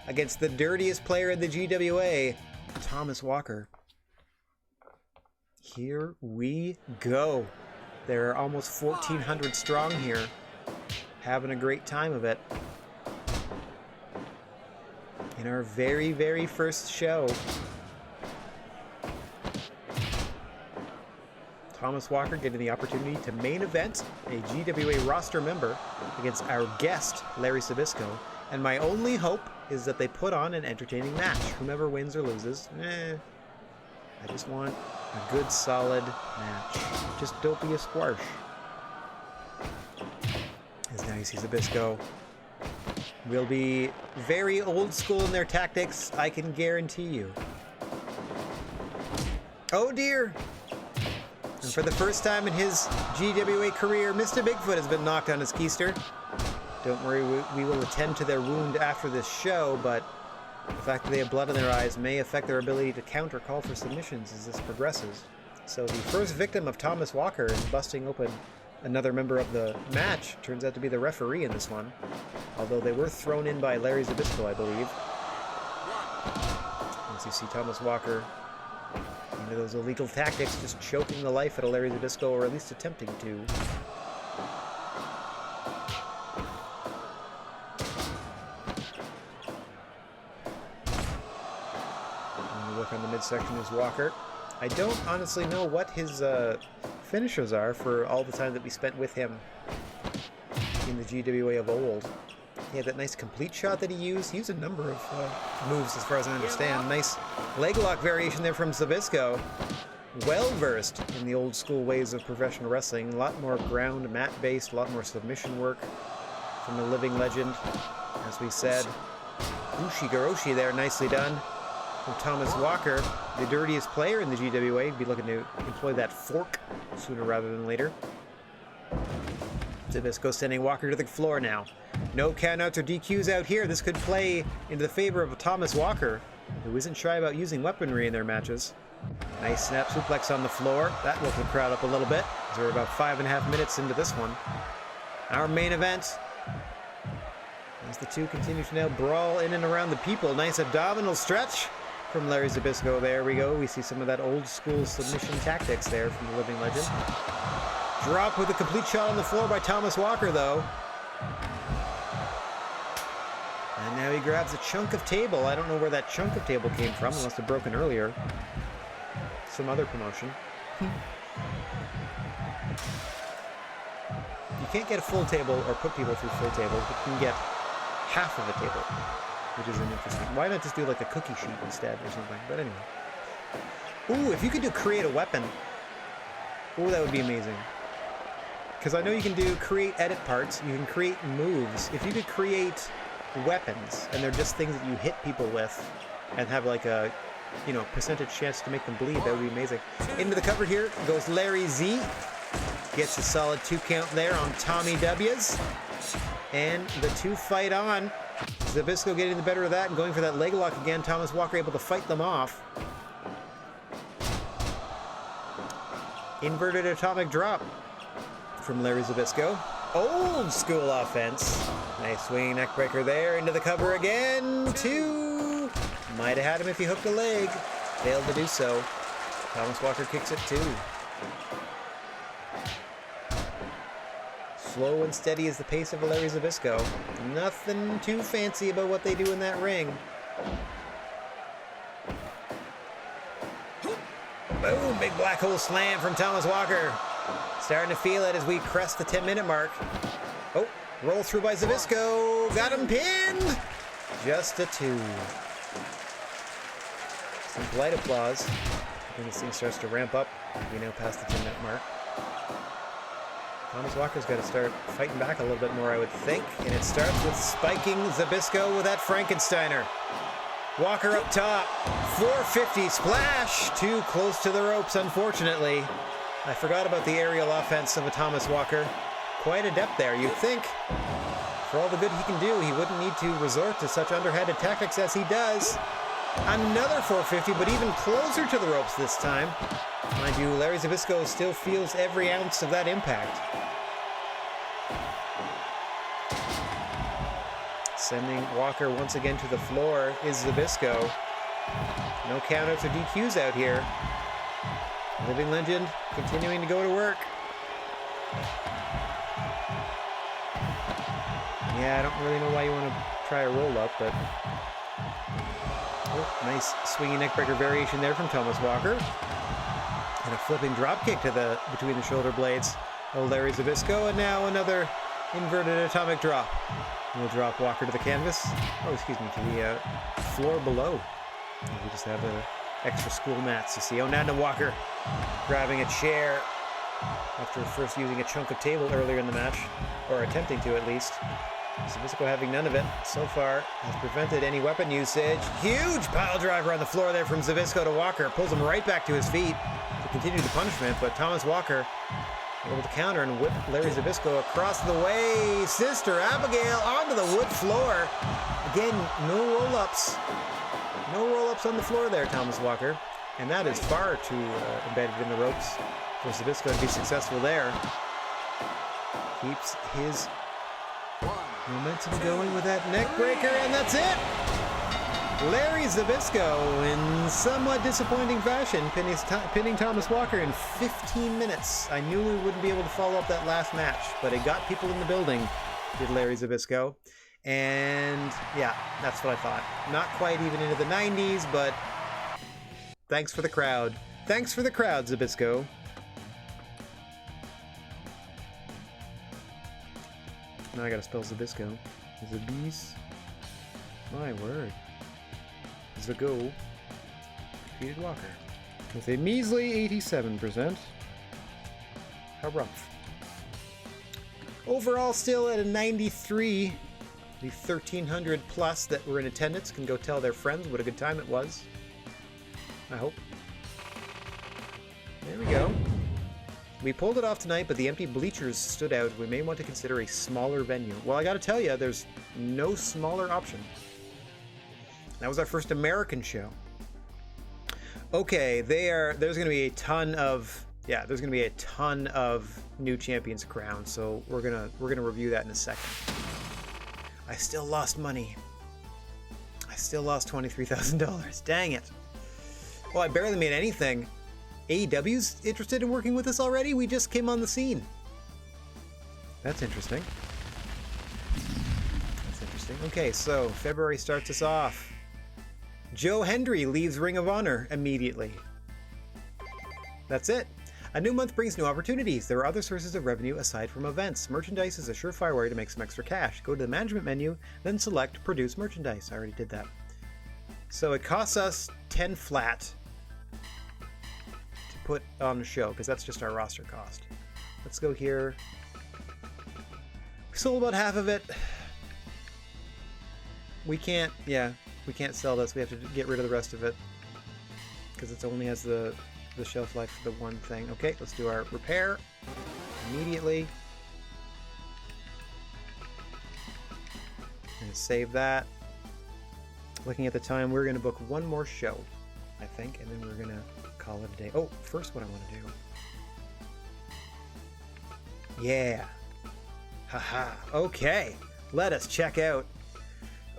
against the dirtiest player in the GWA, Thomas Walker. Here we go. There are almost 1,400 strong here, having a great time of it. In our very, very first show. Thomas Walker getting the opportunity to main event a GWA roster member against our guest, Larry Zbyszko. And my only hope is that they put on an entertaining match. Whomever wins or loses, I just want a good, solid match. Just don't be a squash. As now you see Zbyszko will be very old school in their tactics, I can guarantee you. Oh dear! And for the first time in his GWA career, Mr. Bigfoot has been knocked on his keister. Don't worry, we will attend to their wound after this show, but the fact that they have blood in their eyes may affect their ability to counter call for submissions as this progresses. So the first victim of Thomas Walker in busting open another member of the match turns out to be the referee in this one. Although they were thrown in by Larry Zbyszko, I believe. As you see Thomas Walker into those illegal tactics, just choking the life out of Larry Zbyszko, or at least attempting to. the midsection is Walker. I don't honestly know what his finishers are for all the time that we spent with him in the GWA of old. He had that nice complete shot that he used. He used a number of moves as far as I understand. Nice leg lock variation there from Zbyszko. Well versed in the old school ways of professional wrestling. A lot more ground, mat based, a lot more submission work from the living legend. As we said, Ushigoroshi there, nicely done. From Thomas Walker, the dirtiest player in the GWA. He'd be looking to employ that fork sooner rather than later. Zbyszko sending Walker to the floor now. No countouts or DQs out here. This could play into the favor of Thomas Walker, who isn't shy about using weaponry in their matches. Nice snap suplex on the floor. That woke the crowd up a little bit, as we're about 5.5 minutes into this one. Our main event, as the two continue to now brawl in and around the people. Nice abdominal stretch from Larry Zbyszko. There we go. We see some of that old school submission tactics there from the living legend. Drop with a complete shot on the floor by Thomas Walker, though. And now he grabs a chunk of table. I don't know where that chunk of table came from. It must have broken earlier. Some other promotion. You can't get a full table or put people through full tables, but you can get half of a table, which is an interesting. Why not just do like a cookie sheet instead or something? But anyway. Ooh, if you could do create a weapon. Ooh, that would be amazing. Because I know you can do create edit parts, you can create moves. If you could create weapons, and they're just things that you hit people with, and have like a, you know, percentage chance to make them bleed, that would be amazing. Into the cover here goes Larry Z. Gets a solid 2 count there on Tommy W's. And the two fight on. Zbyszko getting the better of that and going for that leg lock again. Thomas Walker able to fight them off. Inverted atomic drop from Larry Zbyszko. Old school offense. Nice swinging neck breaker there. Into the cover again. 2. Might have had him if he hooked a leg. Failed to do so. Thomas Walker kicks it 2. Slow and steady is the pace of Larry Zbyszko. Nothing too fancy about what they do in that ring. Boom! Big black hole slam from Thomas Walker. Starting to feel it as we crest the 10-minute mark. Oh, roll through by Zbyszko. Got him pinned. Just a 2. Some polite applause. And this thing starts to ramp up. We now past the 10-minute mark. Thomas Walker's got to start fighting back a little bit more, I would think. And it starts with spiking Zbyszko with that Frankensteiner. Walker up top. 450 splash. Too close to the ropes, unfortunately. I forgot about the aerial offense of a Thomas Walker. Quite adept there. You'd think, for all the good he can do, he wouldn't need to resort to such underhanded tactics as he does. Another 450, but even closer to the ropes this time. Mind you, Larry Zbyszko still feels every ounce of that impact. Sending Walker once again to the floor is Zbyszko. No countouts or DQs out here. Living legend continuing to go to work. Yeah, I don't really know why you want to try a roll-up, but... Oh, nice swinging neckbreaker variation there from Thomas Walker. And a flipping dropkick to the between the shoulder blades of Larry Zbyszko, and now another inverted atomic drop. We'll drop Walker to the canvas. Oh, excuse me, to the floor below. We just have the extra school mats, you see. Oh, now Walker grabbing a chair after first using a chunk of table earlier in the match, or attempting to at least. Zbyszko having none of it so far has prevented any weapon usage. Huge pile driver on the floor there from Zbyszko to Walker. Pulls him right back to his feet to continue the punishment, but Thomas Walker able to counter and whip Larry Zbyszko across the way. Sister Abigail onto the wood floor. Again, no roll-ups. No roll-ups on the floor there, Thomas Walker. And that is far too embedded in the ropes for Zbyszko to be successful there. Keeps his momentum going with that neck breaker, and that's it! Larry Zbyszko, in somewhat disappointing fashion, pinning Thomas Walker in 15 minutes. I knew we wouldn't be able to follow up that last match, but it got people in the building, did Larry Zbyszko. And yeah, that's what I thought. Not quite even into the 90s, but Thanks for the crowd. Thanks for the crowd, Zabisco. Now I gotta spell Zabisco. Zabis. My word. Zago. Defeated Walker. With a measly 87%. How rough. Overall, still at a 93. The 1,300 plus that were in attendance can go tell their friends what a good time it was. I hope. There we go. We pulled it off tonight, but the empty bleachers stood out. We may want to consider a smaller venue. Well, I gotta tell you, there's no smaller option. That was our first American show. Okay, there's gonna be a ton of new champions crowned, so we're gonna review that in a second. I still lost money. I still lost $23,000. Dang it. Well, I barely made anything. AEW's interested in working with us already? We just came on the scene. That's interesting. That's interesting. Okay, so February starts us off. Joe Hendry leaves Ring of Honor immediately. That's it. A new month brings new opportunities. There are other sources of revenue aside from events. Merchandise is a surefire way to make some extra cash. Go to the management menu, then select Produce Merchandise. I already did that. So it costs us 10 flat to put on the show, because that's just our roster cost. Let's go here. We sold about half of it. We can't sell this. We have to get rid of the rest of it, because it only has the shelf life for the one thing. Okay, let's do our repair immediately. And save that. Looking at the time, we're going to book one more show, I think, and then we're going to call it a day. Oh, first what I want to do. Yeah. Haha. Okay, let us check out.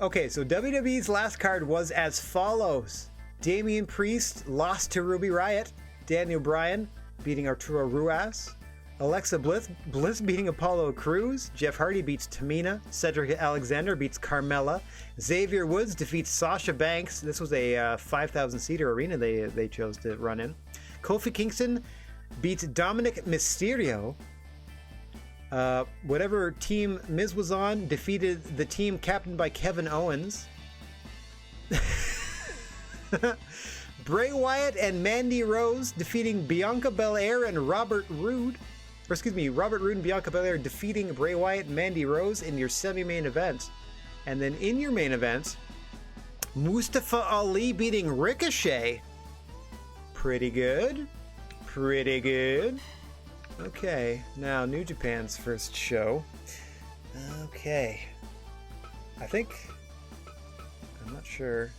Okay, so WWE's last card was as follows. Damian Priest lost to Ruby Riott. Daniel Bryan beating Arturo Ruas. Alexa Bliss beating Apollo Crews. Jeff Hardy beats Tamina. Cedric Alexander beats Carmella. Xavier Woods defeats Sasha Banks. This was a 5,000-seater arena they chose to run in. Kofi Kingston beats Dominic Mysterio. Whatever team Miz was on defeated the team captained by Kevin Owens. Bray Wyatt and Mandy Rose defeating Bianca Belair and Robert Roode. Robert Roode and Bianca Belair defeating Bray Wyatt and Mandy Rose in your semi-main event. And then in your main event, Mustafa Ali beating Ricochet. Pretty good. Pretty good. Okay, now New Japan's first show. Okay. I'm not sure.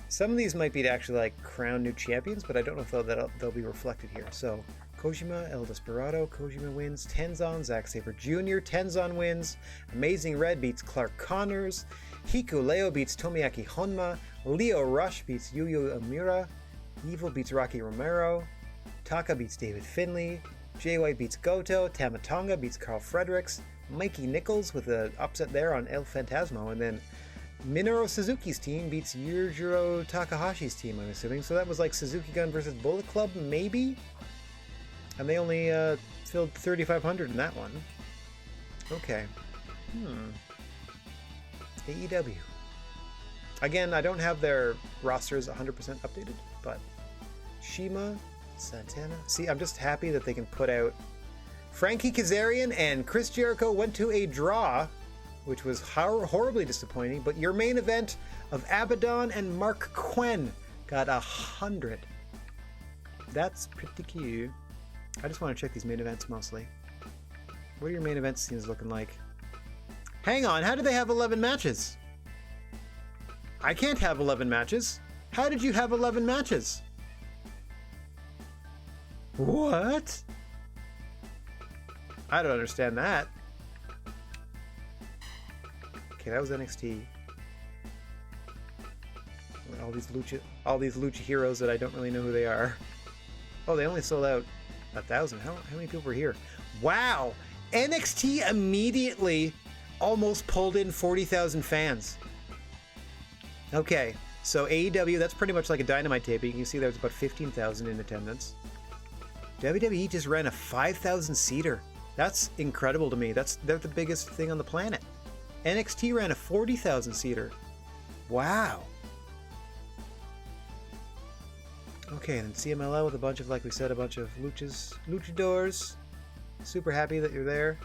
Some of these might be to actually like crown new champions, but I don't know if they'll be reflected here. So Kojima, El Desperado, Kojima wins. Tenzan, Zack Sabre Jr., Tenzan wins. Amazing Red beats Clark Connors. Hikuleo beats Tomoaki Honma. Leo Rush beats Yuya Uemura. Evil beats Rocky Romero. Taka beats David Finlay. Jay White beats Goto. Tamatonga beats Carl Fredericks. Mikey Nichols with an upset there on El Fantasmo. And then Minoru Suzuki's team beats Yujiro Takahashi's team, I'm assuming. So that was like Suzuki Gun versus Bullet Club, maybe? And they only filled 3,500 in that one. Okay. AEW. Again, I don't have their rosters 100% updated, but Shima, Santana. See, I'm just happy that they can put out. Frankie Kazarian and Chris Jericho went to a draw, which was horribly disappointing, but your main event of Abaddon and Mark Quinn got 100. That's pretty cute. I just want to check these main events mostly. What are your main event scenes looking like? Hang on, how do they have 11 matches? I can't have 11 matches. How did you have 11 matches? What? I don't understand that. Okay, that was NXT. All these lucha heroes that I don't really know who they are. Oh, they only sold out 1,000. How many people were here? Wow! NXT immediately almost pulled in 40,000 fans. Okay, So AEW, that's pretty much like a Dynamite taping. You can see there's about 15,000 in attendance. WWE just ran a 5,000 seater. That's incredible to me. They're the biggest thing on the planet. NXT ran a 40,000 seater. Wow. Okay, and then CMLL with a bunch of, like we said, a bunch of luchadors. Super happy that you're there.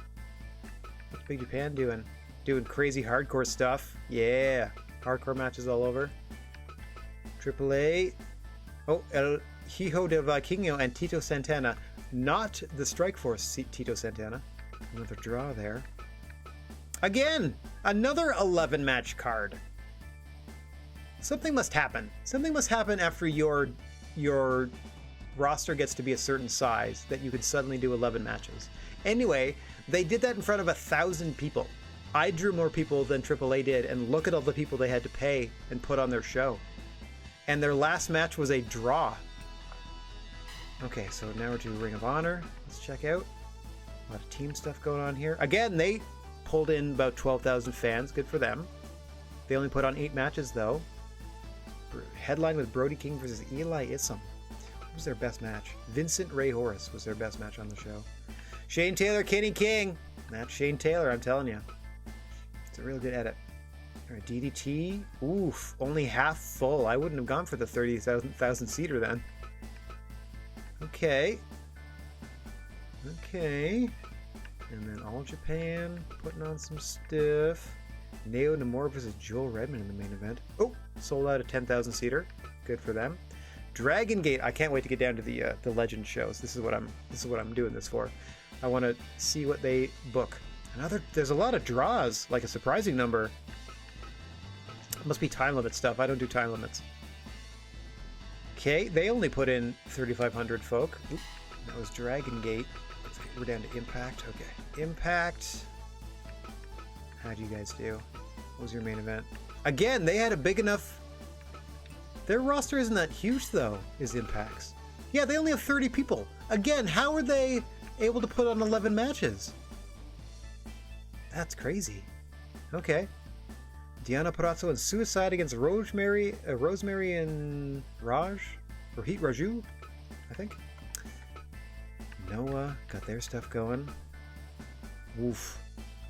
What's Big Japan doing? Doing crazy hardcore stuff. Yeah. Hardcore matches all over. AAA. Oh, El Hijo de Vikingo and Tito Santana. Not the Strikeforce Tito Santana. Another draw there. Again! Another 11-match card. Something must happen. Something must happen after your roster gets to be a certain size that you can suddenly do 11 matches. Anyway, they did that in front of 1,000 people. I drew more people than AAA did, and look at all the people they had to pay and put on their show. And their last match was a draw. Okay, so now we're to Ring of Honor. Let's check out. A lot of team stuff going on here. Again, they pulled in about 12,000 fans. Good for them. They only put on 8 matches, though. Headline with Brody King versus Eli Isom. What was their best match? Vincent Ray Horace was their best match on the show. Shane Taylor, Kenny King. That's Shane Taylor, I'm telling you. It's a real good edit. All right, DDT. Oof, only half full. I wouldn't have gone for the 30,000 seater then. Okay. Okay. And then All Japan putting on some stuff. Neo Namor versus Joel Redmond in the main event. Oh, sold out a 10,000 seater. Good for them. Dragon Gate. I can't wait to get down to the Legend shows. This is what I'm doing this for. I want to see what they book. There's a lot of draws, like a surprising number. It must be time limit stuff. I don't do time limits. Okay, they only put in 3,500 folk. Oop, that was Dragon Gate. We're down to Impact. Okay, Impact. How'd you guys do? What was your main event? Again, they had a big enough... Their roster isn't that huge, though, is Impact's. Yeah, they only have 30 people. Again, how are they able to put on 11 matches? That's crazy. Okay. Deanna Parazzo and Suicide against Rosemary and Raj? Rohit Raju, I think. Noah got their stuff going. Oof.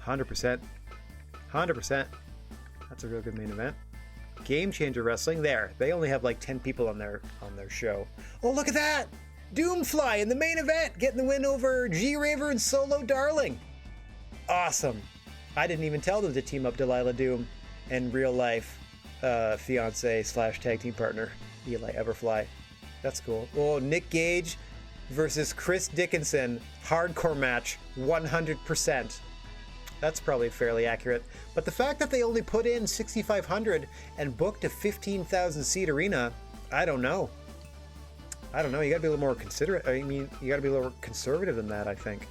100%. 100%. That's a real good main event. Game Changer Wrestling. There. They only have like 10 people on their show. Oh, look at that! Doomfly in the main event, getting the win over G-Raver and Solo Darling. Awesome. I didn't even tell them to team up Delilah Doom and real life fiance / tag team partner Eli Everfly. That's cool. Oh, Nick Gage versus Chris Dickinson. Hardcore match. 100%. That's probably fairly accurate. But the fact that they only put in 6,500 and booked a 15,000 seat arena, I don't know. You gotta be a little more considerate. I mean, you gotta be a little conservative than that, I think.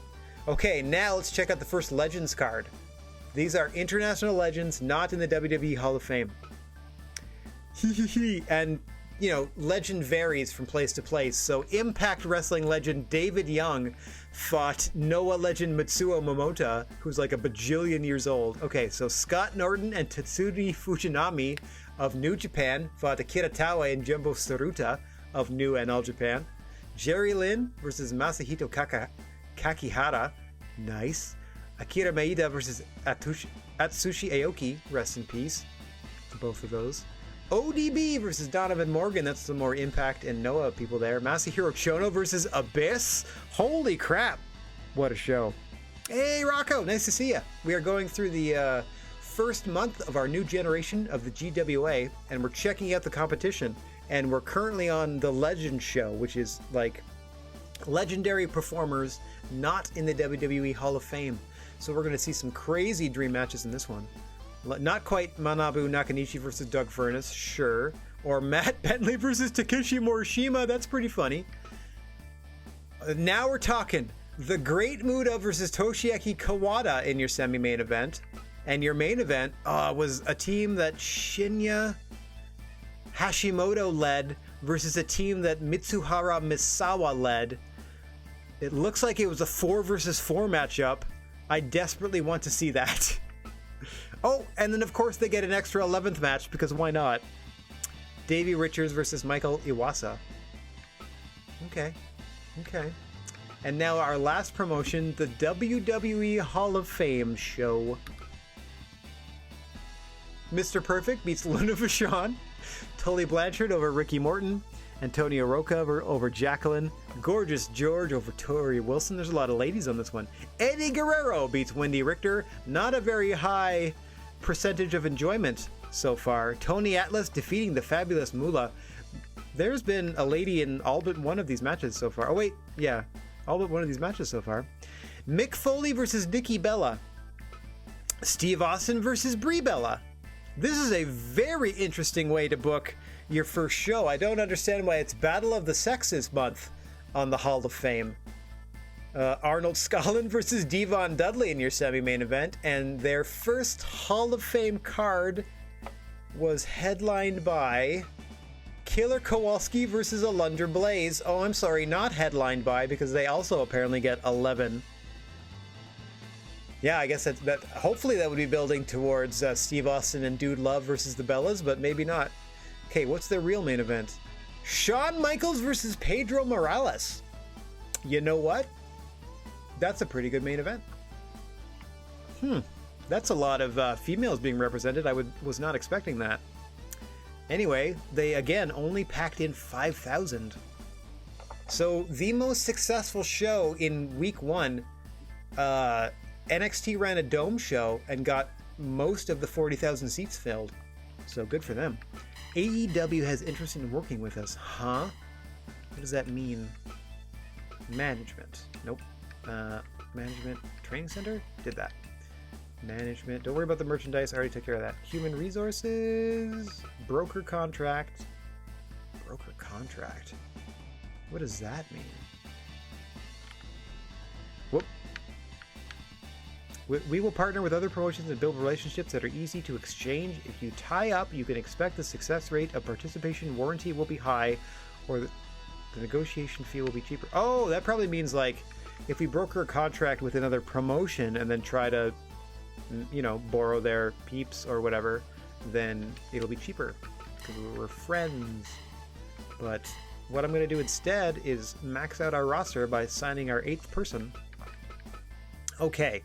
Okay, now let's check out the first Legends card. These are international legends, not in the WWE Hall of Fame. And, you know, legend varies from place to place. So Impact Wrestling legend David Young fought Noah legend Mitsuo Momota, who's like a bajillion years old. Okay, so Scott Norton and Tatsuri Fujinami of New Japan fought Akira Taue and Jumbo Tsuruta of New and All Japan. Jerry Lynn versus Masahito Kakihara. Nice. Akira Maeda versus Atsushi Aoki. Rest in peace. Both of those. ODB versus Donovan Morgan. That's the more Impact and Noah people there. Masahiro Chono versus Abyss. Holy crap. What a show. Hey, Rocco. Nice to see you. We are going through the first month of our new generation of the GWA, and we're checking out the competition. And we're currently on the Legend show, which is like legendary performers not in the WWE Hall of Fame. So we're going to see some crazy dream matches in this one. Not quite Manabu Nakanishi versus Doug Furness, sure. Or Matt Bentley versus Takeshi Morishima, that's pretty funny. Now we're talking the Great Muta versus Toshiaki Kawada in your semi-main event. And your main event was a team that Shinya Hashimoto led versus a team that Mitsuhara Misawa led. It looks like it was a 4 versus 4 matchup. I desperately want to see that. Oh, and then of course they get an extra 11th match, because why not? Davey Richards versus Michael Iwasa. Okay. Okay. And now our last promotion, the WWE Hall of Fame show. Mr. Perfect beats Luna Vachon. Tully Blanchard over Ricky Morton. Antonio Roca over Jacqueline. Gorgeous George over Tori Wilson. There's a lot of ladies on this one. Eddie Guerrero beats Wendy Richter. Not a very high percentage of enjoyment so far. Tony Atlas defeating the Fabulous Moolah. There's been a lady in all but one of these matches so far. Oh wait, yeah. All but one of these matches so far. Mick Foley versus Nikki Bella. Steve Austin versus Brie Bella. This is a very interesting way to book your first show. I don't understand why it's Battle of the Sexes month on the Hall of Fame. Arnold Scollin versus Devon Dudley in your semi-main event, and their first Hall of Fame card was headlined by Killer Kowalski versus Alundra Blaze. Oh, I'm sorry, not headlined by, because they also apparently get 11. Yeah, I guess that hopefully that would be building towards Steve Austin and Dude Love versus the Bellas, but maybe not. Okay, what's their real main event? Shawn Michaels versus Pedro Morales. You know what? That's a pretty good main event. That's a lot of females being represented. I was not expecting that. Anyway, they again only packed in 5,000. So the most successful show in week 1, NXT ran a dome show and got most of the 40,000 seats filled. So good for them. AEW has interest in working with us, huh? What does that mean? Management. Nope. Management training center? Did that. Management. Don't worry about the merchandise. I already took care of that. Human resources. Broker contract. Broker contract. What does that mean? Whoop. We will partner with other promotions and build relationships that are easy to exchange. If you tie up, you can expect the success rate of participation warranty will be high, or the negotiation fee will be cheaper. Oh, that probably means like if we broker a contract with another promotion and then try to, you know, borrow their peeps or whatever, then it'll be cheaper because we're friends. But what I'm going to do instead is max out our roster by signing our 8th person. Okay.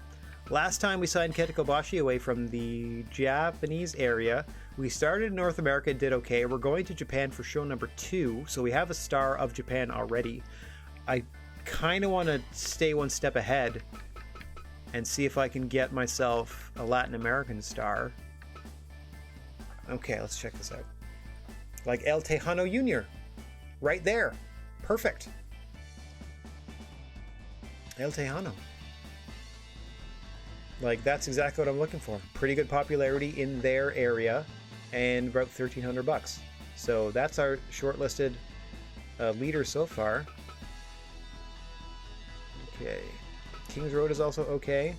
Last time we signed Kenta Kobashi away from the Japanese area. We started in North America and did okay. We're going to Japan for show number 2, so we have a star of Japan already. I kind of want to stay one step ahead and see if I can get myself a Latin American star. Okay, let's check this out. Like El Tejano Jr. Right there. Perfect. El Tejano. Like, that's exactly what I'm looking for. Pretty good popularity in their area and about $1,300. So that's our shortlisted leader so far. Okay. Kings Road is also okay.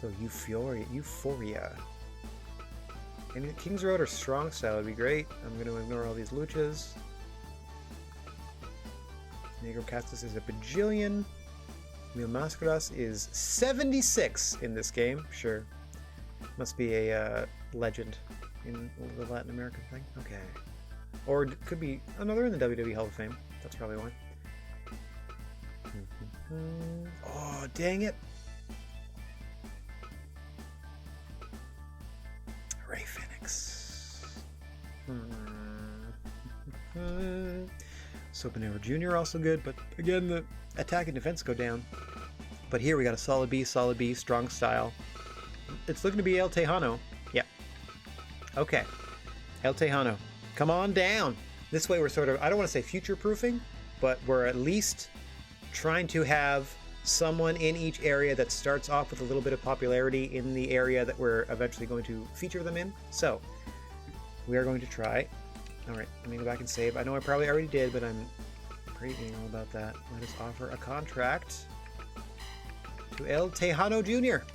So Euphoria. And Kings Road or Strong Style would be great. I'm going to ignore all these luchas. Negro Castus is a bajillion. Mil Mascaras is 76 in this game. Sure. Must be a legend in the Latin American thing. Okay. Or it could be another in the WWE Hall of Fame. That's probably why. Oh, dang it. Ray Phoenix. Sopanero Jr. also good, but again, the attack and defense go down. But here we got a solid B, strong style. It's looking to be El Tejano. Yeah. Okay. El Tejano. Come on down. This way we're sort of, I don't want to say future-proofing, but we're at least trying to have someone in each area that starts off with a little bit of popularity in the area that we're eventually going to feature them in. So, we are going to try. Alright, let me go back and save. I know I probably already did, but I'm pretty anal about that. Let us offer a contract to El Tejano Jr.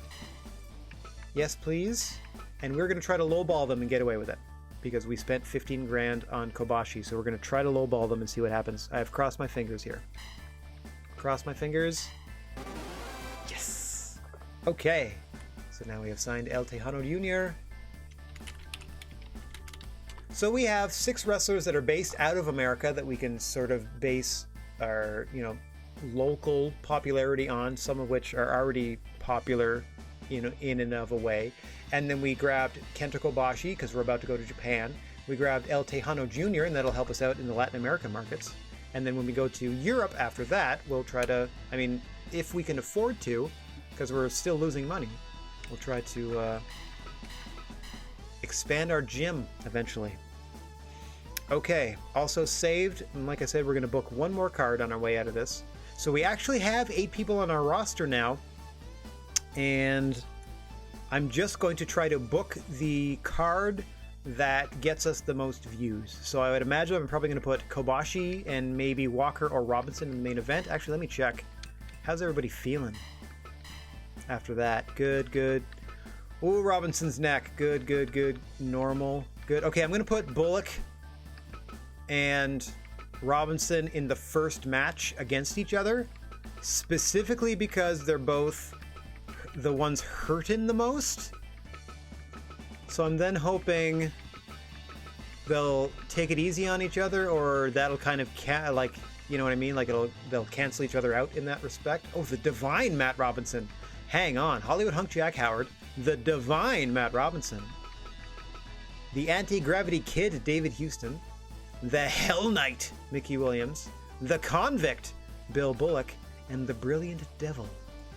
Yes, please. And we're going to try to lowball them and get away with it, because we spent 15 grand on Kobashi, so we're going to try to lowball them and see what happens. I have crossed my fingers here. Cross my fingers. Yes! Okay. So now we have signed El Tejano Jr. So we have 6 wrestlers that are based out of America that we can sort of base our, local popularity on, some of which are already popular, in and of a way. And then we grabbed Kenta Kobashi because we're about to go to Japan. We grabbed El Tejano Jr., and that'll help us out in the Latin American markets. And then when we go to Europe after that, we'll try to, if we can afford to, because we're still losing money, we'll try to expand our gym eventually. Okay, also saved, and like I said, we're going to book one more card on our way out of this. So we actually have 8 people on our roster now, and I'm just going to try to book the card that gets us the most views. So I would imagine I'm probably going to put Kobashi and maybe Walker or Robinson in the main event. Actually, let me check. How's everybody feeling after that? Good, good. Ooh, Robinson's neck. Good, good, good. Normal. Good. Okay, I'm going to put Bullock and Robinson in the first match against each other, specifically because they're both the ones hurting the most. So I'm then hoping they'll take it easy on each other, or that'll kind of you know what I mean? Like they'll cancel each other out in that respect. Oh, the divine Matt Robinson. Hang on. Hollywood Hunk Jack Howard. The divine Matt Robinson. The Anti-Gravity Kid David Houston. The Hell Knight Mickey Williams. The Convict Bill Bullock. And the Brilliant Devil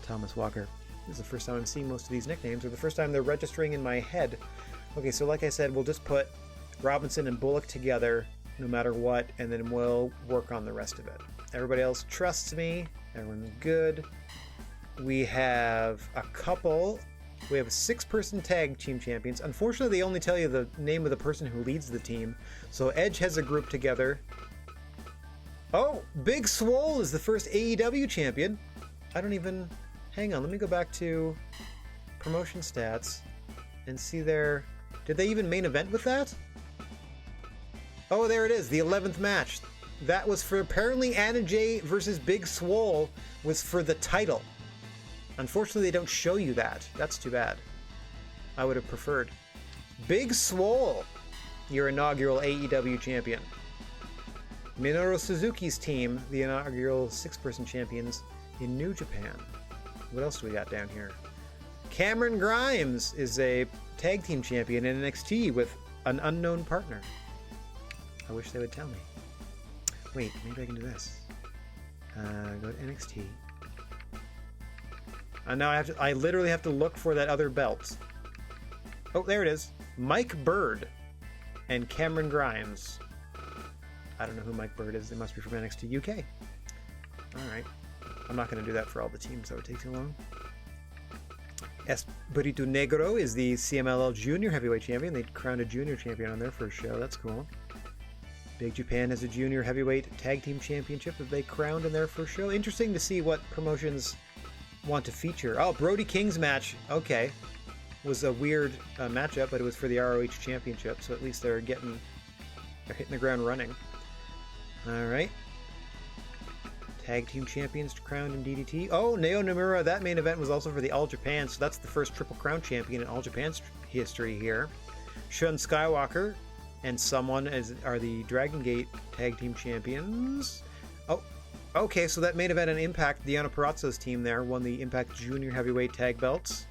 Thomas Walker. This is the first time I'm seeing most of these nicknames, or the first time they're registering in my head. Okay, so like I said, we'll just put Robinson and Bullock together no matter what, and then we'll work on the rest of it. Everybody else trusts me. Everyone's good. We have a 6-person tag team champions. Unfortunately, they only tell you the name of the person who leads the team. So Edge has a group together. Oh, Big Swole is the first AEW champion. Hang on, let me go back to promotion stats and see there. Did they even main event with that? Oh, there it is, the 11th match. That was for apparently Anna Jay versus Big Swole was for the title. Unfortunately, they don't show you that. That's too bad. I would have preferred. Big Swole, your inaugural AEW champion. Minoru Suzuki's team, the inaugural 6-person champions in New Japan. What else do we got down here? Cameron Grimes is a tag team champion in NXT with an unknown partner. I wish they would tell me. Wait, maybe I can do this. Go to NXT. And now I literally have to look for that other belt. Oh, there it is. Mike Bird and Cameron Grimes. I don't know who Mike Bird is. They must be from NXT UK. All right. I'm not going to do that for all the teams. That would take too long. Espirito Negro is the CMLL Junior Heavyweight Champion. They crowned a Junior Champion on their first show. That's cool. Big Japan has a Junior Heavyweight Tag Team Championship that they crowned in their first show. Interesting to see what promotions want to feature. Oh, Brody King's match. Okay. Was a weird matchup, but it was for the ROH Championship, so at least they're hitting the ground running. All right. Tag Team Champions crowned in DDT. Oh, Nao Nomura, that main event was also for the All Japan, so that's the first Triple Crown champion in All Japan's history here. Shun Skywalker and someone are the Dragon Gate Tag Team Champions. Oh, okay, so that main event in Impact, Deonna Purrazzo's team there won the Impact Junior Heavyweight Tag Belts.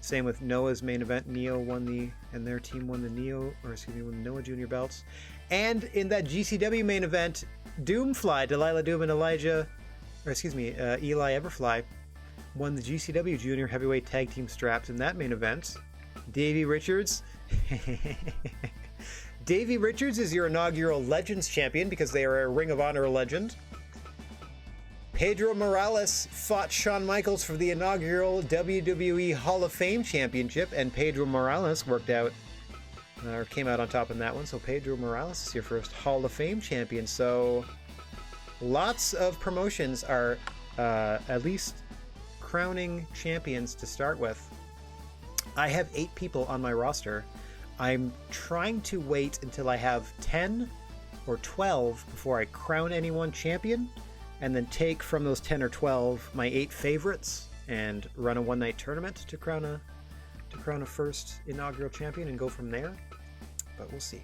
Same with Noah's main event. Neo won and their team won the Noah Junior belts. And in that GCW main event, Doomfly, Delilah Doom and Eli Everfly won the GCW Junior Heavyweight Tag Team straps in that main event. Davey Richards. Davey Richards is your inaugural Legends champion because they are a Ring of Honor legend. Pedro Morales fought Shawn Michaels for the inaugural WWE Hall of Fame championship, and Pedro Morales came out on top in that one. So Pedro Morales is your first Hall of Fame champion. So lots of promotions are at least crowning champions to start with. I have 8 people on my roster. I'm trying to wait until I have 10 or 12 before I crown anyone champion, and then take from those 10 or 12 my 8 favorites and run a one-night tournament to crown a first inaugural champion and go from there. But we'll see.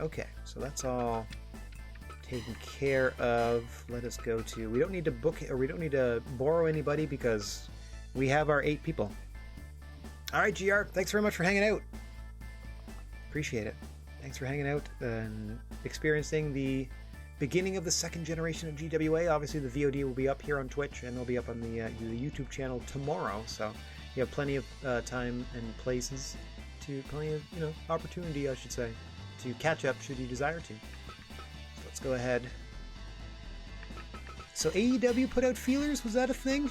Okay, so that's all taken care of. Let us go to... We don't need to book, or we don't need to borrow anybody because we have our 8 people. All right, GR, thanks very much for hanging out. Appreciate it. Thanks for hanging out and experiencing the beginning of the second generation of GWA. Obviously, the VOD will be up here on Twitch, and it'll be up on the YouTube channel tomorrow. So you have plenty of time and places to, plenty of opportunity, I should say, to catch up should you desire to. So let's go ahead. So AEW put out feelers. Was that a thing?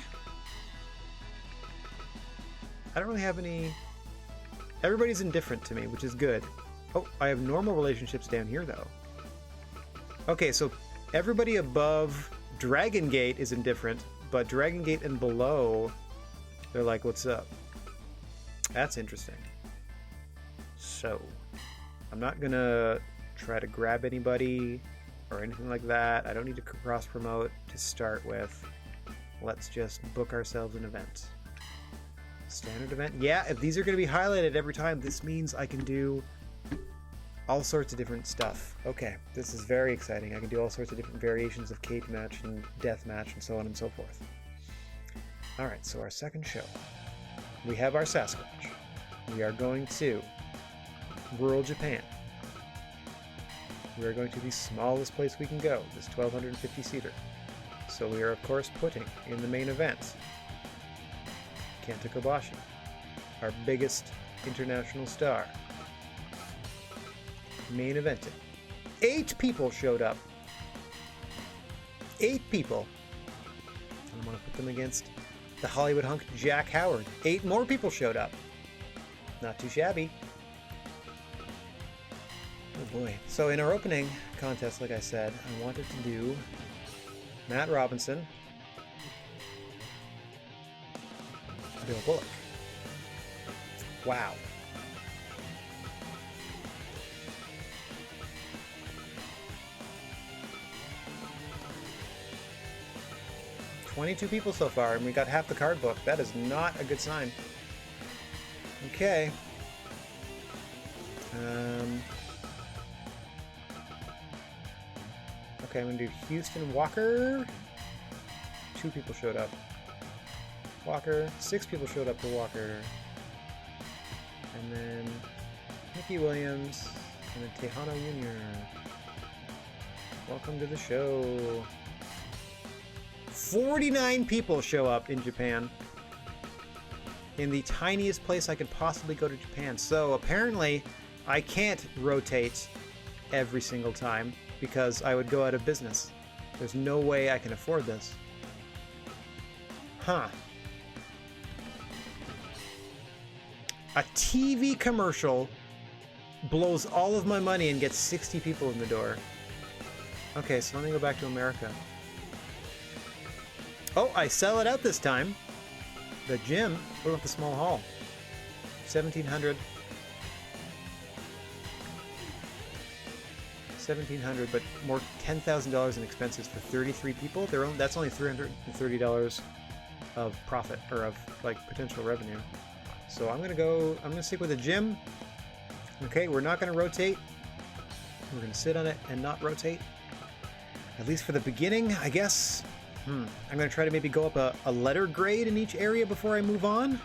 I don't really have any. Everybody's indifferent to me, which is good. Oh, I have normal relationships down here, though. Okay, so everybody above Dragon Gate is indifferent, but Dragon Gate and below, they're like, what's up? That's interesting. So, I'm not gonna try to grab anybody or anything like that. I don't need to cross-promote to start with. Let's just book ourselves an event. Standard event? Yeah, if these are going to be highlighted every time, this means I can do all sorts of different stuff. Okay, this is very exciting. I can do all sorts of different variations of cage match and death match and so on and so forth. Alright, so our second show. We have our Sasquatch. We are going to rural Japan. We are going to the smallest place we can go, this 1,250-seater. So we are, of course, putting in the main event Kenta Kobashi, our biggest international star. Main eventing. 8 people showed up. 8 people. I'm going to put them against the Hollywood hunk Jack Howard. 8 more people showed up. Not too shabby. Oh boy. So in our opening contest, like I said, I wanted to do Matt Robinson, Bill Bullock. Wow. $22 people so far, and we got half the card book. That is not a good sign. Okay. Okay, I'm gonna do Houston Walker. 2 people showed up. Walker. 6 people showed up for Walker. And then Mickey Williams and then Tejano Jr. Welcome to the show. 49 people show up in Japan. In the tiniest place I could possibly go to Japan. So apparently I can't rotate every single time because I would go out of business. There's no way I can afford this. Huh. A TV commercial blows all of my money and gets 60 people in the door. Okay, so let me go back to America. Oh, I sell it out this time. The gym, what about the small hall? 1,700. 1,700, but more $10,000 in expenses for 33 people. That's only $330 of profit, or of like potential revenue. So I'm gonna stick with the gym. Okay, we're not gonna rotate. We're gonna sit on it and not rotate. At least for the beginning, I guess. I'm gonna try to maybe go up a letter grade in each area before I move on.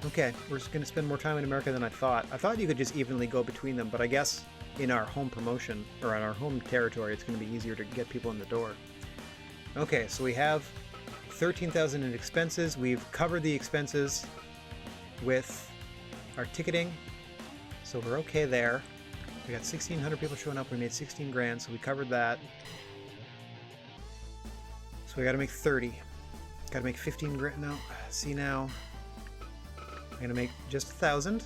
Okay, we're just gonna spend more time in America than I thought. I thought you could just evenly go between them, but I guess in our home promotion, or in our home territory, it's gonna be easier to get people in the door. Okay, so we have 13,000 in expenses. We've covered the expenses with our ticketing, so we're okay there. We got 1,600 people showing up. We made 16 grand, so we covered that. So we got to make 30. Got to make 15 grand. No, see now. I'm gonna make just 1,000,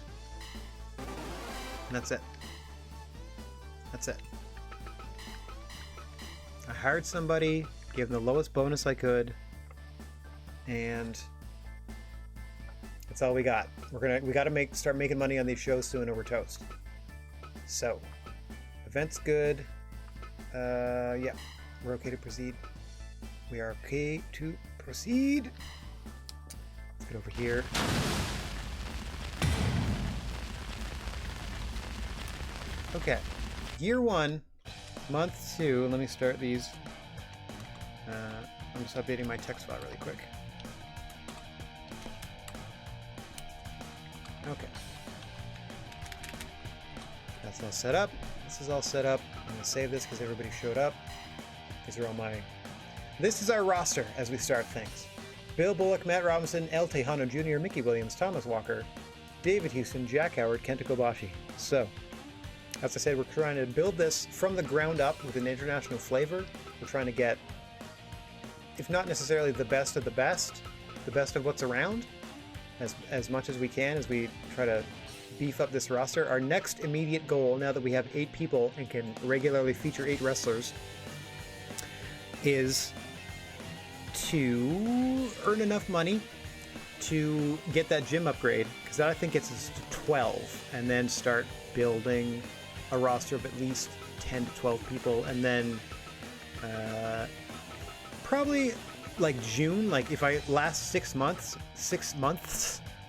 and that's it. That's it. I hired somebody, gave them the lowest bonus I could, and that's all we got. We got to start making money on these shows soon, or we're toast. So, event's good. Yeah, we're okay to proceed. We are okay to proceed. Let's get over here. Okay. Year 1, month 2. Let me start these. I'm just updating my text file really quick. Okay. That's all set up. This is all set up. I'm going to save this because everybody showed up. These are all my... This is our roster as we start things. Bill Bullock, Matt Robinson, El Tejano Jr., Mickey Williams, Thomas Walker, David Houston, Jack Howard, Kenta Kobashi. So, as I said, we're trying to build this from the ground up with an international flavor. We're trying to get, if not necessarily the best of what's around, as much as we can as we try to beef up this roster. Our next immediate goal, now that we have 8 people and can regularly feature 8 wrestlers, is to earn enough money to get that gym upgrade, because that I think gets us to 12, and then start building a roster of at least 10 to 12 people, and then probably like June, like if I last 6 months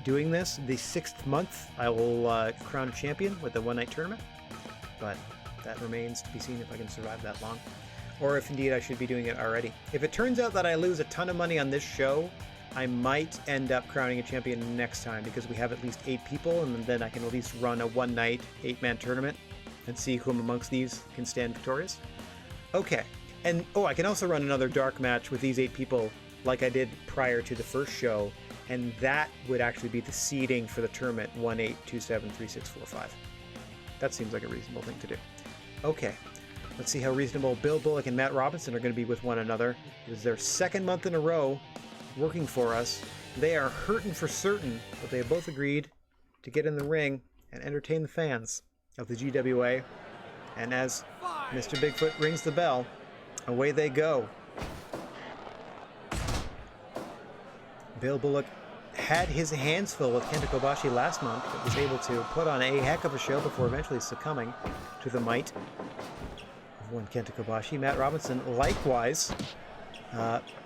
doing this, the 6th month I will crown a champion with the one-night tournament, but that remains to be seen if I can survive that long, or if indeed I should be doing it already. If it turns out that I lose a ton of money on this show, I might end up crowning a champion next time, because we have at least 8 people, and then I can at least run a one-night 8-man tournament and see whom amongst these can stand victorious. Okay, and I can also run another dark match with these 8 people like I did prior to the first show, and that would actually be the seeding for the tournament 1, 8, 2, 7, 3, 6, 4, 5. That seems like a reasonable thing to do. Okay. Let's see how reasonable Bill Bullock and Matt Robinson are going to be with one another. It is their 2nd month in a row working for us. They are hurting for certain, but they have both agreed to get in the ring and entertain the fans of the GWA. And as Mr. Bigfoot rings the bell, away they go. Bill Bullock had his hands full with Kenta Kobashi last month, but was able to put on a heck of a show before eventually succumbing to the might of one Kenta Kobashi. Matt Robinson likewise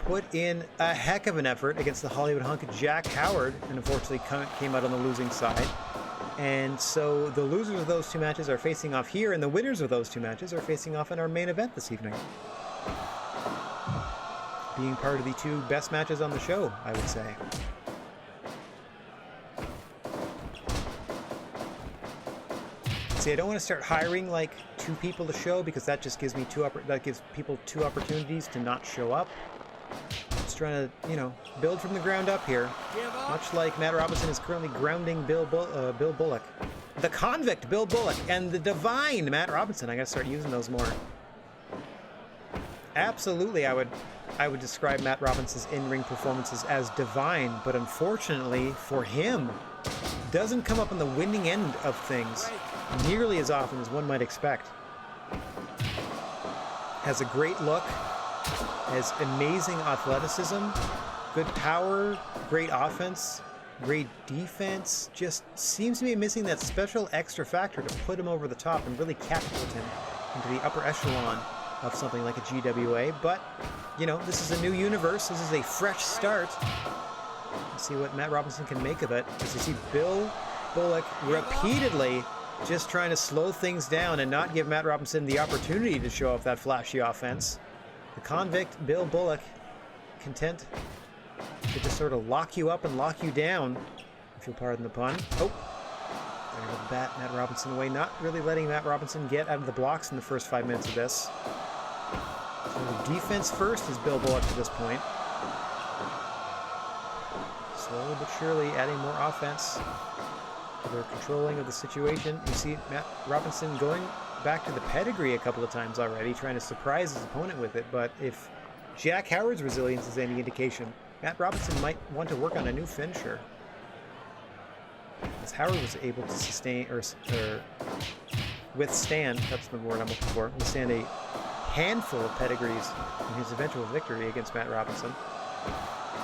put in a heck of an effort against the Hollywood hunk Jack Howard, and unfortunately came out on the losing side. And so the losers of those 2 matches are facing off here, and the winners of those 2 matches are facing off in our main event this evening, being part of the 2 best matches on the show, I would say. See, I don't want to start hiring like 2 people to show, because that just gives me gives people 2 opportunities to not show up. Just trying to, build from the ground up here, much like Matt Robinson is currently grounding Bill Bullock, the convict Bill Bullock, and the divine Matt Robinson. I gotta start using those more. Absolutely, I would describe Matt Robinson's in-ring performances as divine, but unfortunately for him, doesn't come up on the winning end of things nearly as often as one might expect. Has a great look, has amazing athleticism, good power, great offense, great defense. Just seems to be missing that special extra factor to put him over the top and really catapult him into the upper echelon of something like a GWA. But, this is a new universe. This is a fresh start. Let's see what Matt Robinson can make of it. As you see Bill Bullock repeatedly just trying to slow things down and not give Matt Robinson the opportunity to show off that flashy offense. The convict Bill Bullock, content to just sort of lock you up and lock you down, if you'll pardon the pun. Oh, there goes the bat, Matt Robinson away. Not really letting Matt Robinson get out of the blocks in the first 5 minutes of this. So defense first is Bill Bullock to this point. Slowly but surely adding more offense. Their controlling of the situation. You see Matt Robinson going back to the pedigree a couple of times already, trying to surprise his opponent with it. But if Jack Howard's resilience is any indication, Matt Robinson might want to work on a new finisher, as Howard was able to sustain or withstand, that's the word I'm looking for, withstand a handful of pedigrees in his eventual victory against Matt Robinson.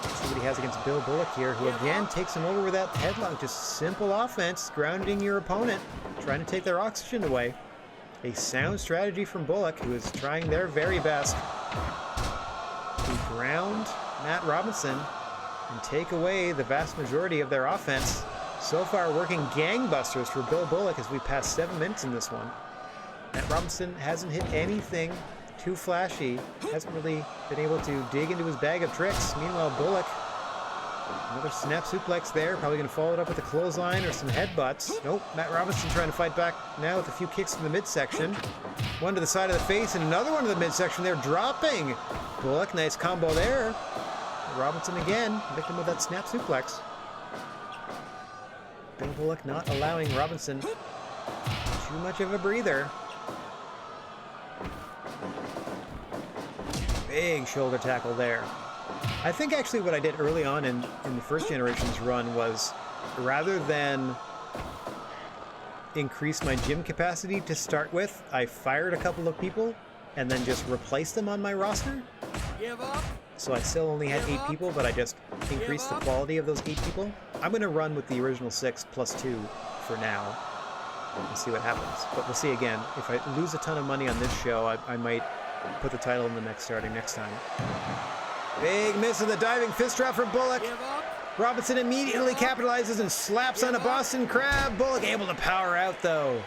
See what he has against Bill Bullock here, who again takes him over with that headlock. Just simple offense, grounding your opponent, trying to take their oxygen away. A sound strategy from Bullock, who is trying their very best to ground Matt Robinson and take away the vast majority of their offense. So far, working gangbusters for Bill Bullock as we pass 7 minutes in this one. Matt Robinson hasn't hit anything too flashy. Hasn't really been able to dig into his bag of tricks. Meanwhile, Bullock, another snap suplex there. Probably going to follow it up with a clothesline or some headbutts. Nope, Matt Robinson trying to fight back now with a few kicks in the midsection. One to the side of the face and another one to the midsection there, dropping Bullock. Nice combo there. Robinson again, victim of that snap suplex. Bill Bullock not allowing Robinson too much of a breather. Big shoulder tackle there. I think actually what I did early on in the first generation's run was, rather than increase my gym capacity to start with, I fired a couple of people and then just replaced them on my roster. Give up. So I still only had 8 people, but I just increased the quality of those 8 people. I'm going to run with the original 6 plus 2 for now and see what happens. But we'll see again. If I lose a ton of money on this show, I might put the title in the next starting next time. Big miss of the diving fist drop from Bullock. Robinson immediately capitalizes and slaps on a Boston Crab. Bullock able to power out though.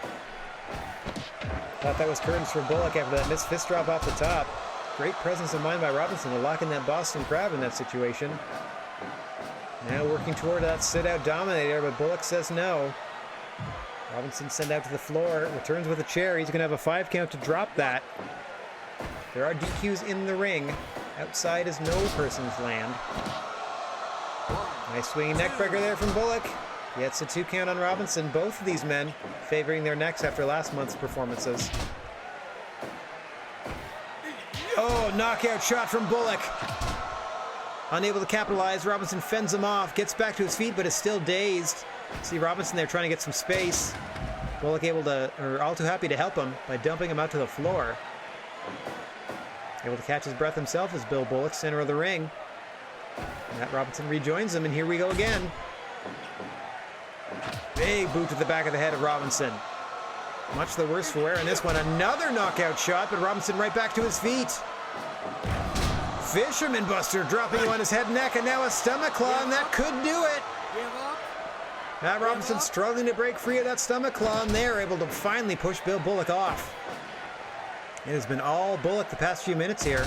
Thought that was curtains for Bullock after that missed fist drop off the top. Great presence of mind by Robinson to lock in that Boston Crab in that situation. Now working toward that sit-out dominator, but Bullock says no. Robinson sent out to the floor, returns with a chair. He's going to have a 5 count to drop that. There are DQs in the ring. Outside is no person's land. Nice swinging neckbreaker there from Bullock. Gets a 2 count on Robinson. Both of these men favoring their necks after last month's performances. Oh, knockout shot from Bullock. Unable to capitalize, Robinson fends him off, gets back to his feet, but is still dazed. See Robinson there trying to get some space. Bullock all too happy to help him by dumping him out to the floor. Able to catch his breath himself as Bill Bullock, center of the ring. Matt Robinson rejoins him, and here we go again. Big boot to the back of the head of Robinson. Much the worse for wear in this one. Another knockout shot, but Robinson right back to his feet. Fisherman Buster dropping on his head and neck, and now a stomach claw, and that could do it. Matt Robinson struggling to break free of that stomach claw, and they're able to finally push Bill Bullock off. It has been all Bullock the past few minutes here.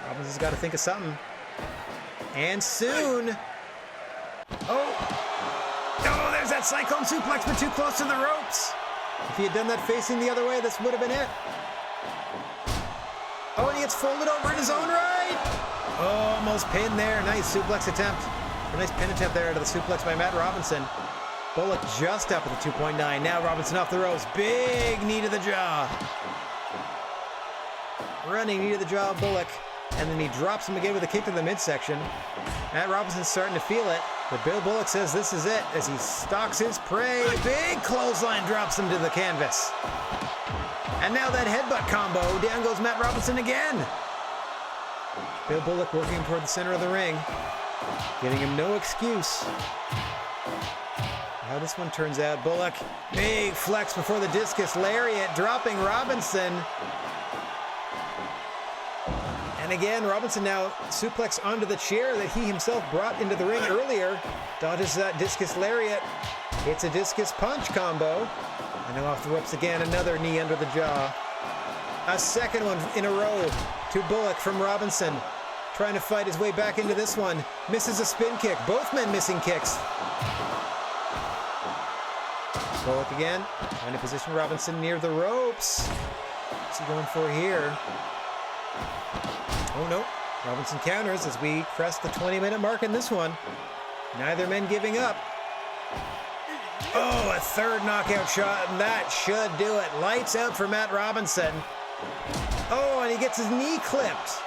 Robinson's got to think of something. And soon... Oh, there's that cyclone suplex, but too close to the ropes. If he had done that facing the other way, this would have been it. Oh, and he gets folded over in his own right. Oh, almost pinned there. Nice suplex attempt. A nice pin attempt there out of the suplex by Matt Robinson. Bullock just up at the 2.9. Now Robinson off the ropes. Big knee to the jaw. Running knee to the jaw of Bullock. And then he drops him again with a kick to the midsection. Matt Robinson's starting to feel it. But Bill Bullock says this is it as he stalks his prey. Big clothesline drops him to the canvas. And now that headbutt combo. Down goes Matt Robinson again. Bill Bullock working toward the center of the ring. Giving him no excuse. How this one turns out. Bullock, big flex before the discus lariat, dropping Robinson. And again, Robinson now suplex onto the chair that he himself brought into the ring earlier. Dodges that discus lariat. Hits a discus punch combo. And now off the ropes again, another knee under the jaw. A second one in a row to Bullock from Robinson. Trying to fight his way back into this one. Misses a spin kick. Both men missing kicks. Bullock again. Trying to position Robinson near the ropes. What's he going for here? Oh no. Robinson counters as we crest the 20-minute mark in this one. Neither men giving up. Oh, a third knockout shot, and that should do it. Lights out for Matt Robinson. Oh, and he gets his knee clipped.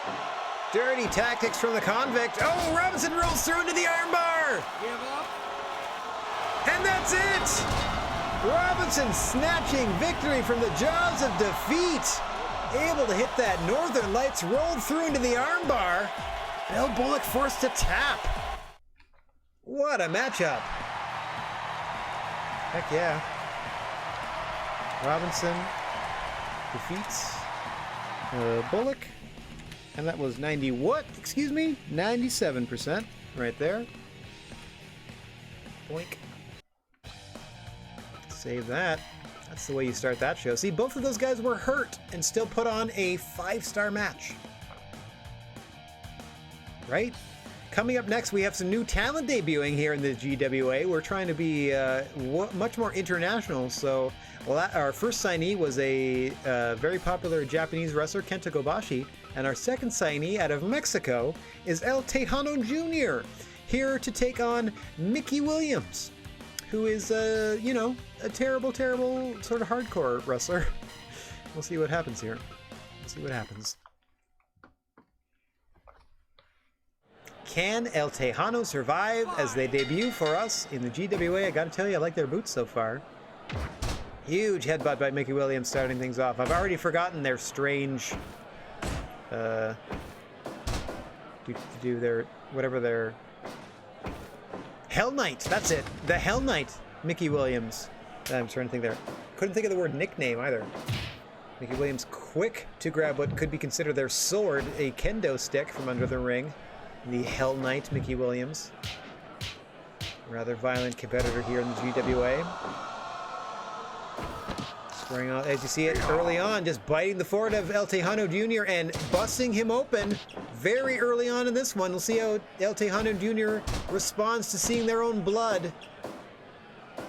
Dirty tactics from the convict. Oh, Robinson rolls through into the armbar. Give up. And that's it. Robinson snatching victory from the jaws of defeat. Able to hit that Northern Lights, rolled through into the armbar. Bill Bullock forced to tap. What a matchup. Heck yeah. Robinson defeats Bullock. And that was 97% right there. Boink. Save that. That's the way you start that show. See, both of those guys were hurt and still put on a 5-star match. Right? Coming up next, we have some new talent debuting here in the GWA. We're trying to be much more international. So, our first signee was a very popular Japanese wrestler, Kenta Kobashi. And our second signee out of Mexico is El Tejano Jr., here to take on Mickey Williams, who is, a terrible, terrible sort of hardcore wrestler. We'll see what happens here. We'll see what happens. Can El Tejano survive as they debut for us in the GWA? I gotta tell you, I like their boots so far. Huge headbutt by Mickey Williams starting things off. I've already forgotten their strange, do their, whatever their... Hell Knight, that's it. The Hell Knight, Mickey Williams. I'm trying to think there. Couldn't think of the word nickname either. Mickey Williams quick to grab what could be considered their sword, a kendo stick from under the ring. The Hell Knight, Mickey Williams. Rather violent competitor here in the GWA. Squaring out, as you see it early on, just biting the forehead of El Tejano Jr. and busting him open very early on in this one. We'll see how El Tejano Jr. responds to seeing their own blood.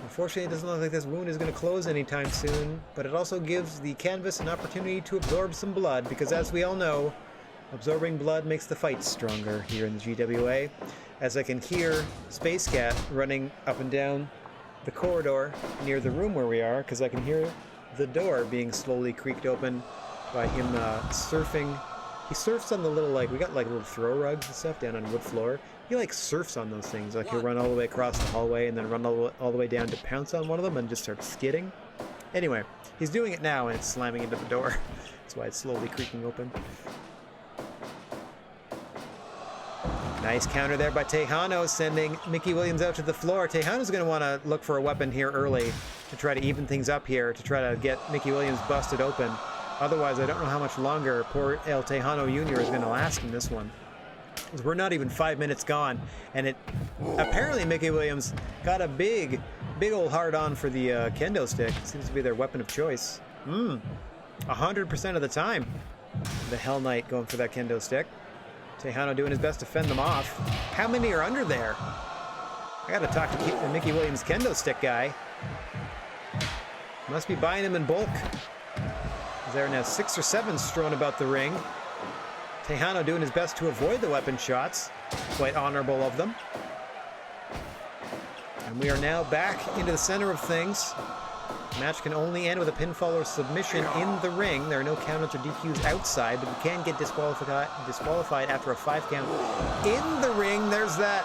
Unfortunately, it doesn't look like this wound is going to close anytime soon, but it also gives the canvas an opportunity to absorb some blood, because as we all know, absorbing blood makes the fight stronger here in the GWA. As I can hear Space Cat running up and down the corridor near the room where we are, because I can hear the door being slowly creaked open by him surfing. He surfs on the little, we got little throw rugs and stuff down on wood floor. He surfs on those things. He'll run all the way across the hallway and then run all the way down to pounce on one of them and just start skidding. Anyway, he's doing it now and it's slamming into the door. That's why it's slowly creaking open. Nice counter there by Tejano, sending Mickey Williams out to the floor. Tejano's going to want to look for a weapon here early to try to even things up here, to try to get Mickey Williams busted open. Otherwise, I don't know how much longer poor El Tejano Jr. is going to last in this one. We're not even 5 minutes gone, and apparently Mickey Williams got a big old hard-on for the kendo stick. It seems to be their weapon of choice. 100% of the time. The Hell Knight going for that kendo stick. Tejano doing his best to fend them off. How many are under there? I gotta talk to Mickey Williams' kendo stick guy. Must be buying them in bulk. There are now 6 or 7 strewn about the ring. Tejano doing his best to avoid the weapon shots. Quite honorable of them. And we are now back into the center of things. The match can only end with a pinfall or submission in the ring. There are no countouts or DQs outside, but you can get disqualified after a 5 count. In the ring, there's that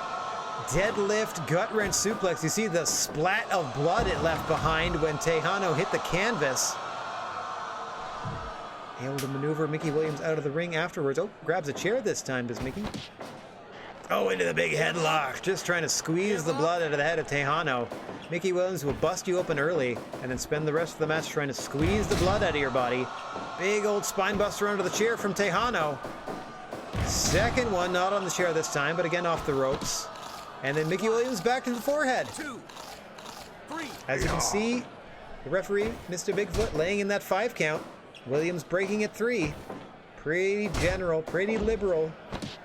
deadlift gut-wrench suplex. You see the splat of blood it left behind when Tejano hit the canvas. Able to maneuver Mickey Williams out of the ring afterwards. Oh, grabs a chair this time, does Mickey? Oh, into the big headlock. Just trying to squeeze the blood out of the head of Tejano. Mickey Williams will bust you open early and then spend the rest of the match trying to squeeze the blood out of your body. Big old spine buster under the chair from Tejano. Second one, not on the chair this time, but again off the ropes. And then Mickey Williams back to the forehead. 2, 3. As you can see, the referee, Mr. Bigfoot, laying in that 5 count. Williams breaking at 3. Pretty general, pretty liberal.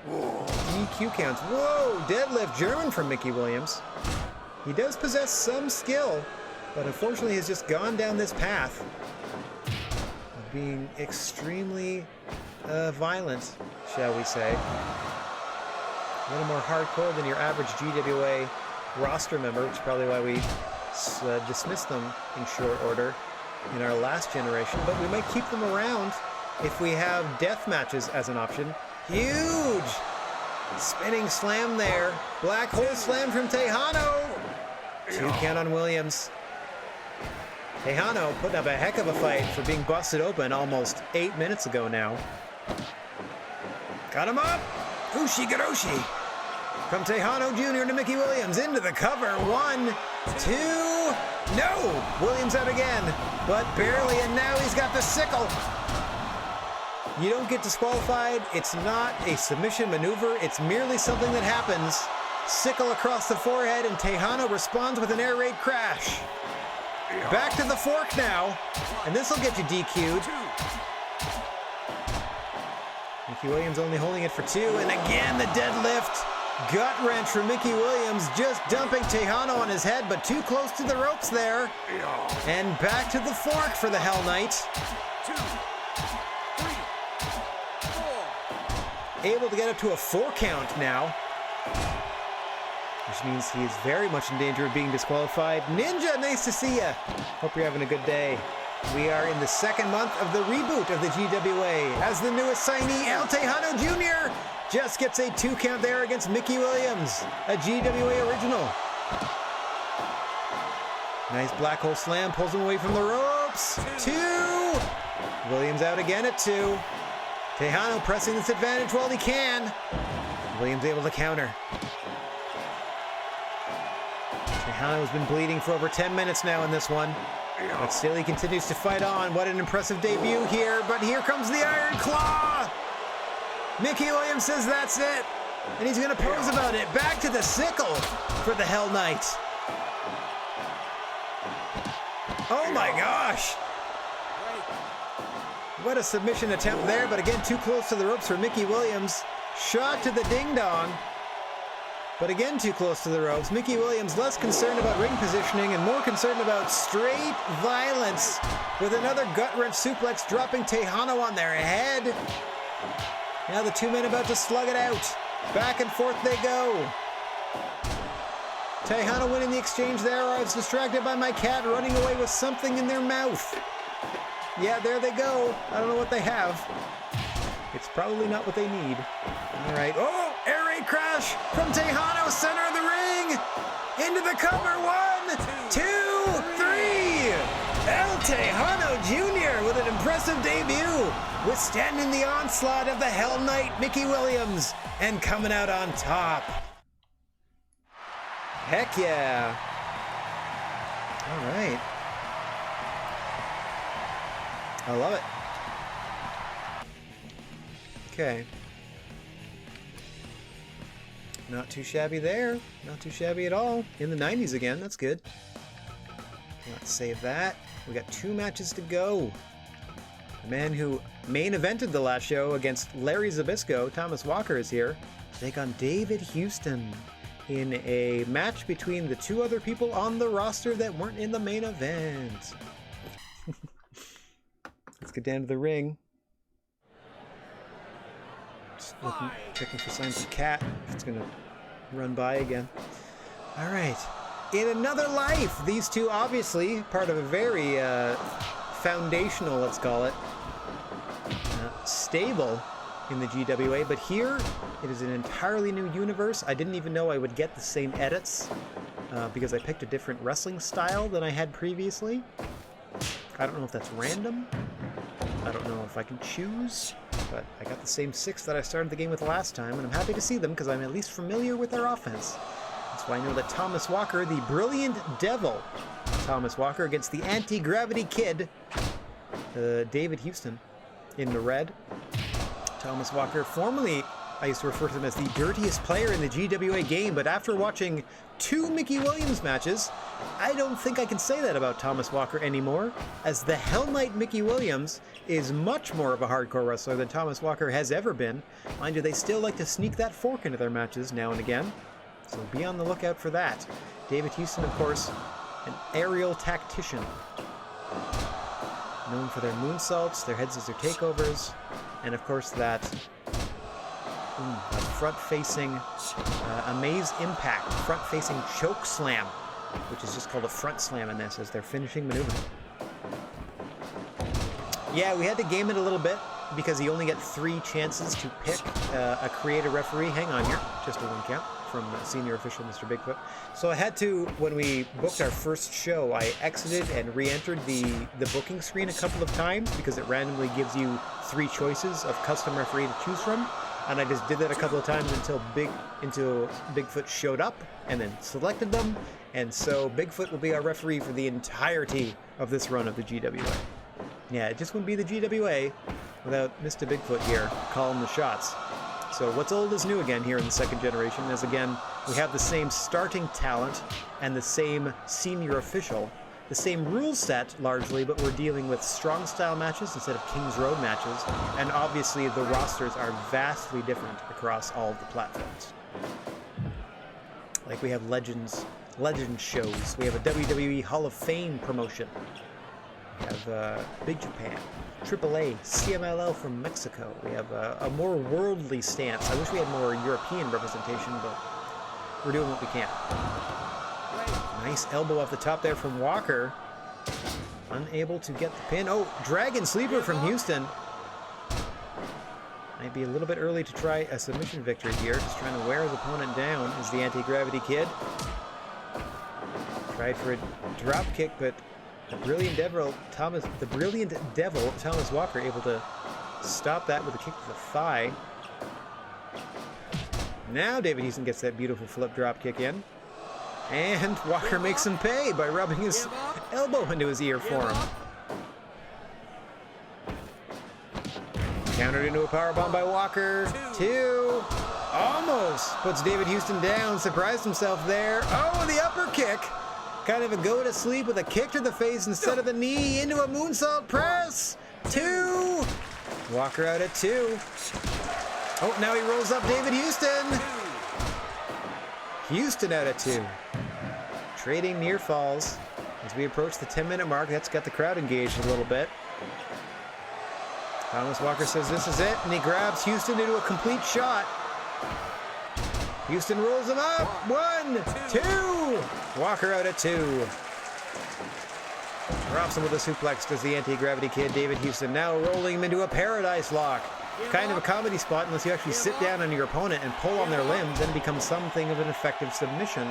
DQ counts. Whoa, deadlift German from Mickey Williams. He does possess some skill, but unfortunately has just gone down this path of being extremely violent, shall we say. A little more hardcore than your average GWA roster member, which is probably why we dismissed them in short order in our last generation, but we might keep them around if we have death matches as an option. Huge spinning slam there. Black hole slam from Tejano. 2 count on Williams. Tejano putting up a heck of a fight for being busted open almost 8 minutes ago now. Got him up. Ushi-garoshi. From Tejano Jr. to Mickey Williams into the cover. 1, 2. No! Williams out again, but barely, and now he's got the sickle. You don't get disqualified. It's not a submission maneuver. It's merely something that happens. Sickle across the forehead, and Tejano responds with an air raid crash. Back to the fork now. And this will get you DQ'd. 2. Mickey Williams only holding it for 2. And again, the deadlift. Gut wrench from Mickey Williams, just dumping Tejano on his head, but too close to the ropes there. And back to the fork for the Hell Knight. 2, 3, 4. Able to get up to a 4 count now. Which means he is very much in danger of being disqualified. Ninja, nice to see ya. Hope you're having a good day. We are in the 2nd month of the reboot of the GWA as the newest signee, El Tejano Jr. just gets a 2 count there against Mickey Williams, a GWA original. Nice black hole slam, pulls him away from the ropes. 2. Williams out again at 2. Tejano pressing this advantage while he can. Williams able to counter. Tejano's been bleeding for over 10 minutes now in this one. But still he continues to fight on. What an impressive debut here. But here comes the Iron Claw. Mickey Williams says that's it. And he's going to pose about it. Back to the sickle for the Hell Knight. Oh my gosh. What a submission attempt there. But again, too close to the ropes for Mickey Williams. Shot to the ding-dong. But again, too close to the ropes. Mickey Williams less concerned about ring positioning and more concerned about straight violence with another gut-wrench suplex dropping Tejano on their head. Now the 2 men about to slug it out. Back and forth they go. Tejano winning the exchange there. I was distracted by my cat running away with something in their mouth. Yeah, there they go. I don't know what they have. It's probably not what they need. All right. Oh, air raid crash from Tejano, center of the ring. Into the cover. 1, 2, 3. El Tejano Jr. with an impressive debut, withstanding the onslaught of the Hell Knight, Mickey Williams, and coming out on top. Heck yeah. All right. I love it. Okay. Not too shabby there. Not too shabby at all. In the 90s again. That's good. Let's save that. We got 2 matches to go. The man who main evented the last show against Larry Zbyszko, Thomas Walker, is here to take on David Houston in a match between the 2 other people on the roster that weren't in the main event. Let's get down to the ring. Just looking, checking for signs of cat. It's going to run by again. All right. In another life, these 2 obviously part of a very foundational, let's call it, stable in the GWA, but here it is an entirely new universe. I didn't even know I would get the same edits because I picked a different wrestling style than I had previously. I don't know if that's random. I don't know if I can choose, but I got the same 6 that I started the game with last time, and I'm happy to see them because I'm at least familiar with their offense. That's why I know that Thomas Walker, the Brilliant Devil, Thomas Walker against the Anti-Gravity Kid, David Houston, in the red. Thomas Walker, formerly, I used to refer to him as the dirtiest player in the GWA game, but after watching 2 Mickey Williams matches, I don't think I can say that about Thomas Walker anymore, as the Hell Knight Mickey Williams is much more of a hardcore wrestler than Thomas Walker has ever been. Mind you, they still like to sneak that fork into their matches now and again, so be on the lookout for that. David Houston, of course, an aerial tactician, known for their moonsaults, their head scissor takeovers, and of course that front-facing Amaze Impact, front-facing choke slam, which is just called a front slam in this as their finishing maneuver. Yeah, we had to game it a little bit because you only get 3 chances to pick a creative referee. Hang on here, just a 1 count from senior official Mr. Bigfoot. So I had to, when we booked our first show, I exited and re-entered the booking screen a couple of times because it randomly gives you 3 choices of custom referee to choose from. And I just did that a couple of times until Bigfoot showed up and then selected them. And so Bigfoot will be our referee for the entirety of this run of the GWA. Yeah, it just wouldn't be the GWA without Mr. Bigfoot here calling the shots. So what's old is new again here in the 2nd generation, as again, we have the same starting talent and the same senior official the same rule set largely, but we're dealing with strong style matches instead of King's Road matches. And obviously the rosters are vastly different across all of the platforms. Like we have legend shows. We have a WWE Hall of Fame promotion. We have Big Japan, AAA, CMLL from Mexico. We have a more worldly stance. I wish we had more European representation, but we're doing what we can. Nice elbow off the top there from Walker. Unable to get the pin. Oh, Dragon Sleeper from Houston. Might be a little bit early to try a submission victory here. Just trying to wear his opponent down is the Anti-Gravity Kid. Tried for a drop kick, but the brilliant devil Thomas Walker able to stop that with a kick to the thigh. Now David Houston gets that beautiful flip drop kick in. And Walker makes him pay by rubbing his elbow into his ear for him. Countered into a powerbomb by Walker. 2. Almost puts David Houston down. Surprised himself there. Oh, the upper kick. Kind of a go to sleep with a kick to the face instead of the knee into a moonsault press. 2. Walker out at 2. Oh, now he rolls up David Houston. Houston out at 2. Trading near falls as we approach the 10-minute mark. That's got the crowd engaged a little bit. Thomas Walker says this is it, and he grabs Houston into a complete shot. Houston rolls him up. 1, 2. Walker out at 2. Drops him with a suplex, does the Anti-Gravity Kid. David Houston now rolling him into a Paradise Lock. Kind of a comedy spot unless you actually sit down on your opponent and pull on their limbs, then becomes something of an effective submission.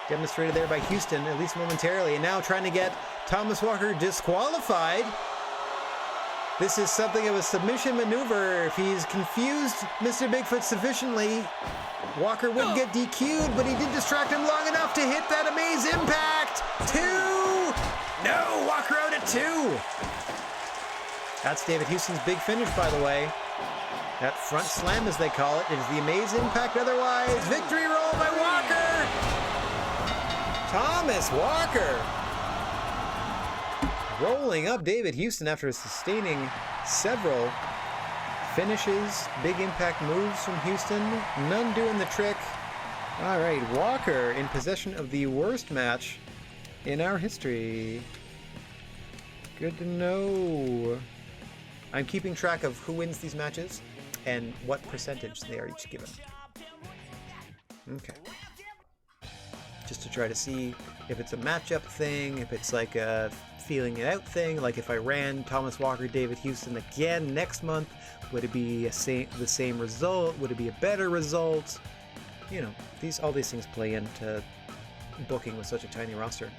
Demonstrated there by Houston, at least momentarily, and now trying to get Thomas Walker disqualified. This is something of a submission maneuver. If he's confused Mr. Bigfoot sufficiently, Walker would get DQ'd, but he did distract him long enough to hit that Amaze Impact. 2! No, Walker out at 2. That's David Houston's big finish, by the way. That front slam, as they call it, is the Amaze Impact otherwise. Victory roll by Walker! Thomas Walker rolling up David Houston after sustaining several finishes. Big impact moves from Houston. None doing the trick. All right, Walker in possession of the worst match in our history. Good to know. I'm keeping track of who wins these matches and what percentage they are each given. Okay. Just to try to see if it's a matchup thing, if it's like a feeling it out thing, like if I ran Thomas Walker, David Houston again next month, would it be the same result? Would it be a better result? You know, all these things play into booking with such a tiny roster.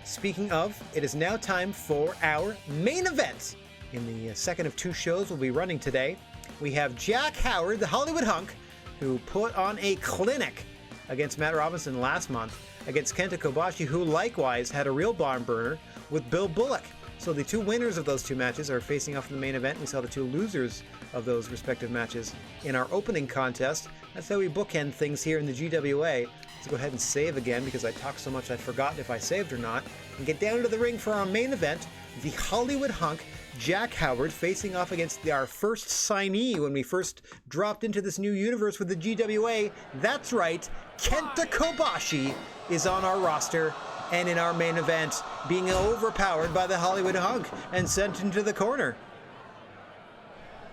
Speaking of, it is now time for our main event. In the second of 2 shows we'll be running today, we have Jack Howard, the Hollywood Hunk, who put on a clinic against Matt Robinson last month, against Kenta Kobashi, who likewise had a real barn burner with Bill Bullock. So the 2 winners of those 2 matches are facing off in the main event. We saw the 2 losers of those respective matches in our opening contest. That's how we bookend things here in the GWA. Let's go ahead and save again because I talked so much I'd forgotten if I saved or not. And get down to the ring for our main event, the Hollywood Hunk, Jack Howard, facing off against our first signee when we first dropped into this new universe with the GWA. That's right, Kenta Kobashi is on our roster and in our main event, being overpowered by the Hollywood Hunk and sent into the corner.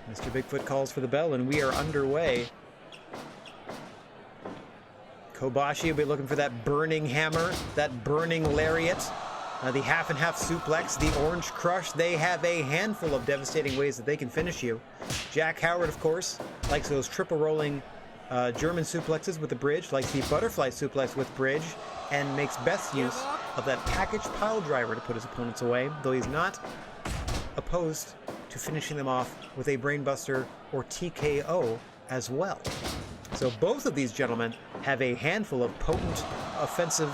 Mr. Bigfoot calls for the bell and we are underway. Kobashi will be looking for that burning hammer, that burning lariat, the half and half suplex, the orange crush. They have a handful of devastating ways that they can finish you. Jack Howard, of course, likes those triple rolling German suplexes with the bridge, likes the butterfly suplex with bridge, and makes best use of that package pile driver to put his opponents away, though he's not opposed to finishing them off with a brainbuster or TKO as well. So both of these gentlemen have a handful of potent offensive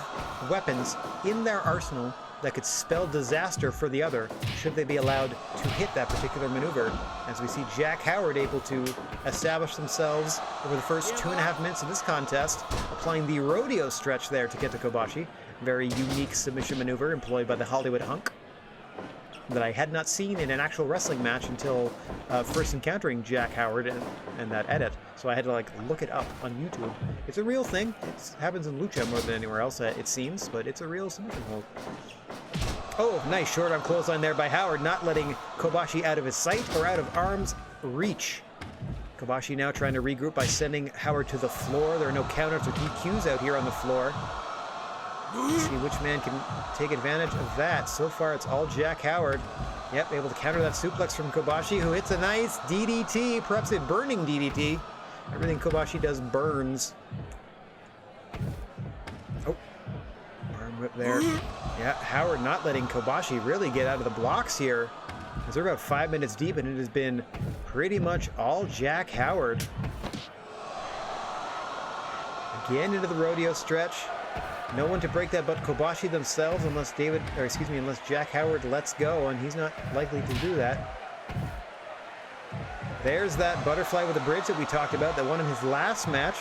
weapons in their arsenal that could spell disaster for the other should they be allowed to hit that particular maneuver. As we see Jack Howard able to establish themselves over the first 2.5 minutes of this contest, applying the rodeo stretch there to Kenta Kobashi, Very unique submission maneuver employed by the Hollywood Hunk that I had not seen in an actual wrestling match until first encountering Jack Howard and that edit. So I had to like look it up on YouTube. It's a real thing. It happens in Lucha more than anywhere else, it seems, but it's a real submission hold. Oh, nice short arm clothesline there by Howard, not letting Kobashi out of his sight or out of arm's reach. Kobashi now trying to regroup by sending Howard to the floor. There are no countouts or DQs out here on the floor. Let's see which man can take advantage of that. So far, it's all Jack Howard. Yep, able to counter that suplex from Kobashi, who hits a nice DDT, perhaps a burning DDT. Everything Kobashi does burns. Oh, arm whip there. Yeah, Howard not letting Kobashi really get out of the blocks here. As we're about 5 minutes deep, and it has been pretty much all Jack Howard. Again into the rodeo stretch. No one to break that but Kobashi themselves unless Jack Howard lets go, and he's not likely to do that. There's that butterfly with the bridge that we talked about that won in his last match.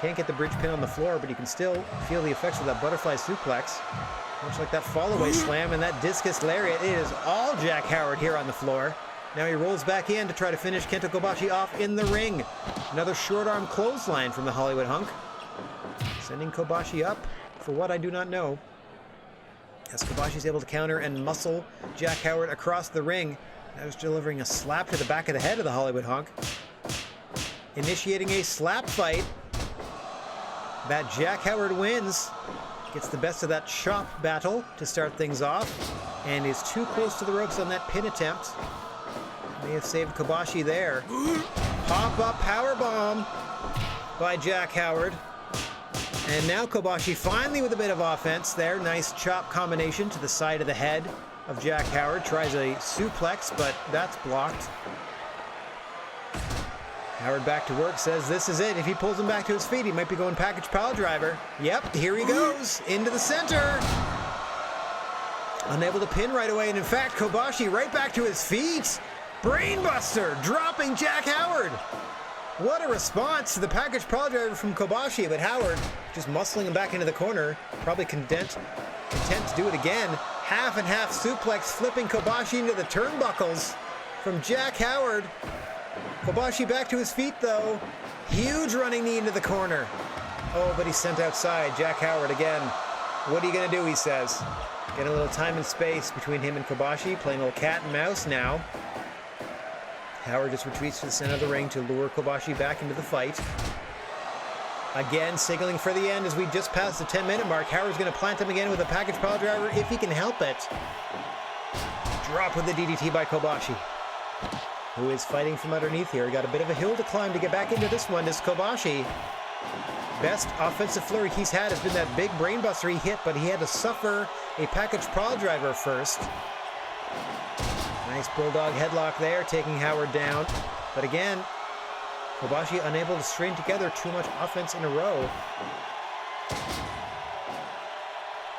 Can't get the bridge pin on the floor, but you can still feel the effects of that butterfly suplex. Much like that fallaway slam and that discus lariat, it is all Jack Howard here on the floor. Now he rolls back in to try to finish Kento Kobashi off in the ring. Another short arm clothesline from the Hollywood Hunk. Sending Kobashi up for what I do not know. As Kobashi's able to counter and muscle Jack Howard across the ring. Now he's delivering a slap to the back of the head of the Hollywood Hunk. Initiating a slap fight. That Jack Howard wins. Gets the best of that chop battle to start things off. And is too close to the ropes on that pin attempt. May have saved Kobashi there. Pop-up powerbomb by Jack Howard. And now Kobashi finally with a bit of offense there. Nice chop combination to the side of the head of Jack Howard. Tries a suplex, but that's blocked. Howard back to work, says this is it. If he pulls him back to his feet, he might be going package pile driver. Yep, here he goes. Into the center. Unable to pin right away, and in fact, Kobashi right back to his feet. Brainbuster, dropping Jack Howard. What a response to the package pile driver from Kobashi, but Howard just muscling him back into the corner, probably intent to do it again. Half and half suplex, flipping Kobashi into the turnbuckles from Jack Howard. Kobashi back to his feet though. Huge running knee into the corner. Oh, but he's sent outside. Jack Howard again. What are you gonna do, he says. Getting a little time and space between him and Kobashi, playing a little cat and mouse now. Howard just retreats to the center of the ring to lure Kobashi back into the fight. Again, signaling for the end as we just passed the 10-minute mark. Howard's going to plant him again with a package pile driver if he can help it. Drop with the DDT by Kobashi, who is fighting from underneath here. He got a bit of a hill to climb to get back into this one. This Kobashi, best offensive flurry he's had has been that big brainbuster he hit, but he had to suffer a package pile driver first. Nice bulldog headlock there, taking Howard down. But again, Kobashi unable to string together too much offense in a row.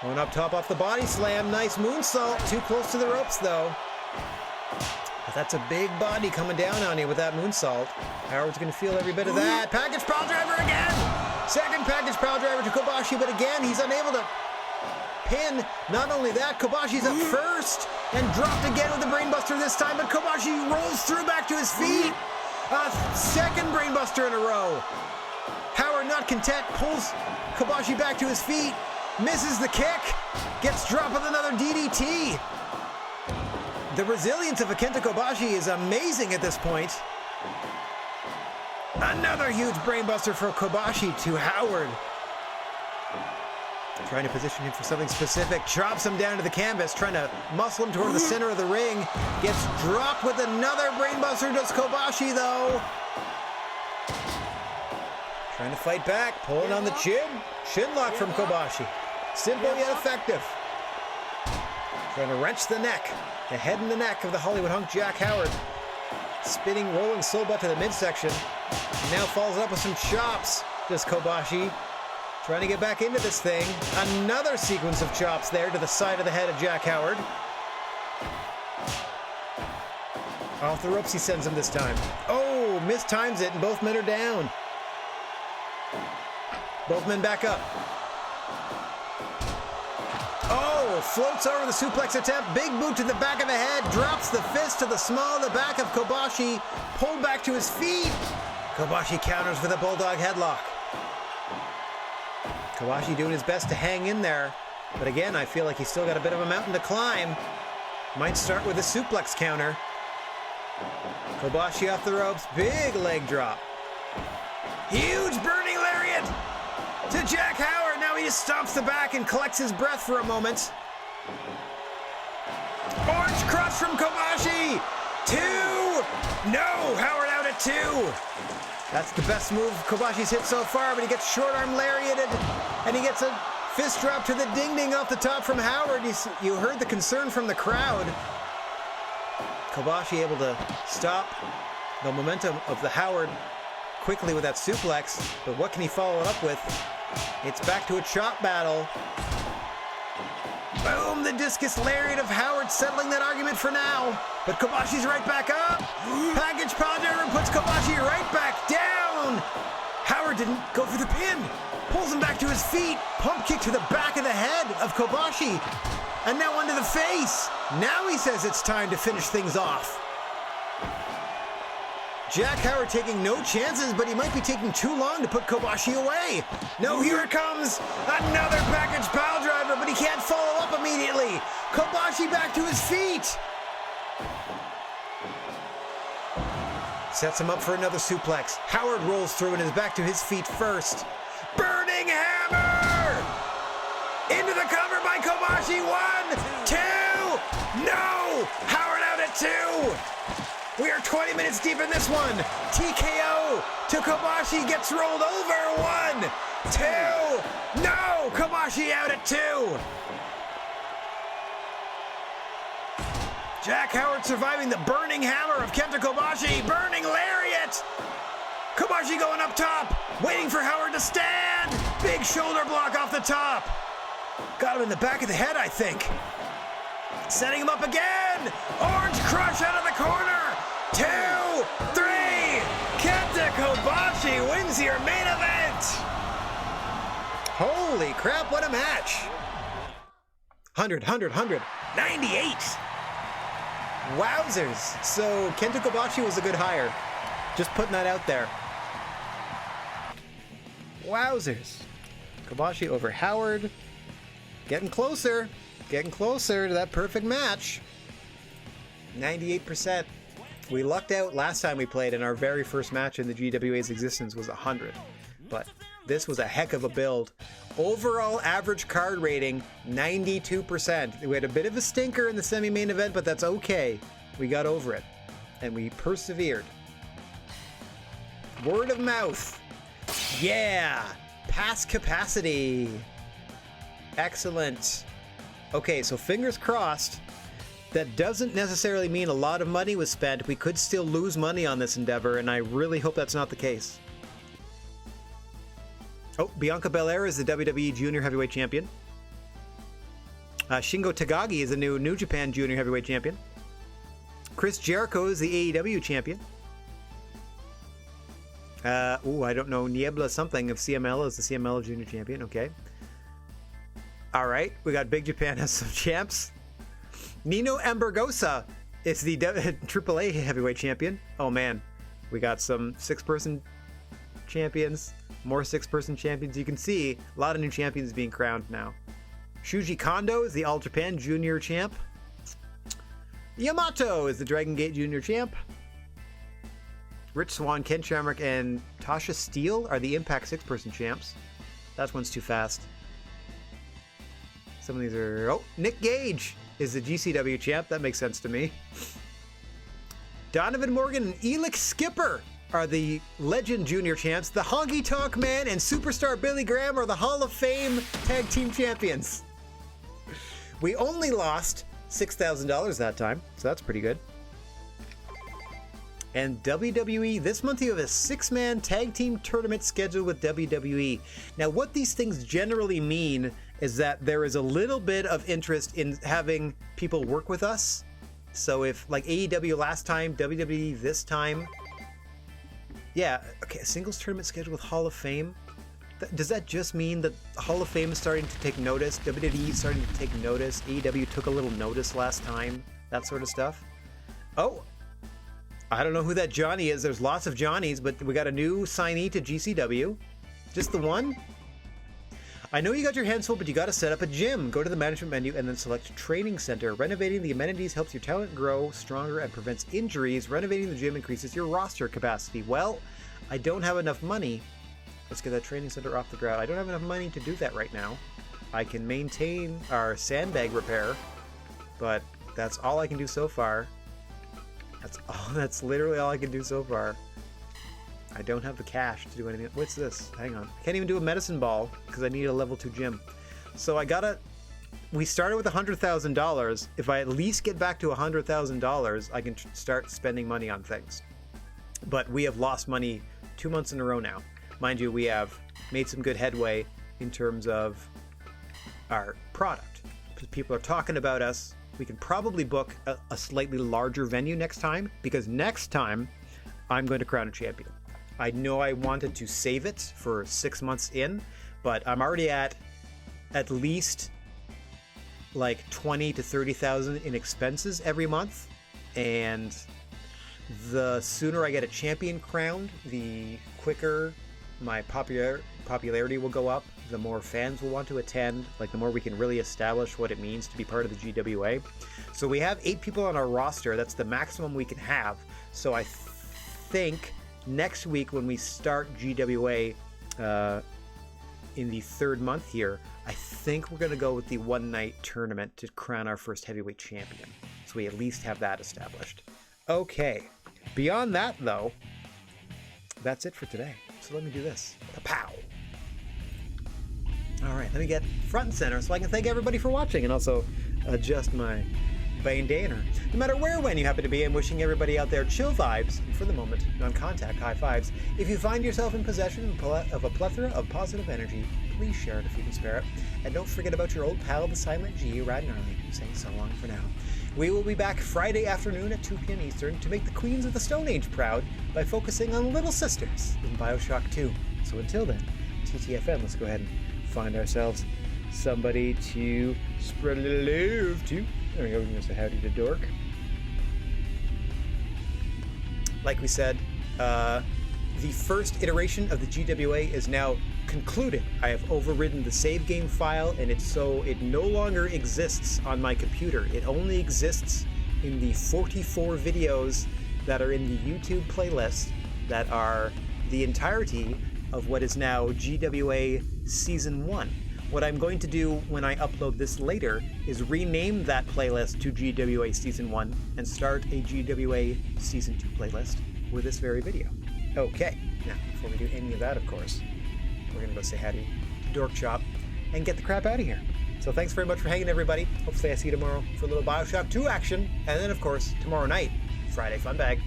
Going up top off the body slam. Nice moonsault. Too close to the ropes though. But that's a big body coming down on you with that moonsault. Howard's going to feel every bit of that. Package pile driver again. Second package pile driver to Kobashi, but again, he's unable to pin. Not only that, Kobashi's up first and dropped again with the brainbuster this time, but Kobashi rolls through back to his feet. A second brainbuster in a row. Howard, not content, pulls Kobashi back to his feet, misses the kick, gets dropped with another DDT. The resilience of Kento Kobashi is amazing at this point. Another huge brainbuster for Kobashi to Howard. Trying to position him for something specific. Chops him down to the canvas, trying to muscle him toward the center of the ring. Gets dropped with another brainbuster. Does Kobashi, though. Trying to fight back, pulling on the chin. Shin lock from Kobashi. Simple yet effective. Trying to wrench the neck. The head and the neck of the Hollywood Hunk Jack Howard. Spinning, rolling soul butt to the midsection. Now follows up with some chops. Does Kobashi. Trying to get back into this thing. Another sequence of chops there to the side of the head of Jack Howard. Off the ropes he sends him this time. Oh, mistimes it and both men are down. Both men back up. Oh, floats over the suplex attempt. Big boot to the back of the head. Drops the fist to the small of the back of Kobashi. Pulled back to his feet. Kobashi counters with a bulldog headlock. Kobashi doing his best to hang in there. But again, I feel like he's still got a bit of a mountain to climb. Might start with a suplex counter. Kobashi off the ropes. Big leg drop. Huge burning lariat to Jack Howard. Now he just stomps the back and collects his breath for a moment. Orange crush from Kobashi. 2. No, Howard out at 2. That's the best move Kobashi's hit so far, but he gets short arm lariated and he gets a fist drop to the ding-ding off the top from Howard. You heard the concern from the crowd. Kobashi able to stop the momentum of the Howard quickly with that suplex, but what can he follow it up with? It's back to a chop battle. Boom, the discus lariat of Howard settling that argument for now. But Kobashi's right back up. Package power puts Kobashi right back down. Howard didn't go for the pin. Pulls him back to his feet. Pump kick to the back of the head of Kobashi. And now onto the face. Now he says it's time to finish things off. Jack Howard taking no chances, but he might be taking too long to put Kobashi away. No, here it comes. Another package pile driver, but he can't follow up immediately. Kobashi back to his feet. Sets him up for another suplex. Howard rolls through and is back to his feet first. Burning hammer! Into the cover by Kobashi. 1, 2. No! Howard out at 2. We are 20 minutes deep in this one. TKO to Kobashi gets rolled over. 1, 2. No! Kobashi out at 2. Jack Howard surviving the burning hammer of Kenta Kobashi. Burning lariat. Kobashi going up top. Waiting for Howard to stand. Big shoulder block off the top. Got him in the back of the head, I think. Setting him up again. Orange crush out of the corner. 2, 3. Kenta Kobashi wins your main event. Holy crap, what a match. 100. 98. Wowzers. So Kenta Kobashi was a good hire. Just putting that out there. Wowzers. Kobashi over Howard. Getting closer to that perfect match. 98%. We lucked out last time we played, and our very first match in the GWA's existence was 100. But this was a heck of a build. Overall average card rating, 92%. We had a bit of a stinker in the semi-main event, but that's okay. We got over it, and we persevered. Word of mouth. Yeah! Pass capacity. Excellent. Okay, so fingers crossed. That doesn't necessarily mean a lot of money was spent. We could still lose money on this endeavor, and I really hope that's not the case. Oh, Bianca Belair is the WWE Junior Heavyweight Champion. Shingo Takagi is the New Japan Junior Heavyweight Champion. Chris Jericho is the AEW Champion. I don't know. Niebla something of CML is the CML Junior Champion. Okay. All right. We got Big Japan as some champs. Nino Ambergosa is the AAA Heavyweight Champion. Oh, man. We got some 6-person champions. More 6-person champions. You can see a lot of new champions being crowned now. Shuji Kondo is the All Japan Junior Champ. Yamato is the Dragon Gate Junior Champ. Rich Swann, Ken Shamrock, and Tasha Steele are the Impact 6-person champs. That one's too fast. Some of these are... Oh, Nick Gage is the GCW champ. That makes sense to me. Donovan Morgan and Elix Skipper are the Legend Junior champs. The Honky Tonk Man and Superstar Billy Graham are the Hall of Fame Tag Team Champions. We only lost $6,000 that time, so that's pretty good. And WWE, this month you have a 6-man tag team tournament scheduled with WWE. Now, what these things generally mean is that there is a little bit of interest in having people work with us. So if, like AEW last time, WWE this time. Yeah, okay, a singles tournament scheduled with Hall of Fame. Does that just mean that Hall of Fame is starting to take notice? WWE is starting to take notice? AEW took a little notice last time? That sort of stuff? Oh, I don't know who that Johnny is. There's lots of Johnnies, but we got a new signee to GCW. Just the one? I know you got your hands full, but you got to set up a gym. Go to the management menu and then select training center. Renovating the amenities helps your talent grow stronger and prevents injuries. Renovating the gym increases your roster capacity. Well, I don't have enough money. Let's get that training center off the ground. I don't have enough money to do that right now. I can maintain our sandbag repair, but that's all I can do so far. That's literally all I can do so far. I don't have the cash to do anything. What's this? Hang on. I can't even do a medicine ball because I need a level 2 gym. So we started with $100,000. If I at least get back to $100,000, I can start spending money on things. But we have lost money 2 months in a row now. Mind you, we have made some good headway in terms of our product. People are talking about us. We can probably book a slightly larger venue next time, because next time I'm going to crown a champion. I know I wanted to save it for 6 months in, but I'm already at least like 20 to 30,000 in expenses every month, and the sooner I get a champion crowned, the quicker my popularity will go up, the more fans will want to attend, like the more we can really establish what it means to be part of the GWA. So we have 8 people on our roster. That's the maximum we can have. So I think next week when we start GWA in the 3rd month here, I think we're going to go with the one-night tournament to crown our first heavyweight champion. So we at least have that established. Okay. Beyond that, though, that's it for today. So let me do this. Pow! All right, let me get front and center so I can thank everybody for watching and also adjust my bandana. No matter where or when you happen to be, I'm wishing everybody out there chill vibes, and for the moment, non-contact high fives. If you find yourself in possession of a plethora of positive energy, please share it if you can spare it. And don't forget about your old pal, the Silent G, Rad Gnarly, saying so long for now. We will be back Friday afternoon at 2 p.m. Eastern to make the Queens of the Stone Age proud by focusing on Little Sisters in BioShock 2. So until then, TTFN, let's go ahead and find ourselves somebody to spread a little love to. There we go, we're going to say howdy to Dork. Like we said, the first iteration of the GWA is now concluded. I have overridden the save game file, and it no longer exists on my computer. It only exists in the 44 videos that are in the YouTube playlist that are the entirety of what is now GWA Season 1. What I'm going to do when I upload this later is rename that playlist to GWA Season 1 and start a GWA Season 2 playlist with this very video. Okay, now before we do any of that, of course, we're going to go say howdy to Dork Chop and get the crap out of here. So thanks very much for hanging, everybody. Hopefully I see you tomorrow for a little BioShock 2 action. And then, of course, tomorrow night, Friday Fun Bag.